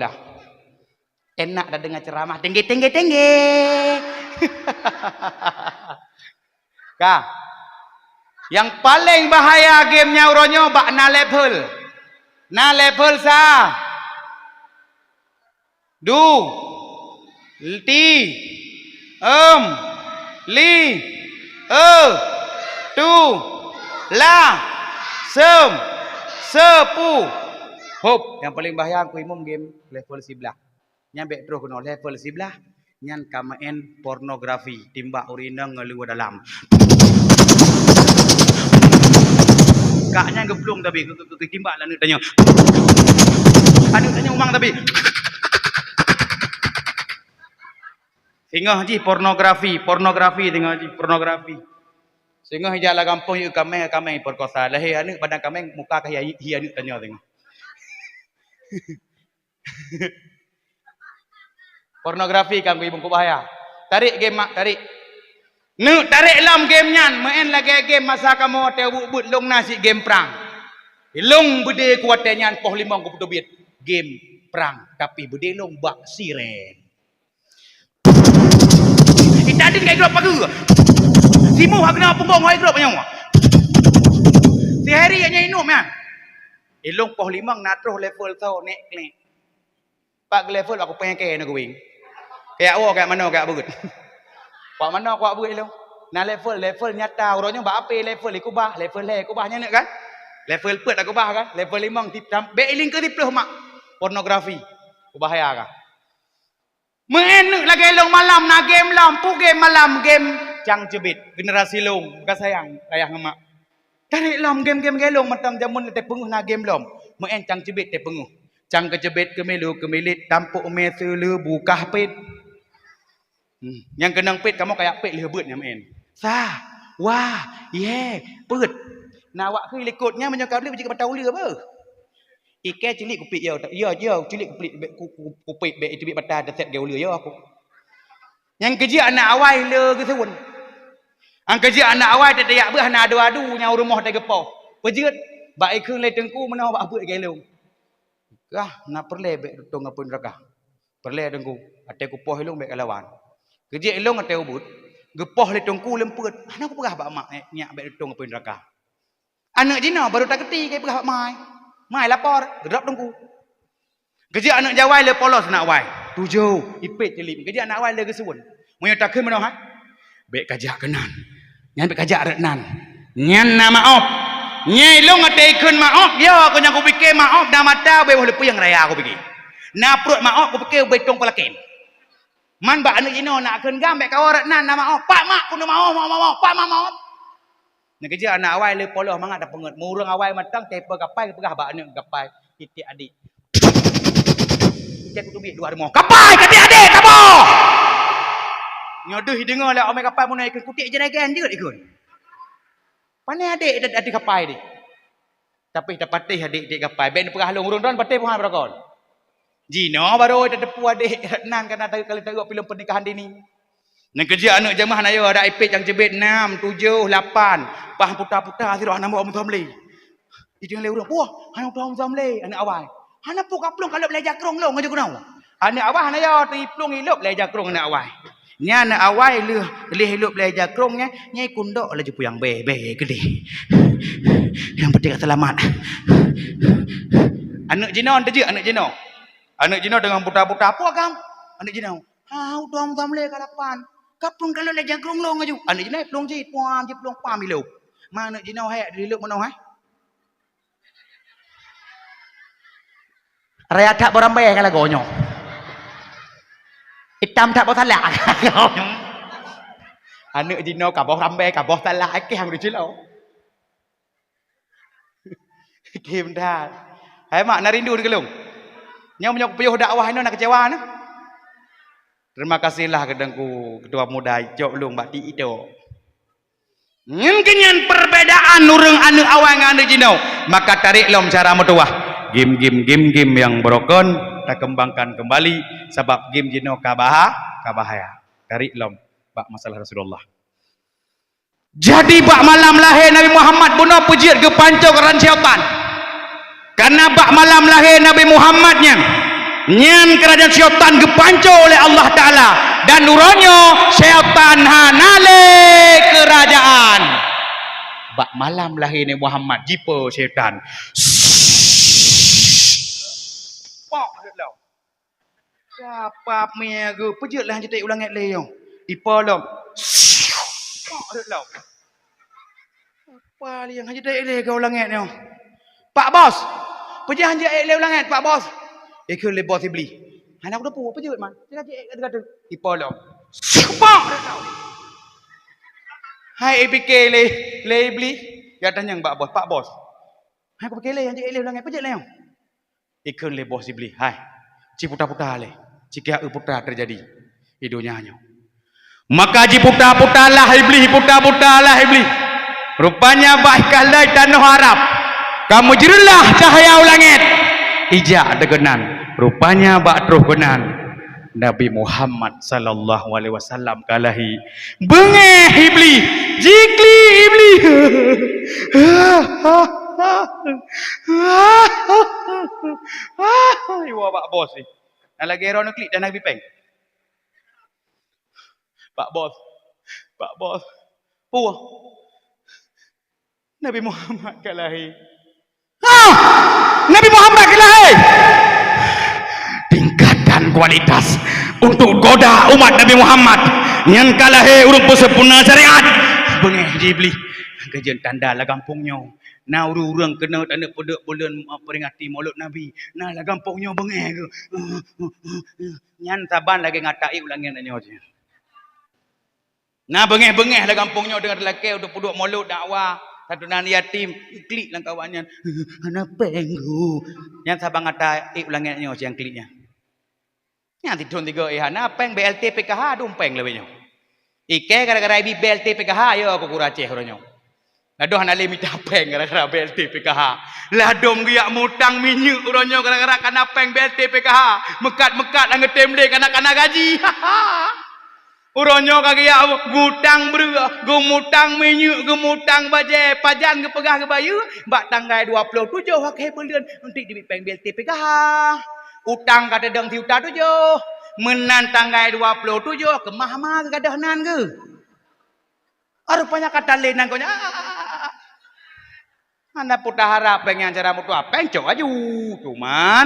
Enak dah dengar ceramah tinggi. Kah? Yang paling bahaya gamenya uronyo bak na level sa. Du, Ti, Li, Tu, La, Sem, Sepu. Hop, yang paling bahaya aku imum game level 11. Nyan back terus kena level 11. Nyan kamain pornografi, timbak urina ngeluar dalam. Kaknya geblung tapi timbak lah tanya. Anu tanya umang tapi. Tengah je pornografi tengah je pornografi. Sehingga hijau kampung yuk kami perkosa. Lahir anu badan kami muka kaya hi anu tanya tengah. Pornografi kan ibu ku bahaya. Tarik game mak tarik. Nu tarik lam game nyan, main lagi game masa kamu teu but long nasi game perang. Long bede kuat nyan poh limong ku betobit game perang tapi bede long bak siren. Tadi kai drop pagi. Simu hak kena punggong hai drop nyawa. Si hari nya inum ya. Ilong poh limang natro level tau nek klek. Pak level aku pengen ke nak wing. Kayak awak kayak mana kayak begut. Pak mana aku begut ilong. Nah level nyata orangnya ba ape level iku bah level le aku bahnya nak kan. Level pet aku bah kan. Level limang tip be iling ke tip mak. Pornografi. Ku bahaya kan. Mengenuk lagi long malam na game lampu game malam game cang jebit generasi long bukan sayang ayah mak tarik lam game gelong matam jamun te penguh na game lom muen cang jebit te penguh cang kejebit kemilit tampuk mesele buka pit yang kenang pit kamu kayak pit lebut nya men sah wah ye put na wak ke likutnya menyokap dia berjika batau lia apa Ike cilik kupik yo cilik kupik be itu bi patah deset geu yo aku. Yang kerja anak awai le ke sewun. Ang kerja anak awai tak dayak beuh na adu-adu nya rumah te gepoh. Pejeut baik keung le tengku menah bak beut gelong. Kah na perle be tong apun rakah. Perle tengku ate ku poh ilung be kalawan. Kerja ilung ate ubut gepoh le tengku lempeut. Ana ku pegah bak mak nyak be tong apun rakah. Anak jina baru tak keti ke pegah mai. Mai lapor, drop dengku. Kerja anak jawai le polos nak wai. Tujuh, ipit jelim. Kerja anak wai le kesuun. Moyo takkan mana ha? Bek kajak kenan. Nyan bek kajak retnan. Nyan na maaf. Nyai long ate ikun maaf. Yo aku nyang ku fikir maaf dah mata be boleh puyang raya aku fikir. Na perut maaf aku fikir betong pelaken. Man ba anak ino nak keun gam bek kawa retnan na maaf. Pak mak kudu maaf. Pak maaf. Nak kerja anak awai le poloh mangat dah penget. Murung awai matang tepa kapai pegah bak anak kapai titik adik. Titik aku tubik dua rumah. Kapai titik adik kamu. Nyodoh dengar lah omai kapai mun ikut kutik jeragan je ikut. Pandai adik kapai ni. Tapi tak patih adik kapai. Ben pegah long urun patih pun berakon. Jino baru ada depu adik nan kana kali tengok filem pernikahan dini. Nak kerja anak jamaah nayo ada ipit yang jebit 6, 7, 8. Pah putar-putar sirah nama Om Zamle. Itu yang le urang. Wah, hang Om Zamle anak awai. Hana pu kaplong kalau belajar krong long aja kunau. Anak awai nayo tiplong hilup belajar krong anak awai. Nya anak awai leh hilup belajar krongnya nyai kundok laju puyang be gede. Yang penting selamat. Anak jinon tu je anak jinon. Anak jinon dengan putar-putar apa kam? Anak jinon. Ha, Om Zamle kalapan. Kaplong kalau le jagrong long aju. Anak jenai plong ji puam ji plong pam ilou. Mana anak jenau hai diluk mana hai? Raya tak berambai kalau gonyo. Hitam tak bau salah. Anak jenau ka bau rambai ka bau salah ke hang dijilau. Kim dah. Hai mak narindu digelung. Nyau menyok puyuh dakwah ini nak kecewa nah. Terima kasihlah kedengku ketua muda jok lung bak di itu. Ngenkenyan perbedaan urang anu awang anu jinau, maka tarik lom cara mutuah. Game yang broken tak kembangkan kembali sebab game jinau kabahaya. Tarik lom bak masalah Rasulullah. Jadi bak malam lahir Nabi Muhammad bunuh pujiat ke pancok ran syaitan. Karena bak malam lahir Nabi Muhammadnya nyan kerajaan syaitan gepanco oleh Allah Ta'ala dan nuronyo syaitan hanale kerajaan bak malam lahir ni Muhammad jipo syaitan pok lau Kapap mea ge, pejutlah hang cetek ulang le yo. Ipa lom. Pak dak lau. Apa li yang hang cetek le ke ulang yo. Pak bos. Pejut hang cetek le ulang Pak bos. Ikut le bos beli. Hang aku depu pejut man. Cetek kata. Ipa lom. Pak dak lau. Hai APK le beli. Ya tanya Pak bos, Pak bos. Hai aku pakai le hang cetek le ulang pejut le yo. Ikut le bos beli. Hai. Ciputa-puta le. Jika putra terjadi di dunianya. Maka puta-puta lah iblis, puta-puta lah iblis. Rupanya baiklah tanah Arab. Kamu jerulah cahaya langit. Ijak degenan. Rupanya bak terus genan. Nabi Muhammad sallallahu alaihi wasallam kalahi. Bengeh iblis, jikli iblis. Iwa Pak bos ni. Lagi error nak klik dan Nabi peng. Pak bos. Puah. Nabi Muhammad kalahi. Nabi Muhammad kalahi. Tingkatkan kualitas untuk goda umat Nabi Muhammad. Yang kalahi urut sempurna syariat. Bengeh iblis. Kejen tanda lah kampungnya. Nah urang kena tanda pedek bulan peringati Maulid Nabi. Nah lah kampungnya bengeh ke. Nyan saban lagi ngatai ulangnya nanya je. Nah bengeh-bengeh lah kampungnya dengan lelaki untuk pedek Maulid dakwah. Satu nan yatim klik lang kawannya. Ana penggu. Nyan saban ngatai ulangnya nanya je yang kliknya. Nyan tidun tiga ana peng BLT PKH dumpeng lebihnya. Ike gara-gara ibi BLT PKH yo aku kuraceh orangnya. Aduh anak le minta peng gara-gara BLT PKH. Lah dom giak mutang minyak uronyo gara-gara kana peng BLT PKH. Mekat-mekat lang ngetem le kana gaji. Uronyo kagiak ngutang berua, gumutang minyak, gumutang baje, pajan gepegah ke bayu, bak tanggal 27 hak he bulan untuk di peng BLT PKH. Utang kata dang ti utang 7. Menan tanggal 27 kemah-mah ke kadahnan ke. Rupanya kata le nang konya. Anda putar harap pengen cara mutu apa pengcok aju. Cuman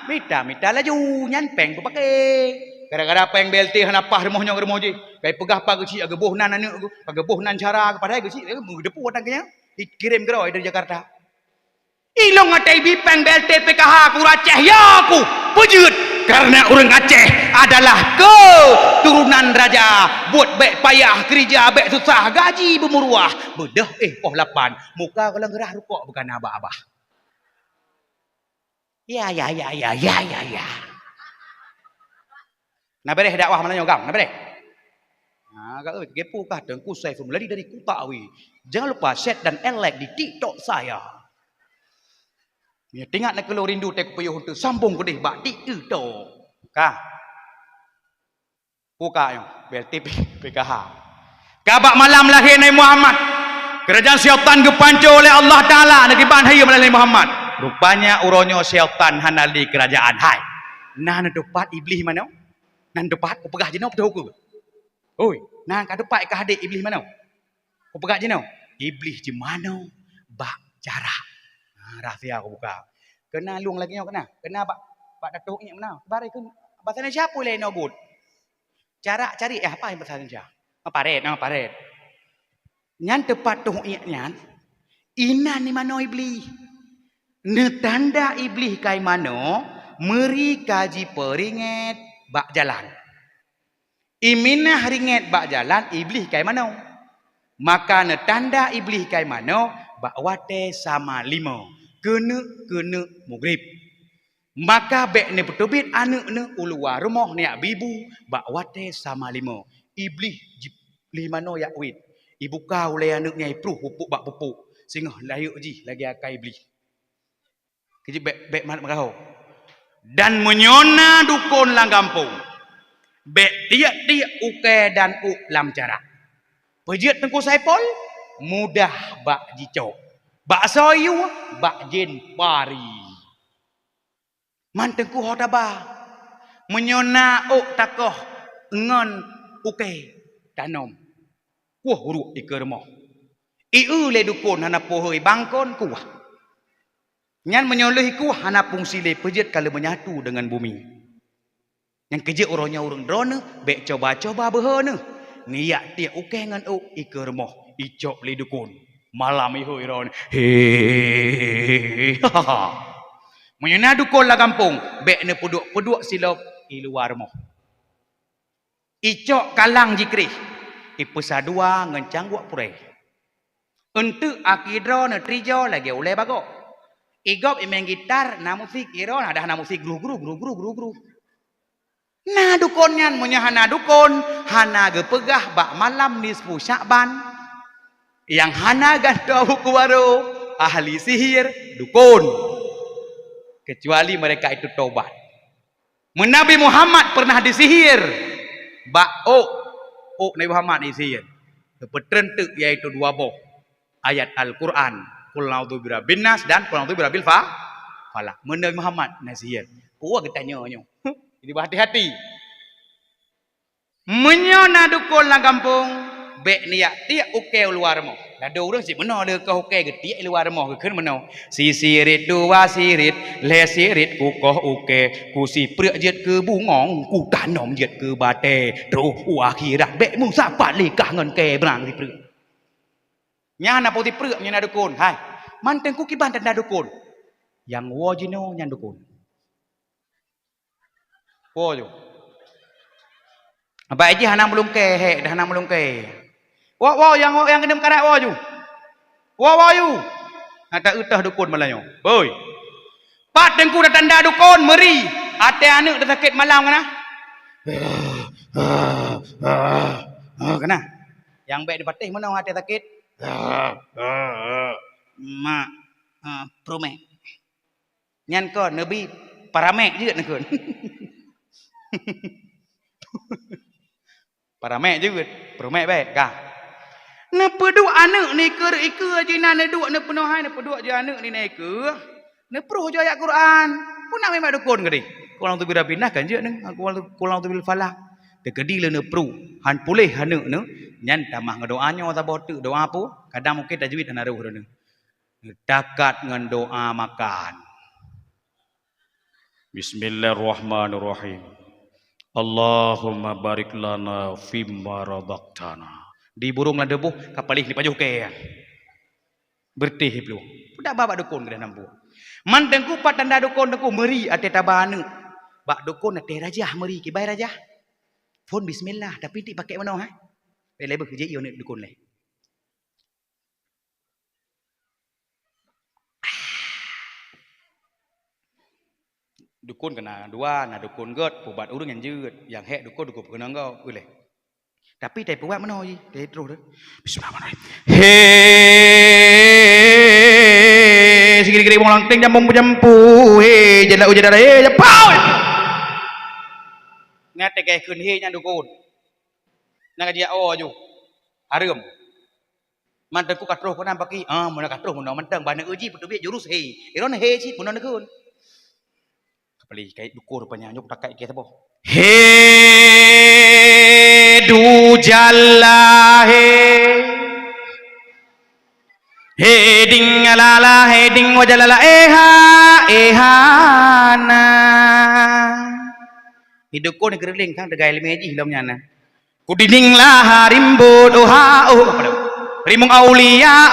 mita laju nyan peng ku pakai. Gara-gara peng BLT hana pah remohnya je. Kai pegah pag si ageboh nan anu ageboh nan cara kepada ge si depu watangnya dikirim ke dari Jakarta. Ilong ngatai bi peng BLT PKH ku raceh ya aku. Pujut karena orang Aceh adalah keturunan raja. Buat baik payah kerja, baik susah gaji bermuruah. Bedah lapan. Muka kalau gerah rukuk bukan abah-abah. Ya. Nah bereh dakwah mana nyogam, nah bereh. Nah kak kepo kah dengku saya formulari dari Kutawi. Jangan lupa share dan like di TikTok saya. Ya tengok nak kalau rindu tak payah untuk sambung ke deh bak itu. Kah. Buka yang BLT PKH. Kabak malam lahir Nabi Muhammad. Kerajaan syaitan gepanco oleh Allah Taala negeri banhai melalui Muhammad. Rupanya uronyo syaitan hanali kerajaan hai. Nah depat iblis mana? Nan depat ku pegah jenau betul ke? Oi, nah ka depat ka hadik iblis mana? Ku pegah jenau. Iblis je mana? Bak jarak. Rahsia aku buka. Kena luang lagi nyo kena. Kena bak datuk ni mana? Bare ke bahasa Indonesia boleh no good. Cara cari apa yang bahasa Indonesia? Paret. Nyan tepat tu nyan. Inan ni mano iblis. Ne tanda iblis kai mano meri kaji peringet bak jalan. Iminah ringet bak jalan iblis kai mano. Maka ne tanda iblis kai mano bak wate sama 5. Kena mugrib. Maka bek ne petubit anak ne uluwa rumah ni bibu bak wate sama 5. Iblis 5 no yak wit. Ibu kau le anaknya ipruh pupuk bak pupuk. Sehingga layuk ji lagi akai iblis. Keji bek mat makau. Dan menyona dukun lang kampung. Bek tiak-tiak uke dan lam cara. Pejit tengku saipol mudah bak jicok. Bak soyu, bak jin pari. Mantengku hodaba. Menyona takoh ngon uke tanom. Kuah huruk di kermoh. Iu le dukun hana pohoi bangkon kuah. Nyan menyoleh kuah hana fungsi le pejit kalau menyatu dengan bumi. Yang kerja orangnya orang drone, bek coba-coba behana. Niat dia ukeh ngan ike remoh, icok li dukun. Malam iho iron. He. Menyena dukun lah kampung, bek ne peduk silap i luar remoh. Icok kalang jikri. Ipesa dua ngencang buat purai. Untuk akidro ne trijo lagi oleh bago. Igop main gitar, na musik iron ada na musik gru. Nah dukonnya munya hana dukun, hana gepegah bak malam nisfu Sya'ban. Yang hana gantau kuwaro ahli sihir dukun. Kecuali mereka itu taubat. Nabi Muhammad pernah disihir. Bak Nabi Muhammad disihir. Tertentu yaitu dua boh ayat Al-Quran. Qul a'udzu birabbin nas dan qul a'udzu birabbil falaq. Nabi Muhammad nasihir. Puak tanya nyo. Jadi berhati-hati. Menyona dukun lah kampung. Bek niat tiak uke luar mo. Ada orang si mana ada kau uke ke tiak luar mo ke kan mana. Si sirit dua sirit, le sirit ku koh uke, ku si prek jet ke bungong, ku tanom jet ke bate. Terus akhirat bek mu sapat likah ngan ke berang si prek. Nya na putih prek nya na dukun. Hai. Manteng ku kiban tanda dukun. Yang wajino nya dukun. Wojo. Apa aja hanang belum ke, dah hanang belum ke. Wow yang kena karat wojo. Wow you. Ada utah dukun malanyo. Boy. Pat dengku dah tanda dukun meri. Ate anak dah sakit malam kana. Kena. Yang baik di patih mana ate sakit? Mak promek. Nyan ko nabi paramek juga nak kon. Paramek juga, promek baik kah? Napa dua anak ni ke aja nak dua nak penuh hai nak dua je anak ni naik ke? Nak peruh je ayat Quran. Pun nak memang dukun ke ni? Kulang tu bila pindah kan je ni. Kulang tu bila falak. Dekedi le nak peruh. Han pulih anak ni. Nyan tamah ngedoanya ta botu doa apa? Kadang mungkin tajwid naruh ni. Dekat dengan doa makan. Bismillahirrahmanirrahim. Allahumma barik lana fimma razaqtana. Di burung lah debuh kapalih ni pajuh ke. Bertih pelu. Budak babak dukun kena nampu. Man dengku pat tanda dukun dengku meri ate tabane. Bak dukun ate rajah meri ki bai rajah. Phone bismillah tapi ti pakai mana ha? Pelai bekerja iyo ni dukun le. Dukun kena dua, na dukun god, pubat urang yang jeut, yang hek dukun kena engkau, boleh. Tapi tai pubat mana je? Tai terus. Bismillahirrahmanirrahim. He, sikit-sikit wong langting jampu, he, jala ujadara, he, japau. Ngate ke keun he nya dukun. Nang dia ju. Harum. Mantan ku katruh ku nam paki. Mun katruh mun mantang bana uji putu bi jurus he. Iron he si mun dukun. Beli kayak dukur rupanya nyuk tak kayak kita boh. He du jalla he ding alala he ding wajalala ehana. Hidup ko ni keriling kang tegai lemeji hilomnya na. Kudiding lah rimbo doha rimong aulia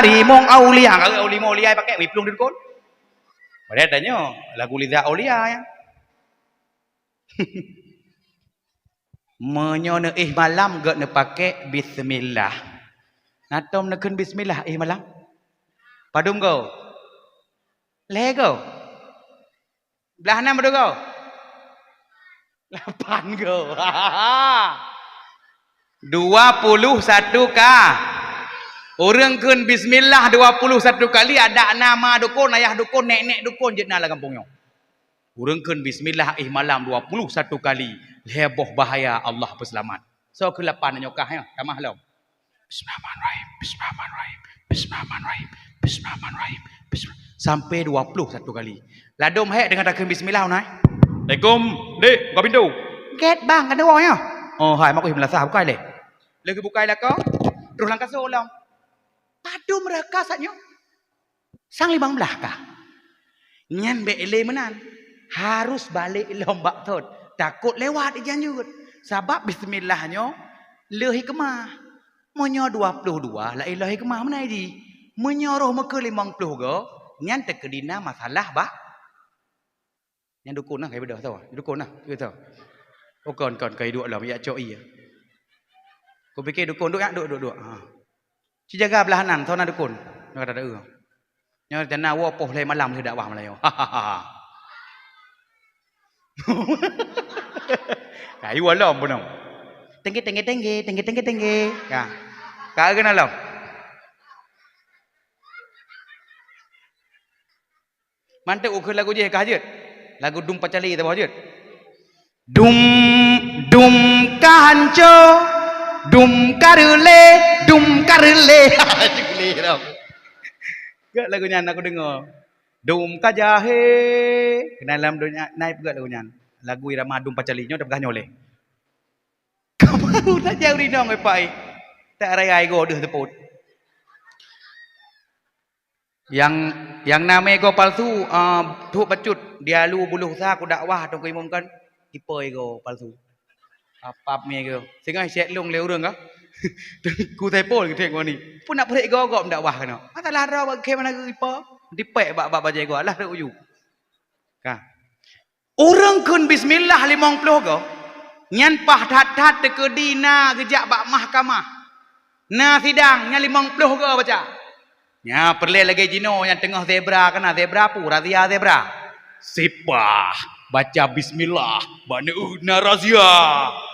rimong aulia kalau aulia pakai wiplung dukun. Padahal tanya lagu lidah aulia ya. Menyona malam gak ne pakai bismillah. Natom nekun bismillah malam. Padum go. Lego. Belah enam betul go. 8 go. 21 kah? Orang kun bismillah 21 kali ada nama dukun, ayah dukun, nenek dukun je nak kampungnya. Orang kun bismillah malam 21 kali. Heboh bahaya Allah berselamat. So ke-8 nyokah ya, tamah lo. Bismillahirrahmanirrahim. Bismillahirrahmanirrahim. Bismillahirrahmanirrahim. Bismillahirrahmanirrahim. Sampai 21 kali. Ladom hek dengan takkan bismillah nai. Assalamualaikum. Dek, buka pintu. Get bang, ada orang ya. Oh, hai mak aku melasah buka le. Lagi buka lah kau. Terus langkah solong. Padu mereka saatnya. Sang 15 kah? Nyan be ele menan. Harus balik lombak tot. takut lewat ijan juga. Sebab bismillahnya le hikmah. Monyo 22 la ilah hikmah mana ji? Menyuruh muka 50 go, nyan terkedina masalah bah. Nyan dukun lah kai bedah tahu. Dukun lah, gitu. Oh kon kai duk lah ya cok iya. Kau fikir dukun duk ya duk. Ha. Ci jaga belahanan tahu nak dukun. Nak kata ada. Nyo jana wo poh le malam le dakwah Melayu. Kai walam pun. Tengge. Ya. Ka kena lam. Mantap ukur lagu je kahajut. Lagu dum pacali tahu hajut. Dum kanco. Dum karle. Cikli tau. Gak lagunya aku dengar. Dum kajahe. Dalam dunia naik juga lagunya. Lagu irama dum pacali nyo dah begah nyoleh. Kau baru tak jauh di dong pai. Tak raya go deh teput. Yang namanya go palsu tu bacut dia lu buluh sa aku dakwah tong ko imumkan ipoi go palsu. Apa me go. Sehingga set long le urang ka. Ku tai pol ke tengok ni. Pun nak perek go dakwah kan. Masalah ra ba ke mana go ipo. Dipek bak baje go lah dak uyu. Ka. Urang kun bismillah 50 go. Nyan pah tat tekedina gejak bak mahkamah. Na sidang nya 50 go baca. Ya, perle lagi jino yang tengah zebra kena zebra pu razia zebra. Sipah baca bismillah, bana razia.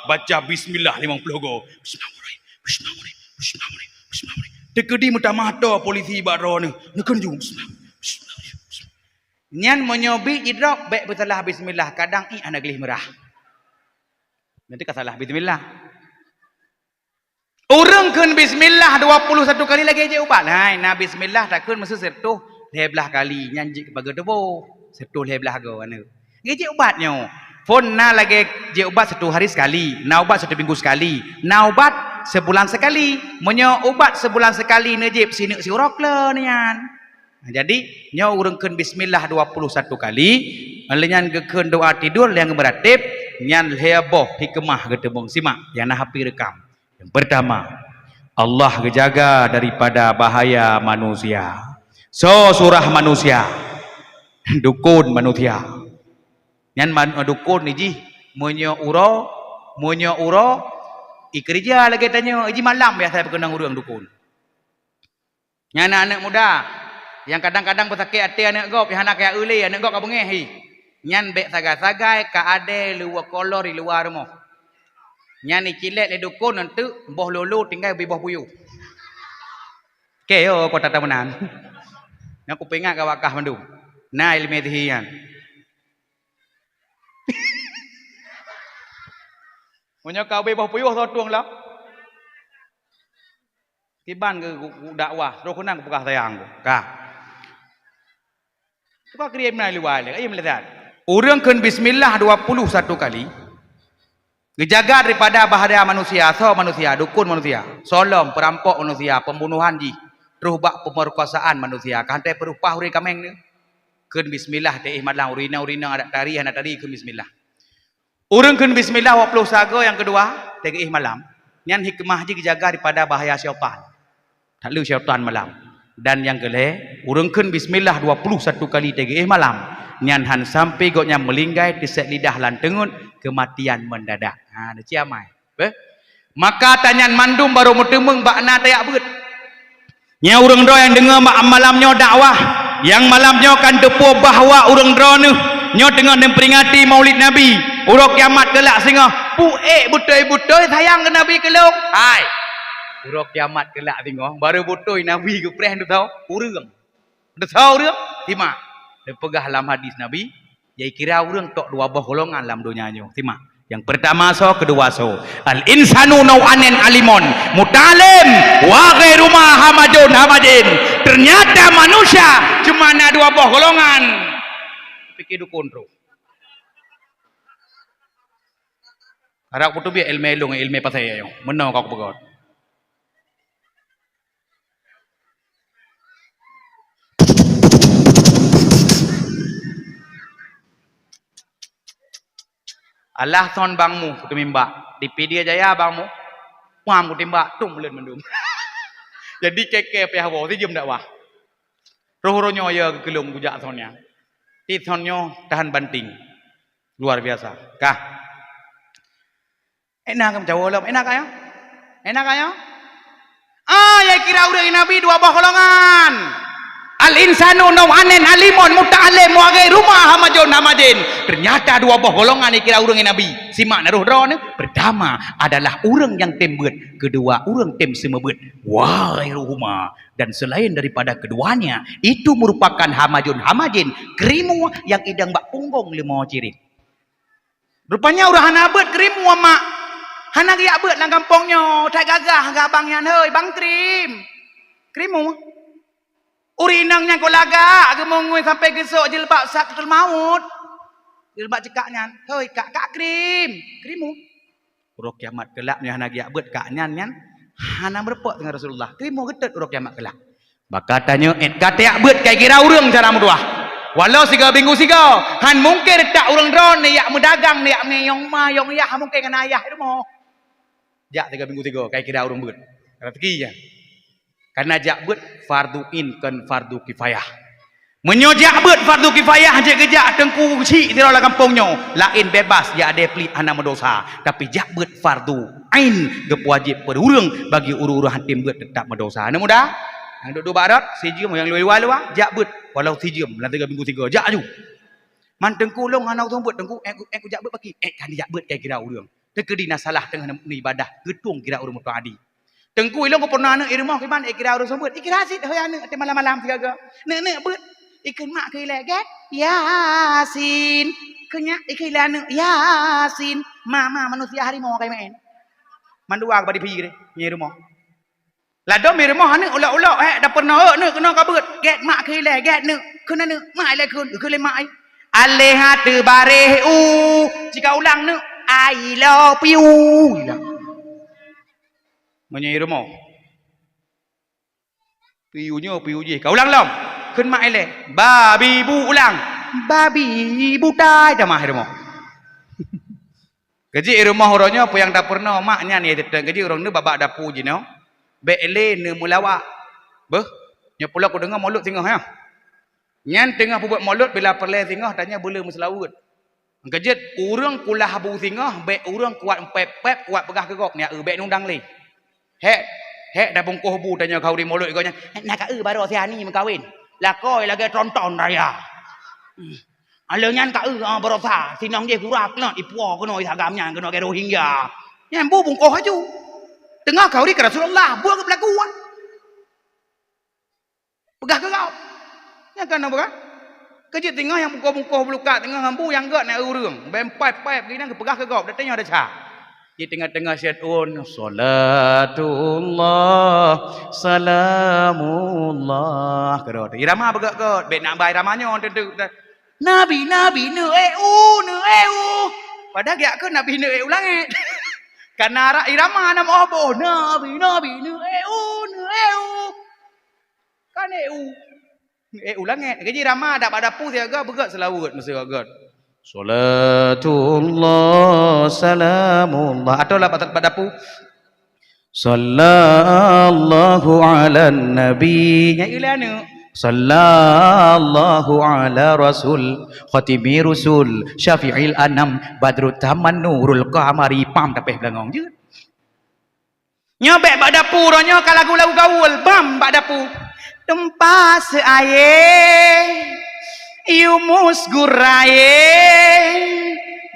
Baca bismillah 50 go. Bismillahirrahmanirrahim. Tekedi muta mata polisi baro ni. Nekun jung. Nyan menyobi idrok baik bersalah bismillah kadang anak gelih merah. Nanti kasalah bismillah. Orang kun bismillah 21 kali lagi je ubat. Hai, na bismillah tak kun mesti setuh 12 kali nyanji kepada debo. Setuh 12 go anu. Geje ubatnya. Phone na lagi je ubat satu hari sekali, na ubat satu minggu sekali, na ubat sebulan sekali. Menyo ubat sebulan sekali nejib sini siurok le nian. Jadi nyo urang kun bismillah 21 kali, alenyan gekeun doa tidur yang beratib, nyan heboh hikmah ketebung simak yang nah hapi rekam. Yang pertama, Allah kejaga daripada bahaya manusia. So surah manusia. Dukun manusia. Yang dukun ni ji munyo uro ikerja lagi tanya ji malam biasa berkenang urang dukun. Yang anak-anak muda yang kadang-kadang bersakit hati anak gop, yang anak kaya uli anak gop ka bengeh hi. Nyan bek sagai-sagai ka ade luar kolor di luar rumah. Nyani cilet le dukun nanti boh lulu tinggal bi boh puyu. Ke yo kota Tamunan. Aku pengat ka wakah mandu. Na ilmu tihian. Munyo kau bi boh puyu so tuang lah. Kiban ke dakwah, ro kunang buka sayang ku. Ka. Tuka kriem na luar le, ai melihat. Urang keun bismillah 21 kali. Dijaga daripada bahaya manusia, dukun manusia, solom, perampok manusia, pembunuhan ji, terus bak pemerkosaan manusia. Kantai perupah uri kameng ni. Keun bismillah teh malang urina anak tari keun bismillah. Urang keun bismillah 20 sago yang kedua teh malam. Nyan hikmah ji dijaga daripada bahaya syaitan. Tak lu syaitan malam. Dan yang kelih, urang keun bismillah 21 kali teh malam. Nyan han sampai goknya melinggai tisek lidah lan tengun kematian mendadak. Ha da ciamai. Maka tanyan mandum baru mutemeng bakna tayak beut. Nya urang do yang dengar malamnya dakwah, yang malamnya kan depo bahwa urang do ni nyo tengah memperingati Maulid Nabi. Urang kiamat kelak singa, puek butoi-butoi sayang ke Nabi kelong. Hai. Urang kiamat kelak singa, baru butoi Nabi ke preh tu tahu, urang. Tu tahu dia? Timak. Dia pegah dalam hadis Nabi, dia kira orang tok dua buah golongan dalam dunianya. Timak. Yang pertama kedua al insanu nau'anin alimon mutalim wa ghairu hamadin. Ternyata manusia cuma ada dua buah golongan. Pikir dukun tu. Harap putu biar ilmu elong ilmu pasai ayo. Menau kau pegot. alah ton bangmu ku mimba di Pedia Jaya bangmu wam ku timba tum leun mendum jadi keke pe hawo ti jem dak wah roh-rohnyo ya gelung bujak tonnya ti tonnya tahan banting luar biasa kah enak kam Jawa lom enak ayo ya kira urang nabi dua buah golongan al insanu nawanen alimun muta'allim wa rumah hamajin ternyata dua buah golongan yang kira urang nabi simak naruh drone pertama adalah urang yang tembeut kedua urang tem semebeut wa rumah dan selain daripada keduanya itu merupakan hamajin kerimu yang idang bak punggung lima cirit rupanya urang hana beut kerimu mak hana giak beut nang kampungnya tak gagah gak bang yan heuy bang kerimu urinangnya kau laga gemongwe sampai gesok jilbab saktul maut jilbab cekaknya heuy kak kerimu urang kiamat kelak nya hana giak beut kak nyan hana berpok dengan Rasulullah kerimu getet urang kiamat kelak maka tanya kata beut kai kira urang cara mudah walau siga minggu siga han mungkin tak urang drone yak mendagang yak ngeyong mayong ya mungkin dengan ayah itu mau jak 3 minggu 3 kai kira urang beut rezeki ya karena jak beut fardu in kan fardu kifayah menyojak beut fardu kifayah je gejak tengku ci di dalam kampungnya lain bebas ya ada pelit hana mendosa tapi jak beut fardu ain gep wajib pada urang bagi urang hatim beut tetap mendosa ana mudah yang duduk barat sijim yang luar jak beut walau sijim lan 3 minggu 3 jak ju man tengku long hanau beut tengku aku jak beut bagi kan jak beut kai kira urang terkedina salah tengah ibadah getung kira urang mutaadi tengku ilong ko pernah ne irmah kiman kira urang sambut ikira hasid heuy ane te malam-malam siaga ne beut ikun mak ke leget yasin kenya ikilane yasin mama manusia harimau kai main mandua badi pi de nyi rumah lado mi rumah ne ulak-ulak dah pernah ne kena ka beut get mak ke leget ne kena ne mai le kun ke le mai aleha te bare jika ulang ne I love you menyi rumah piunya piu je kau ulang lom kun mai le babi bu ulang babi butai dah mah rumah gaji rumah orangnya apa yang dah pernah maknya ni tetang gaji orang ni babak dapu je no bele ne mulawak beh nya pula aku dengar mulut tengah ya nyan tengah buat mulut bila perle tengah tanya boleh meselawut gajet urang kulah habu tengah be urang kuat pep kuat pegah gegok nya be nundang le hek dah bungkuh bu tanya kau di mulut iganya nak baru siani mengkawin lah koi lagi tonton raya alunyan baru sa sinong dia kurak lah ipuah kena isagamnya kena ke Rohingya nyan bu bungkuh aju tengah kau di Rasulullah buang ke belakang pegah ke kau nya kan apa kan kejit tengah yang bungkuh belukat tengah hambu yang gak nak urang bempap gini ke pegah ke kau datanya ada ca di tengah-tengah syaitan salatullah salamullah kerot irama begak ke bet nak bai ramanya tentu nabi ne padahal gak ke nabi ne langit karena irama nama apa nabi ne kan langit gaji irama dak pada pu siaga begak selawut mesti agak salatullah salamullah atau lah pada pu sallallahu ala nabi nya ilana sallallahu ala rasul khatimi rusul syafi'il anam badrut taman nurul qamari pam tapeh belangong je nyobek bak dapur nya kalau lagu gaul bam bak dapur tempas aye yumus guraye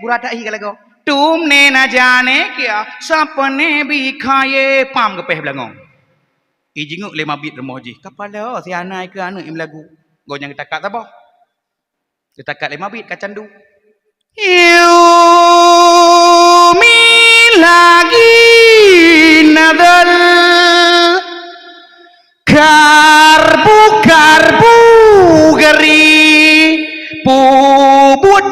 guradai kalau तुमने न जाने क्या sapne bikhaye pam kepeh belangong ijinguk 5 bit remoji kepala si anai ke anu im lagu goyang takat apa takat 5 bit kacandu yumi lagi nadal karbu geri pubut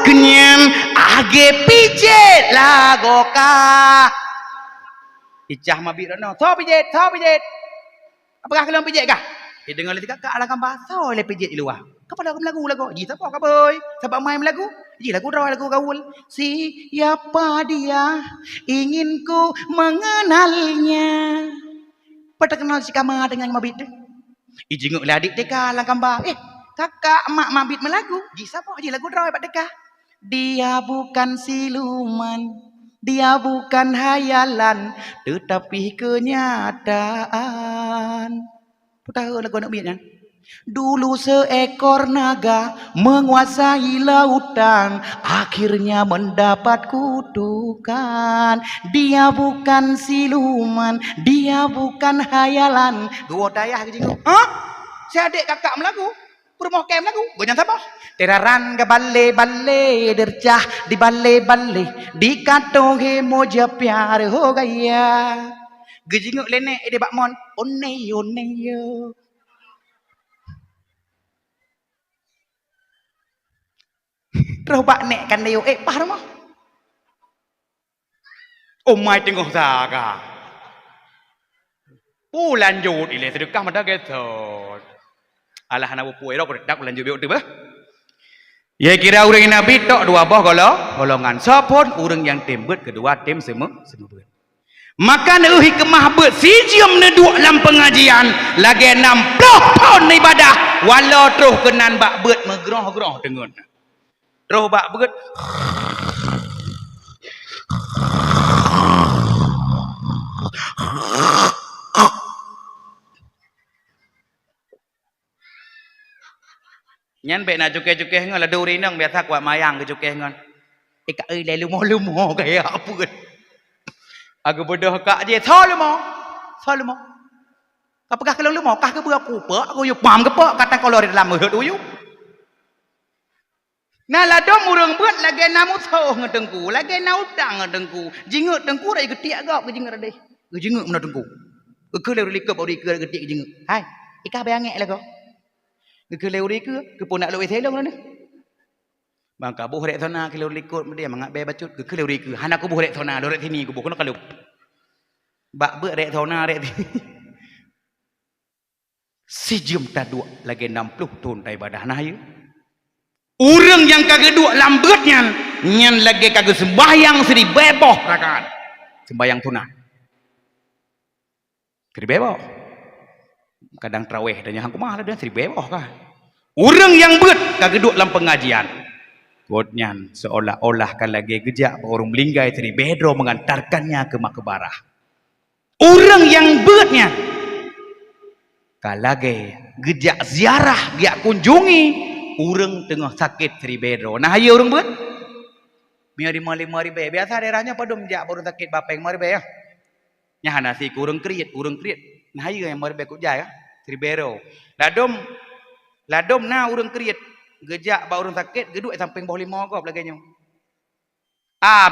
kenyam age pijet lagoka icah mabit rono tho pijet apakah kalian pijet kah dengar lagi kakak alang bahasa oleh pijit di luar. Kepada aku lagu lagu. Ji siapa kau boy? Sebab main lagu. Ji lagu draw lagu gaul. Siapa dia? Ingin ku mengenalnya. Pada kenal si Kama dengan mabit. Ijenguk lah adik deka alang gambar. Kakak mak mabit melagu. Ji siapa? Ji lagu draw pada deka. Dia bukan siluman. Dia bukan hayalan, tetapi kenyataan. Kau tahu lagu nak biar kan? Dulu seekor naga menguasai lautan, akhirnya mendapat kutukan. Dia bukan siluman, dia bukan hayalan. Dua dayah ke jinggu. Si adik kakak melagu. Rumah kem lagu. Gue jangan sabar. Teraran ke balle dercah di balle di kato he moja pyar ho gaya. Gejinguk lenek de bakmon one yo. Terus bak nek kan yo paham mah. Oh my tengok saga. Lanjut ile sedekah mada gesot. Alah nak puai dak dak lanjut biok tu bah. Ya kira orang yang Nabi tok dua boh golongan. Sopon orang yang tembet kedua tem semua bet. Maka ne hikmah bet sijium ne duk dalam pengajian lagi 60 tahun ibadah walau terus kenan bak bet megroh-groh dengun. Terus bak bet nyan be na cuke-cuke ngon la duri nang biasa kuat mayang ke cuke ngon. Kak le lumo kaya apa ke? Aku bodoh kak je tholmo. Kau pegah kalau lumo kah ke aku pak aku yo pam ke pak kata kalau di dalam mulut you. Nah la dom urang buat lagi namu soh ngetengku, lagi na udang ngetengku. Jingut tengku rai getiak gap ke jingut ade. Ke jingut mana tengku. Ke le likap ori ke getiak jingut. Hai, ikah bayangek lah kau. Ke leuri ke pun nak leuri selong ni. Bang ka buh rek sana ke leuri likut dia mangak be bacut ke leuri ke. Han aku buh rek sana rek sini ku buh kono kalau. Bak be rek sana rek sini. Sejum tadu lagi 60 tahun ibadah nah ya. Urang yang kagak dua lambat nyan lagi kagak sembahyang seri beboh rakaat. Sembahyang sunat. Seri beboh. Kadang traweh dan yang kumah ada seri beboh kah. Orang yang bet kagak duduk dalam pengajian. Godnyan seolah-olah kan lagi gejak orang melinggai seri bedro mengantarkannya ke makbarah. Orang yang betnya kalage gejak ziarah dia kunjungi orang tengah sakit seri bedro. Nah ayo orang bet. Biar di mari be biasa daerahnya padum jak baru sakit bapeng mari be ya. Nya nasi kurang kriet. Nah ayo yang mari be kujai ya. Seri bedro. Ladom na urang kriet gejak ba urang sakit geduk samping bawah 5 gop lagi nyo.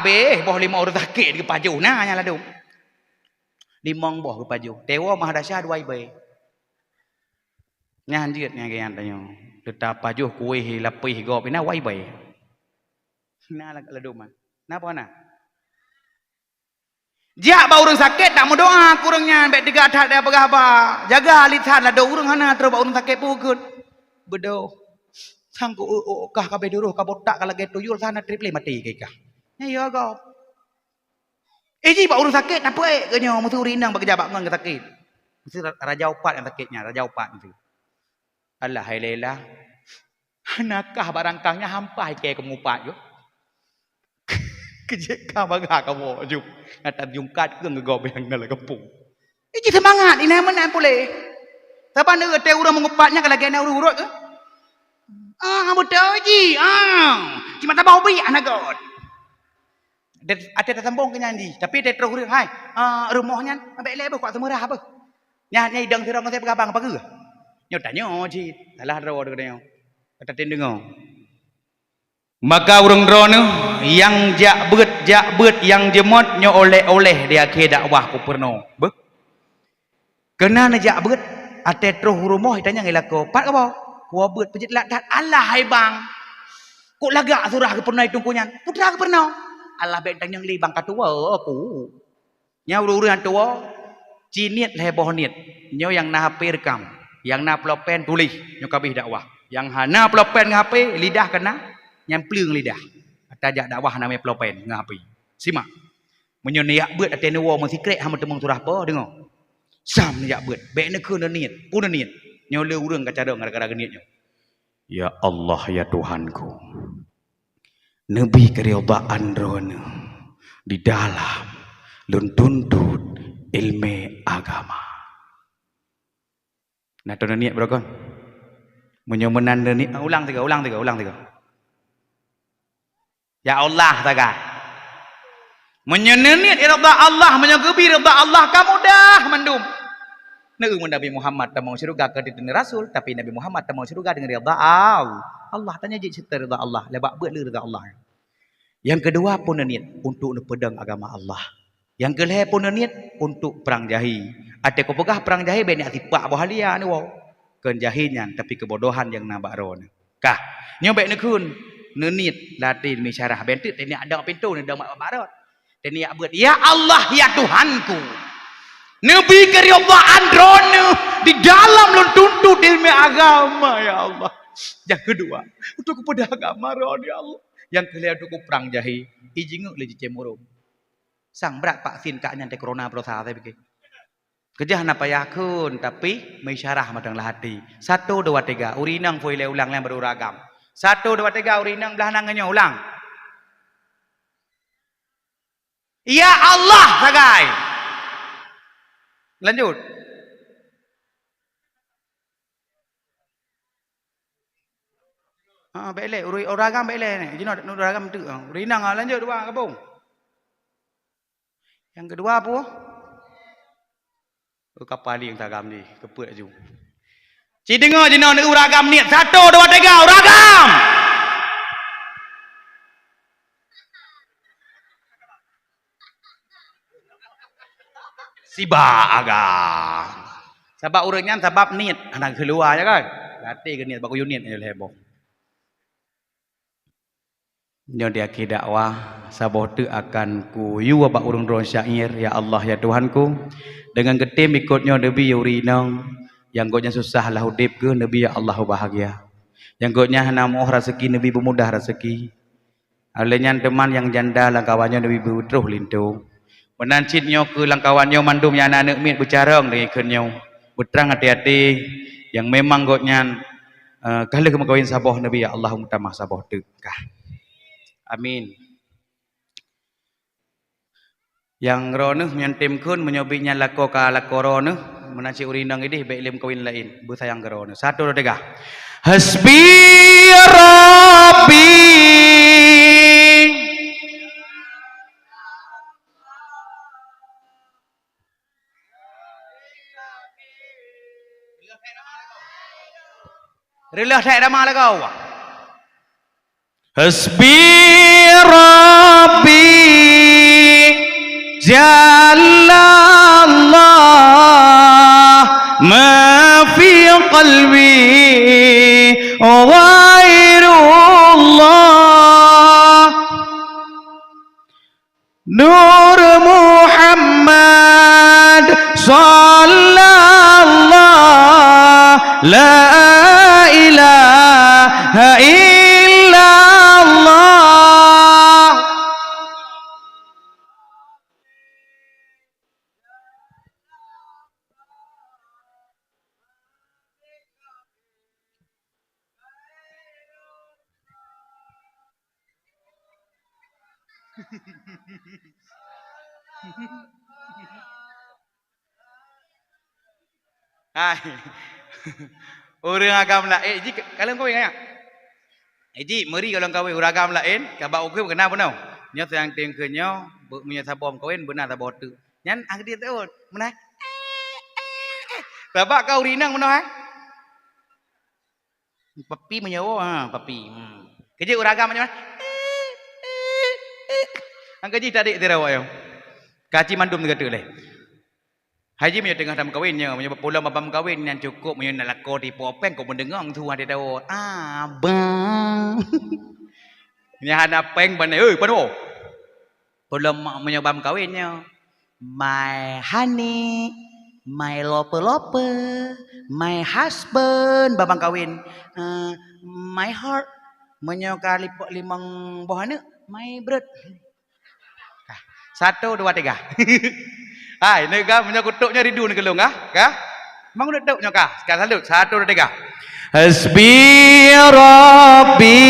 Be bawah 5 urang sakit ke paju na nya ladom. 5 bawah ke paju. Tewa mah dahsyat dua ibai. Nya hanjit nya gayan tanyo. Tetap paju kuih lapih gop ina wai bai. Na ladom man. Napa na? Jak ba urang sakit tak mau doa kurangnya bet 3 adat dia apa. Jaga lisan ladom urang hana terus ba urang sakit pukul. Bedo sangku kah kabe duruh kabotak kalau gitu tuyul sana triple mati kah ya ya kau ji pak urus sakit apa kenyo musuh rinang bagi jabak ngon sakit mesti raja upat yang sakitnya raja upat itu Allah hai lela nakah barangkangnya hampai ke kemupat yo kejek ka baga kamu juk ngatan jungkat ke ngegob yang nala kepung ji semangat ini mana boleh. Tapi ni teh urang mengupatnya kalau kena urut-urut ke? Betul ji. Cuma tak bau bi anak god. Ada sambung ke nyanyi. Tapi dia terus urut hai. Rumahnya ambek lebe kuat semurah apa? Nya idang sirang saya pegabang apa ke? Nyo tanya ji. Salah ro de nyo. Kata tin dengo. Maka urang drone yang jak bet yang jemot nyo oleh dia ke dakwah ku perno. Be? Kena na jak bet ate terus rumah ditanya ngelako pat apa gua bet pejit ladat Allah hai bang kok lagak surah ke pernah itu kunyan putra ke pernah Allah bentang yang li bang katua aku nya urusan tua ciniet heboh niat nyo yang nah rekam Yang na pelopen tulis nyo kabeh dakwah. Yang hana pelopen ngape lidah kena nyamplung lidah. Tajak dakwah namanya pelopen ngape. Simak. Menyo niat beut atene wo mun sikret hang temung surah apa dengar. Sam niat beut. Baik nak kena niat, pun niat. Nyo le urang kacara gara-gara niatnya. Ya Allah ya Tuhanku. Nabi keridaan rono di dalam lun tuntut ilmu agama. Nah tu niat berokon. Menyomenan ni ulang tiga. Ya Allah taga. Menyeneniat irada Allah, menyogebi irada Allah kamu dah mendum. Nabi Muhammad tak mau syurga ke dengan Rasul, tapi Nabi Muhammad tak mau syurga dengan irada Allah. Tanya je cerita irada Allah, lebak beut irada Allah. Yang kedua pun niat untuk pedang agama Allah. Yang kelih pun niat untuk perang jahi. Ada kau pegah perang jahi banyak tipak bahalia ni wow. Ken jahinya tapi kebodohan yang nambah ron. Kah? Nyo baik nekun. Niat latih mi syarah bentit ni ada pintu ni dak barat. Dan niat buat ya Allah ya Tuhanku. Nabi keridaan drone di dalam lun tuntut ilmu agama ya Allah. Yang kedua untuk kepada agama ron ya Allah. Yang kelih untuk perang jahi. Ijinguk le cemurung. Sang berat vaksin kak nyantai corona berusaha saya pikir. Kejah napa yakun tapi mesyarah madang lahati. 1 2 3 urinang foi le ulang yang beruragam. 1 2 3 urinang belah nangannya ulang. Ya Allah sagai. Lanjut. Bele uragam bele ni. Jino uragam tu. Urinang lanjut dua kabung. Yang kedua apa? Kapali yang tagam ni, keput aju. Ci dengar je nak uragam niat 1 2 3 uragam. Siba agak. Sebab urangnya sebab niat anak keluar je kan. Latih ke niat baku unit aja lebok. Nyo dia ki dakwah saboh tu akan ku yu ba urang drone syair ya Allah ya Tuhanku. Dengan getim ikutnya Nabi urinang yang gotnya susah lah hudip ke Nabi ya Allah bahagia. Yang gotnya namoh rezeki Nabi bermudah rezeki. Alenya teman yang janda langkawannya Nabi berutruh lintu. Menancitnya ke langkawannya mandum yang anak mit bercarang dengan ikannya. Berterang hati-hati yang memang gotnya kalau kemukawin saboh Nabi ya Allah mutamah saboh tekah. Amin. Yang rono nyantem kun menyobiknya lako ka lako rono menaci urinang ini baik lim kawin lain bu sayang ke rono 1 2 3 Hasbi Rabbi Rilah saya dah malah kau Hasbi Rabbi Jalla Allah ma fi qalbi ghairullah Nur Muhammad sallallahu la ilaha illallah Hai. Orang agam lain, ji kalau kau ingat. Ji meri kalau kau orang agam lain, kabak okey kena benar. Nya sayang tengkenyo, punya sabom kawin benar tak botu. Nyan ang dia tu, mana? Babak kau rinang benar eh? Papi menyawa, papi. Kerja orang agam macam mana? Ang kaji tadi terawa yo. Kaji mandum negara leh. Haji punya tengah dalam kawinnya, punya pulau babam kawin yang cukup punya nak lako di popeng kau mendengar tu ada tahu. Abang. Ni ada peng pandai, panu. Pulau punya babam kawinnya. My honey, my lope, my husband babang kawin, my heart menyoka lipok limang bohana, my bread. Satu, dua, tiga. Hai, nega menyakutuknya ridu ni kelung kah? Mang udah tahu nyoka. Sekarang salut. Satu, dua, tiga. Hasbi Rabbi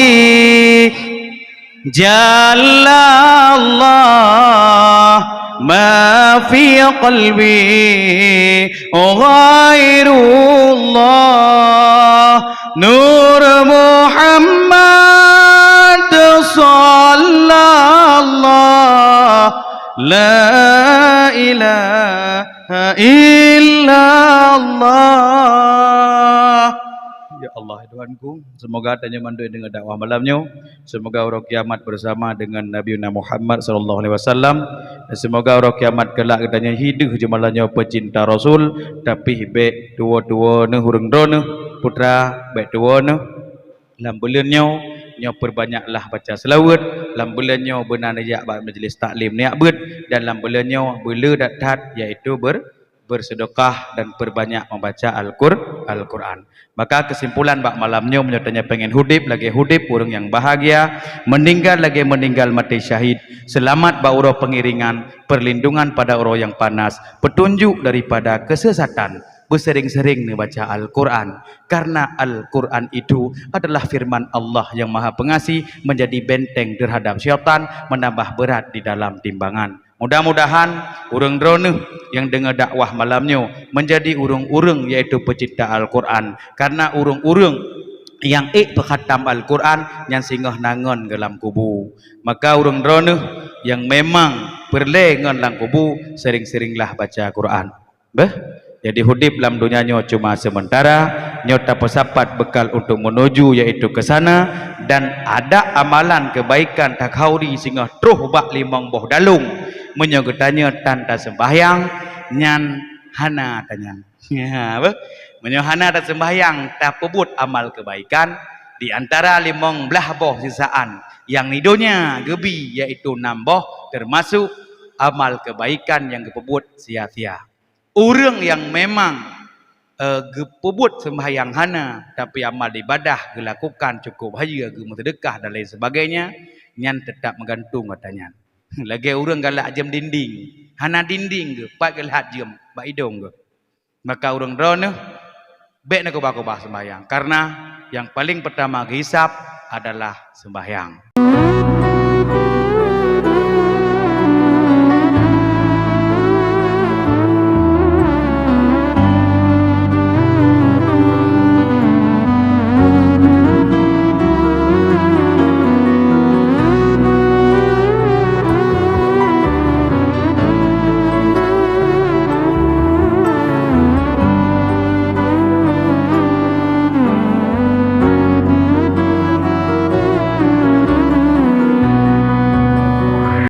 Jalla Allah ma fi qalbi ghairullah Nur Muhammad sallallahu la ilaha illallah. Ya Allah Tuhanku, semoga tanya mandui dengan dakwah malamnya, semoga orang kiamat bersama dengan Nabi Muhammad sallallahu alaihi wasallam, dan semoga orang kiamat kelak katanya hidup jumalanya pecinta Rasul, tapi baik tua-tua ne hurung drone putra baik tua ne lambulannya nyo perbanyaklah baca selawat, lambulannya benar najak majlis taklim ni abad, dan lambulannya bela datat iaitu bersedekah dan perbanyak membaca Al-Quran. Maka kesimpulan bak malamnya menyertanya pengen hudip lagi hudip orang yang bahagia, meninggal lagi meninggal mati syahid, selamat bak urang pengiringan, perlindungan pada orang yang panas, petunjuk daripada kesesatan, bersering-sering baca Al-Quran, karena Al-Quran itu adalah firman Allah yang maha pengasih, menjadi benteng terhadap syaitan, menambah berat di dalam timbangan. Mudah-mudahan urang drone yang dengar dakwah malamnya menjadi urang-urang yaitu pecinta Al-Quran, karena urang-urang yang berkhatam Al-Quran yang singgah nangon ke dalam kubu. Maka urang drone yang memang berlengan dalam kubu, sering-seringlah baca Quran. Jadi hudip dalam dunianya cuma sementara, nyota pesapat bekal untuk menuju yaitu ke sana, dan ada amalan kebaikan tak hauri sehingga terus bak limang boh dalung menyogetanya tanda sembahyang nyan hana tanya. Ya, apa? Menyohana dan sembahyang tak pebut amal kebaikan di antara limang belah boh sisaan yang nidonya gebi yaitu 6 boh, termasuk amal kebaikan yang kepebut sia-sia. Orang yang memang gepebut sembahyang hana tapi amal ibadah dilakukan cukup haja sedekah dan lain sebagainya, nyan tetap menggantung katanya. Lagi orang galak jam dinding, hana dinding ke pak galak jam bak hidung ke, maka orang drone baik nak kubah sembahyang, karena yang paling pertama hisab adalah sembahyang.